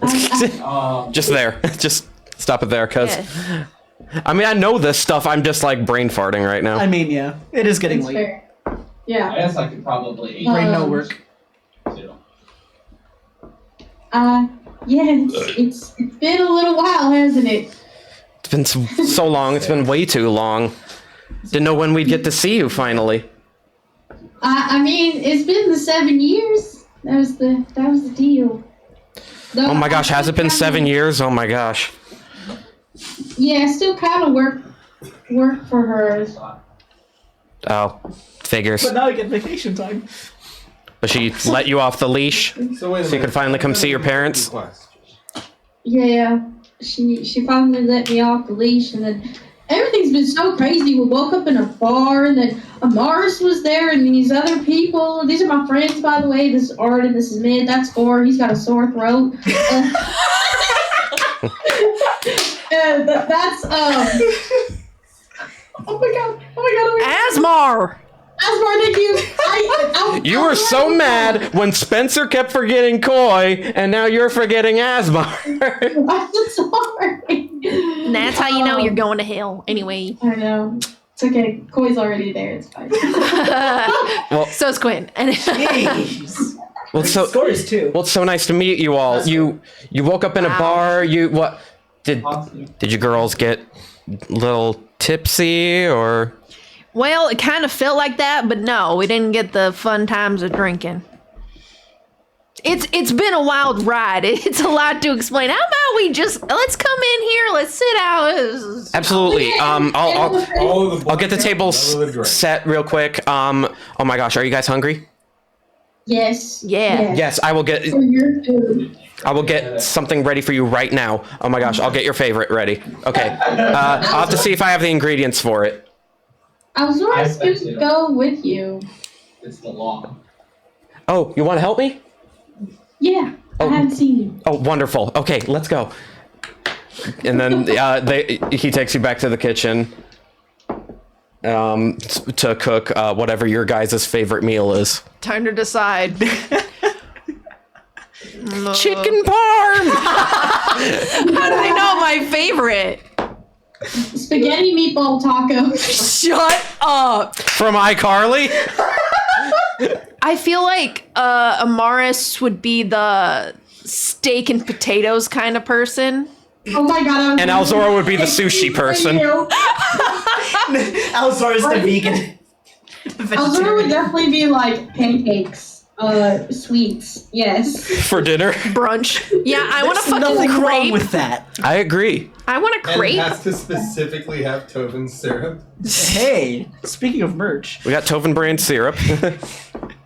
Just there. Just stop it there, because Yeah. I mean I know this stuff. I'm just like brain farting right now. I mean, yeah, it is getting It's late. fair. I Yeah. guess I could probably eat Brain no Um, work. too. Yeah, it's been a little while, hasn't it? It's been so long. It's been way too long. Didn't know when we'd get to see you finally. I mean, it's been the 7 years. That was the deal. Though Oh my gosh, I has it been still 7 kinda- years? Oh my gosh. Yeah, I still kind of work for her. Oh, figures. But now I get vacation time. But she let you off the leash. So wait a So you could finally come see your parents? Yeah, she finally let me off the leash, and then everything's been so crazy. We woke up in a bar, and then Amaris was there, and these other people. These are my friends, by the way. This is Art, and this is Mid. That's Gore. He's got a sore throat. That's Oh my god! Asmar. Asmar, thank you. You were so mad when Spencer kept forgetting Koi, and now you're forgetting Asmar. I'm sorry. And that's how you know you're going to hell. Anyway. I know. It's okay. Koi's already there. It's fine. So is Quinn. And Jeez. Well, so Scores too. well, it's so nice to meet you all. You woke up in a Wow. bar. What did you girls get a little tipsy or? well, it kind of felt like that, but no, we didn't get the fun times of drinking. It's been a wild ride. It's a lot to explain. How about we just let's come in here, let's sit out. Absolutely. I'll get the tables All the drinks. set real quick. Oh my gosh, are you guys hungry? Yes. Yeah. Yes, I will get. For your food. I will get something ready for you right now. Oh my gosh, I'll get your favorite ready. Okay. I'll have to see if I have the ingredients for it. I was going to go with you. It's the law. Oh, you want to help me? Yeah. Oh. I haven't seen you. Oh, wonderful. Okay, let's go. And then he takes you back to the kitchen to cook whatever your guys' favorite meal is. Time to decide. Chicken parm! How do they know my favorite? Spaghetti meatball taco. Shut up. From iCarly? I feel like Amaris would be the steak and potatoes kind of person. Oh my god. And Alzora would be the sushi person. Alzora's the vegan. Alzora would definitely be like pancakes. Sweets. Yes. For dinner? Brunch. Yeah, I want a There's fucking nothing wrong crepe. with that. I agree. I want a And it crepe. has to specifically have Toven syrup. Hey, speaking of merch, We got Toven brand syrup.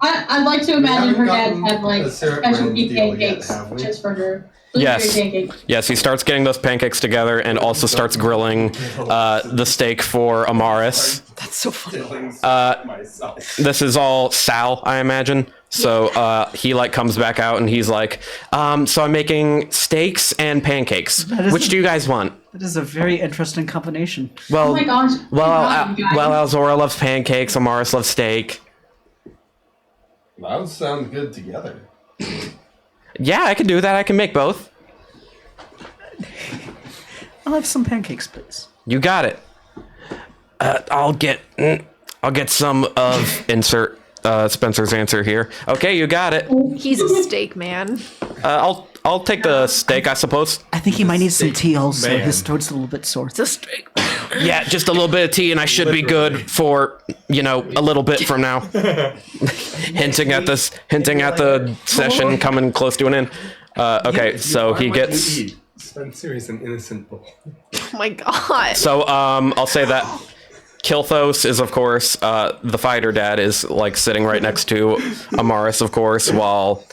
I'd like to imagine her dad gotten had like a syrup specialty brand deal yet, pancakes have we? just for her. Yes. Pancakes. Yes, he starts getting those pancakes together and also starts grilling the steak for Amaris. that's so funny. Myself. This is all Sal, I imagine. So he like comes back out and he's like, so I'm making steaks and pancakes. is- Which do you guys want? That is a very interesting combination. Well, Oh my gosh. Alzora loves pancakes. Amaris loves steak. That would sound good together. Yeah, I can do that. I can make both. I'll have some pancakes, please. You got it. I'll get some of insert Spencer's answer here. Okay, you got it. He's a steak man. I'll take the steak, I suppose. I think he might need some tea also. Man. His throat's a little bit sore. It's a steak. Yeah, just a little bit of tea, and I should be good for a little bit from now. hinting at the session coming close to an end. Okay, so he gets. Spencer is an innocent boy. Oh my god. So I'll say that Kilthos is of course the fighter dad is like sitting right next to Amaris, of course, while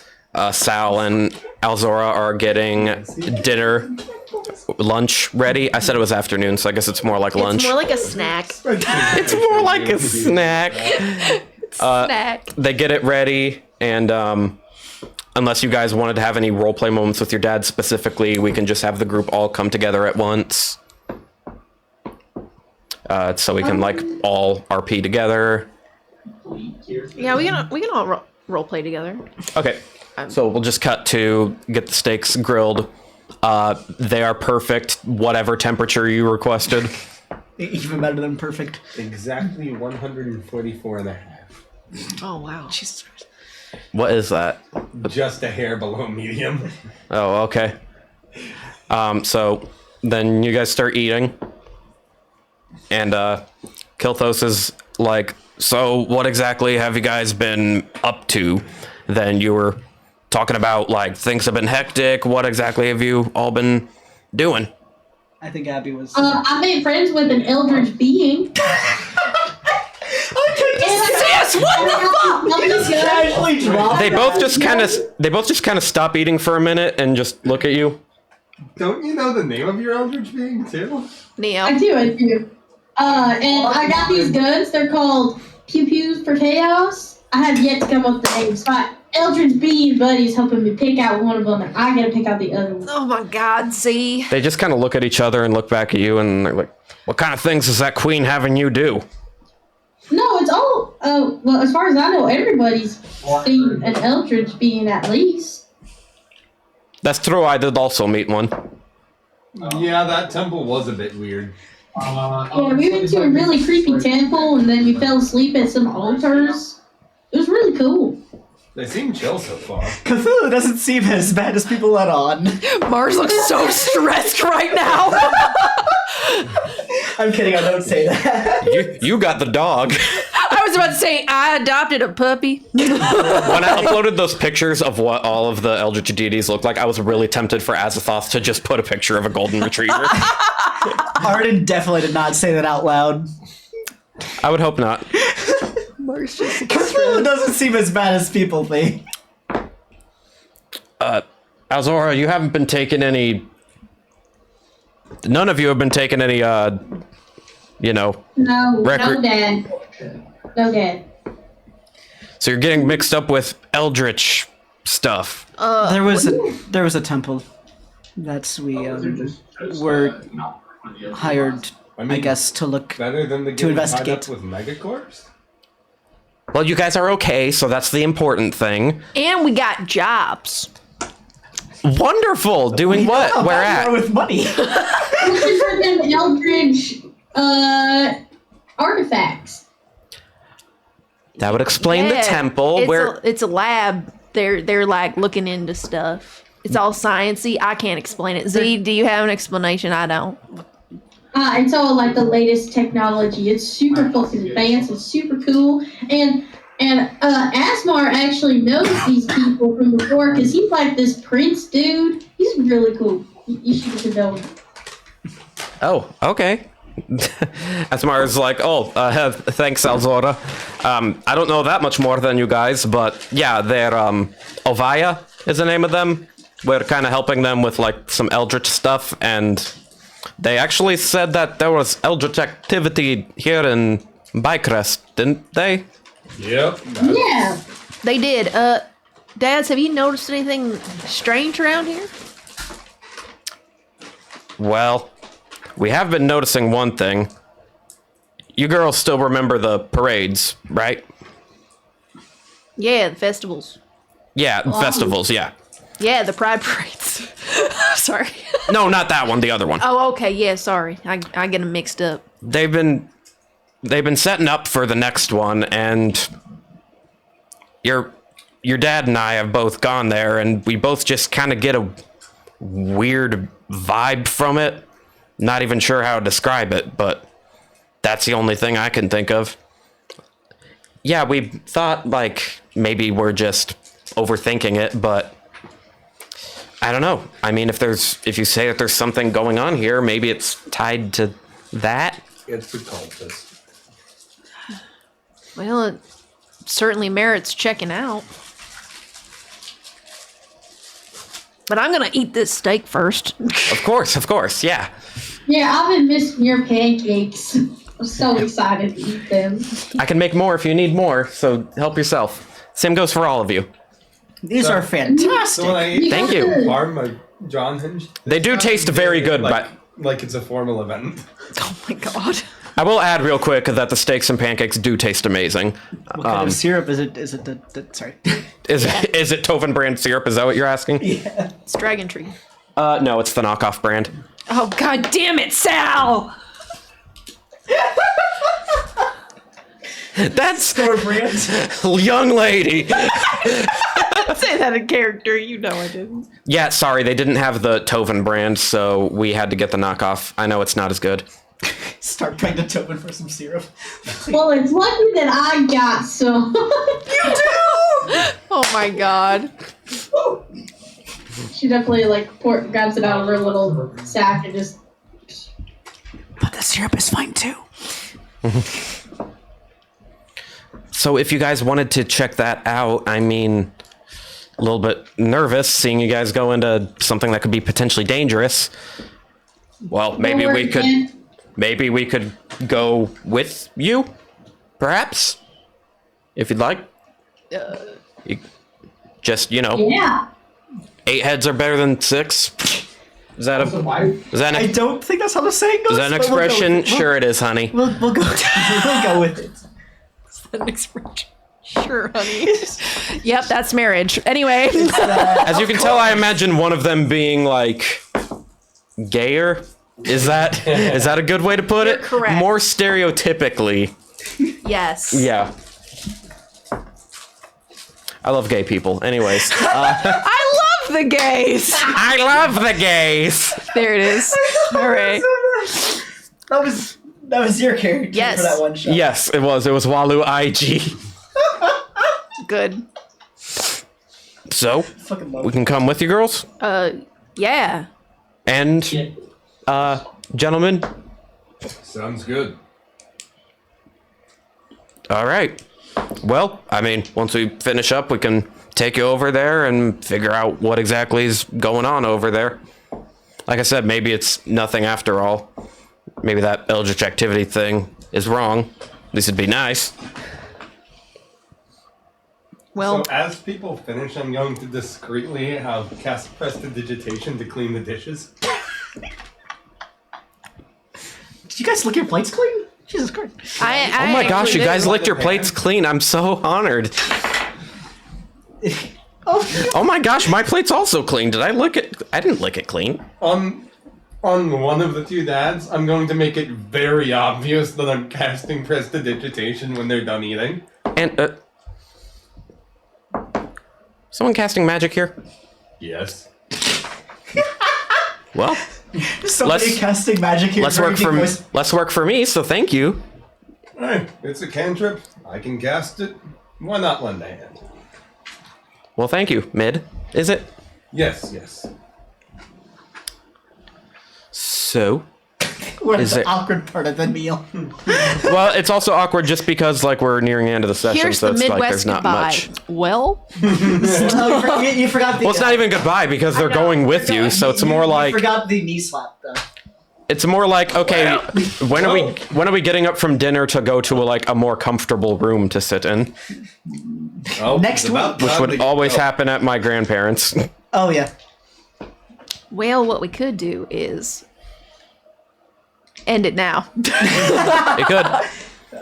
Sal and Alzora are getting lunch ready. I said it was afternoon, so I guess it's more like lunch. It's more like a snack. It's more like a snack. Snack. They get it ready, and unless you guys wanted to have any roleplay moments with your dad specifically, we can just have the group all come together at once. so we can like all RP together. Yeah, we can all role play together. Okay, so we'll just cut to get the steaks grilled. They are perfect, whatever temperature you requested. Even better than perfect. Exactly 144 and a half. Oh wow. Jesus Christ. What is that? Just a hair below medium. Oh, okay. So then you guys start eating, and Kilthos is like, so what exactly have you guys been up to? Then you were talking about like things have been hectic. What exactly have you all been doing? I think Abby was. I made friends with an eldritch being. Sis, what the fuck? Casually dropped They that. both just kind of stop eating for a minute and just look at you. Don't you know the name of your eldritch being too? Neo. I do. And I got these guns. They're called Pew Pews for Chaos. I have yet to come up with the name. So my eldritch being buddy's helping me pick out one of them, and I gotta pick out the other one. Oh my God, Z. They just kind of look at each other and look back at you, and they're like, "What kind of things is that queen having you do?" No, it's all. Well, as far as I know, everybody's seen an eldritch being at least. That's true. I did also meet one. Yeah, that temple was a bit weird. Yeah, we went to a really creepy temple, and then we fell asleep at some altars. It was really cool. They seem chill so far. Cthulhu doesn't seem as bad as people let on. Mars looks so stressed right now. I'm kidding, I don't say that. You got the dog. I was about to say I adopted a puppy. When I uploaded those pictures of what all of the Eldritch deities look like, I was really tempted for Azathoth to just put a picture of a golden retriever. Arden definitely did not say that out loud. I would hope not. Mars just Cthulhu doesn't seem as bad as people think. Alzora, you haven't been taking any... None of you have been taking any, No, Record. no, Dad. No, Dad. So you're getting mixed up with Eldritch stuff. There was a temple that we were hired, I guess, to look. Better than the To getting investigate. tied up with Megacorps? Well, you guys are okay, so that's the important thing. And we got jobs. Wonderful! Doing what? Yeah, Where back at? With money. Looking for them eldritch artifacts. That would explain the Yeah, temple. it's a lab. They're like looking into stuff. It's all sciencey. I can't explain it. Z, do you have an explanation? I don't. It's all like the latest technology. It's super fucking advanced. It's super cool. And Asmar actually knows these people from before because he's like this prince dude. He's really cool. You should get to know him. Oh, okay. Asmar's like, thanks, Alzora. I don't know that much more than you guys, but yeah, they're, Ovaya is the name of them. We're kind of helping them with, like, some Eldritch stuff, and they actually said that there was Eldritch activity here in Bycrest, didn't they? Yep. Yeah. They did. Dads, have you noticed anything strange around here? Well, we have been noticing one thing. You girls still remember the parades, right? Yeah, the festivals. Yeah, festivals, yeah. Yeah, the pride parades. Sorry. No, not that one, the other one. Oh, okay. Yeah, sorry. I get them mixed up. They've been setting up for the next one, and your dad and I have both gone there, and we both just kind of get a weird vibe from it. Not even sure how to describe it, but that's the only thing I can think of. Yeah, we thought like maybe we're just overthinking it, but I don't know. I mean, if you say that there's something going on here, maybe it's tied to that. It's the cultist. Well, it certainly merits checking out. But I'm gonna eat this steak first. Of course, yeah. Yeah, I've been missing your pancakes. I'm so excited to eat them. I can make more if you need more, so help yourself. Same goes for all of you. These are fantastic. So when I ate Thank you. Parmesan hinge, They do taste very good, but like it's a formal event. Oh my god. I will add real quick that the steaks and pancakes do taste amazing. What kind of syrup is it? Is it the sorry? Is it Tavern brand syrup? Is that what you're asking? Yeah. It's Dragon Tree. No, it's the knockoff brand. Oh, god damn it, Sal! That's Store brand. young lady. Say that in character, you know I didn't. Yeah, sorry, they didn't have the Tavern brand, so we had to get the knockoff. I know it's not as good. Start praying to Tobin for some syrup. Well, it's lucky that I got some. Oh my god. She definitely grabs it out of her little sack and just. But the syrup is fine too. So if you guys wanted to check that out, I mean, a little bit nervous seeing you guys go into something that could be potentially dangerous. Well, maybe we could go with you, perhaps, if you'd like. Just, Yeah. 8 heads are better than 6. Is that I don't think that's how the saying goes. is that an but we'll go expression? with it. Sure, it is, honey. We'll go. We'll go with it. An expression. Sure, honey. Yep, that's marriage. Anyway. As you can tell, I imagine one of them being like gayer. Is that a good way to put it? correct. More stereotypically. Yes. Yeah. I love gay people. Anyways. I love the gays. I love the gays. There it is. All right. That was your character Yes. for that one shot. Yes, it was. It was Walu IG. Good. So, Fucking love we can come with you girls? Yeah. And, gentlemen? Sounds good. All right. Well, I mean, once we finish up, we can take you over there and figure out what exactly is going on over there. Like I said, maybe it's nothing after all. Maybe that Eldritch activity thing is wrong. At least it'd be nice. Well, So as people finish, I'm going to discreetly have cast prestidigitation to clean the dishes. Did you guys lick your plates clean? Jesus Christ. I Oh my gosh, actually you guys did. licked your plates clean. I'm so honored. Oh, Oh my gosh, my plate's also clean. Did I lick it? I didn't lick it clean. On one of the two dads, I'm going to make it very obvious that I'm casting prestidigitation when they're done eating. And, someone casting magic here? Yes. Well, somebody let's- casting magic here. let's very work deep for voice. let's work for me, so thank you. Hey, it's a cantrip. I can cast it. Why not lend a hand? Well, thank you. Mid, is it? Yes, yes. So, We're at is the it- awkward part of the meal. well, it's also awkward just because like we're nearing the end of the session, Here's so the it's like Midwest there's not goodbye. much. Well, Oh, you forgot the. Well, it's not even goodbye because they're going with you, so it's more you like forgot the knee slap though. it's more like okay, when are we getting up from dinner to go to a more comfortable room to sit in, Oh, Next it's about week. which time would to always go. happen at my grandparents'. Oh yeah. well, what we could do is end it now. It could.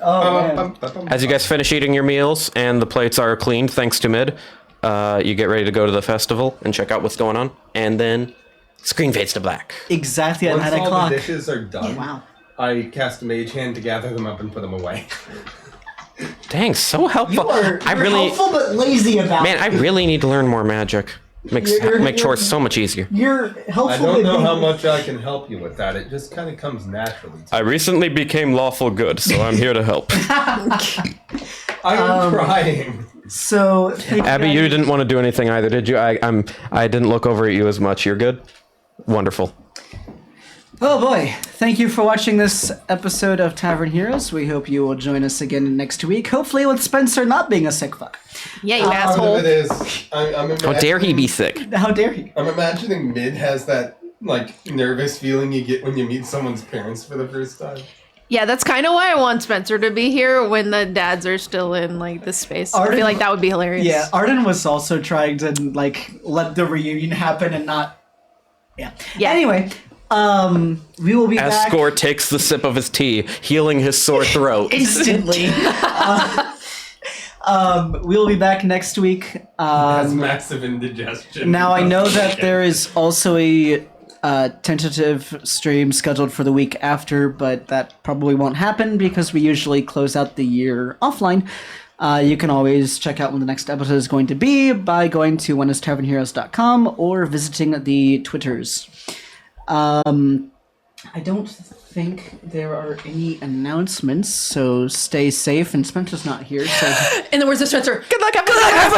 Oh man. As you guys finish eating your meals and the plates are cleaned, thanks to Mid, you get ready to go to the festival and check out what's going on, and then screen fades to black. Exactly at Once 9 all o'clock. the dishes are done, Wow. I cast a mage hand to gather them up and put them away. Dang, so helpful. You're helpful but lazy about Man, it. I really need to learn more magic. Makes You're- make chores so much easier. You're helpful. I don't but know being- how much I can help you with that. It just kind of comes naturally. I recently became lawful good, so I'm here to help. I'm trying. So thank Abby, guys. you didn't want to do anything either, did you? I didn't look over at you as much. You're good? Wonderful. Oh boy, thank you for watching this episode of Tavern Heroes. We hope you will join us again next week, hopefully with Spencer not being a sick fuck. Yeah, you Part of asshole. it is, I'm How dare he be sick? How dare he? I'm imagining Mid has that nervous feeling you get when you meet someone's parents for the first time. Yeah, that's kind of why I want Spencer to be here when the dads are still in this space. I feel like that would be hilarious. Yeah, Arden was also trying to let the reunion happen and not. Yeah. Yeah. Anyway, We will be back Escort takes the sip of his tea, healing his sore throat. instantly. We will be back next week. Has massive indigestion. Now I know that there is also a tentative stream scheduled for the week after, but that probably won't happen because we usually close out the year offline. You can always check out when the next episode is going to be by going to whenisTavernHeroes.com or visiting the Twitters. I don't think there are any announcements, so stay safe. And Spencer's not here, so In the words of Spencer, Good luck, everyone!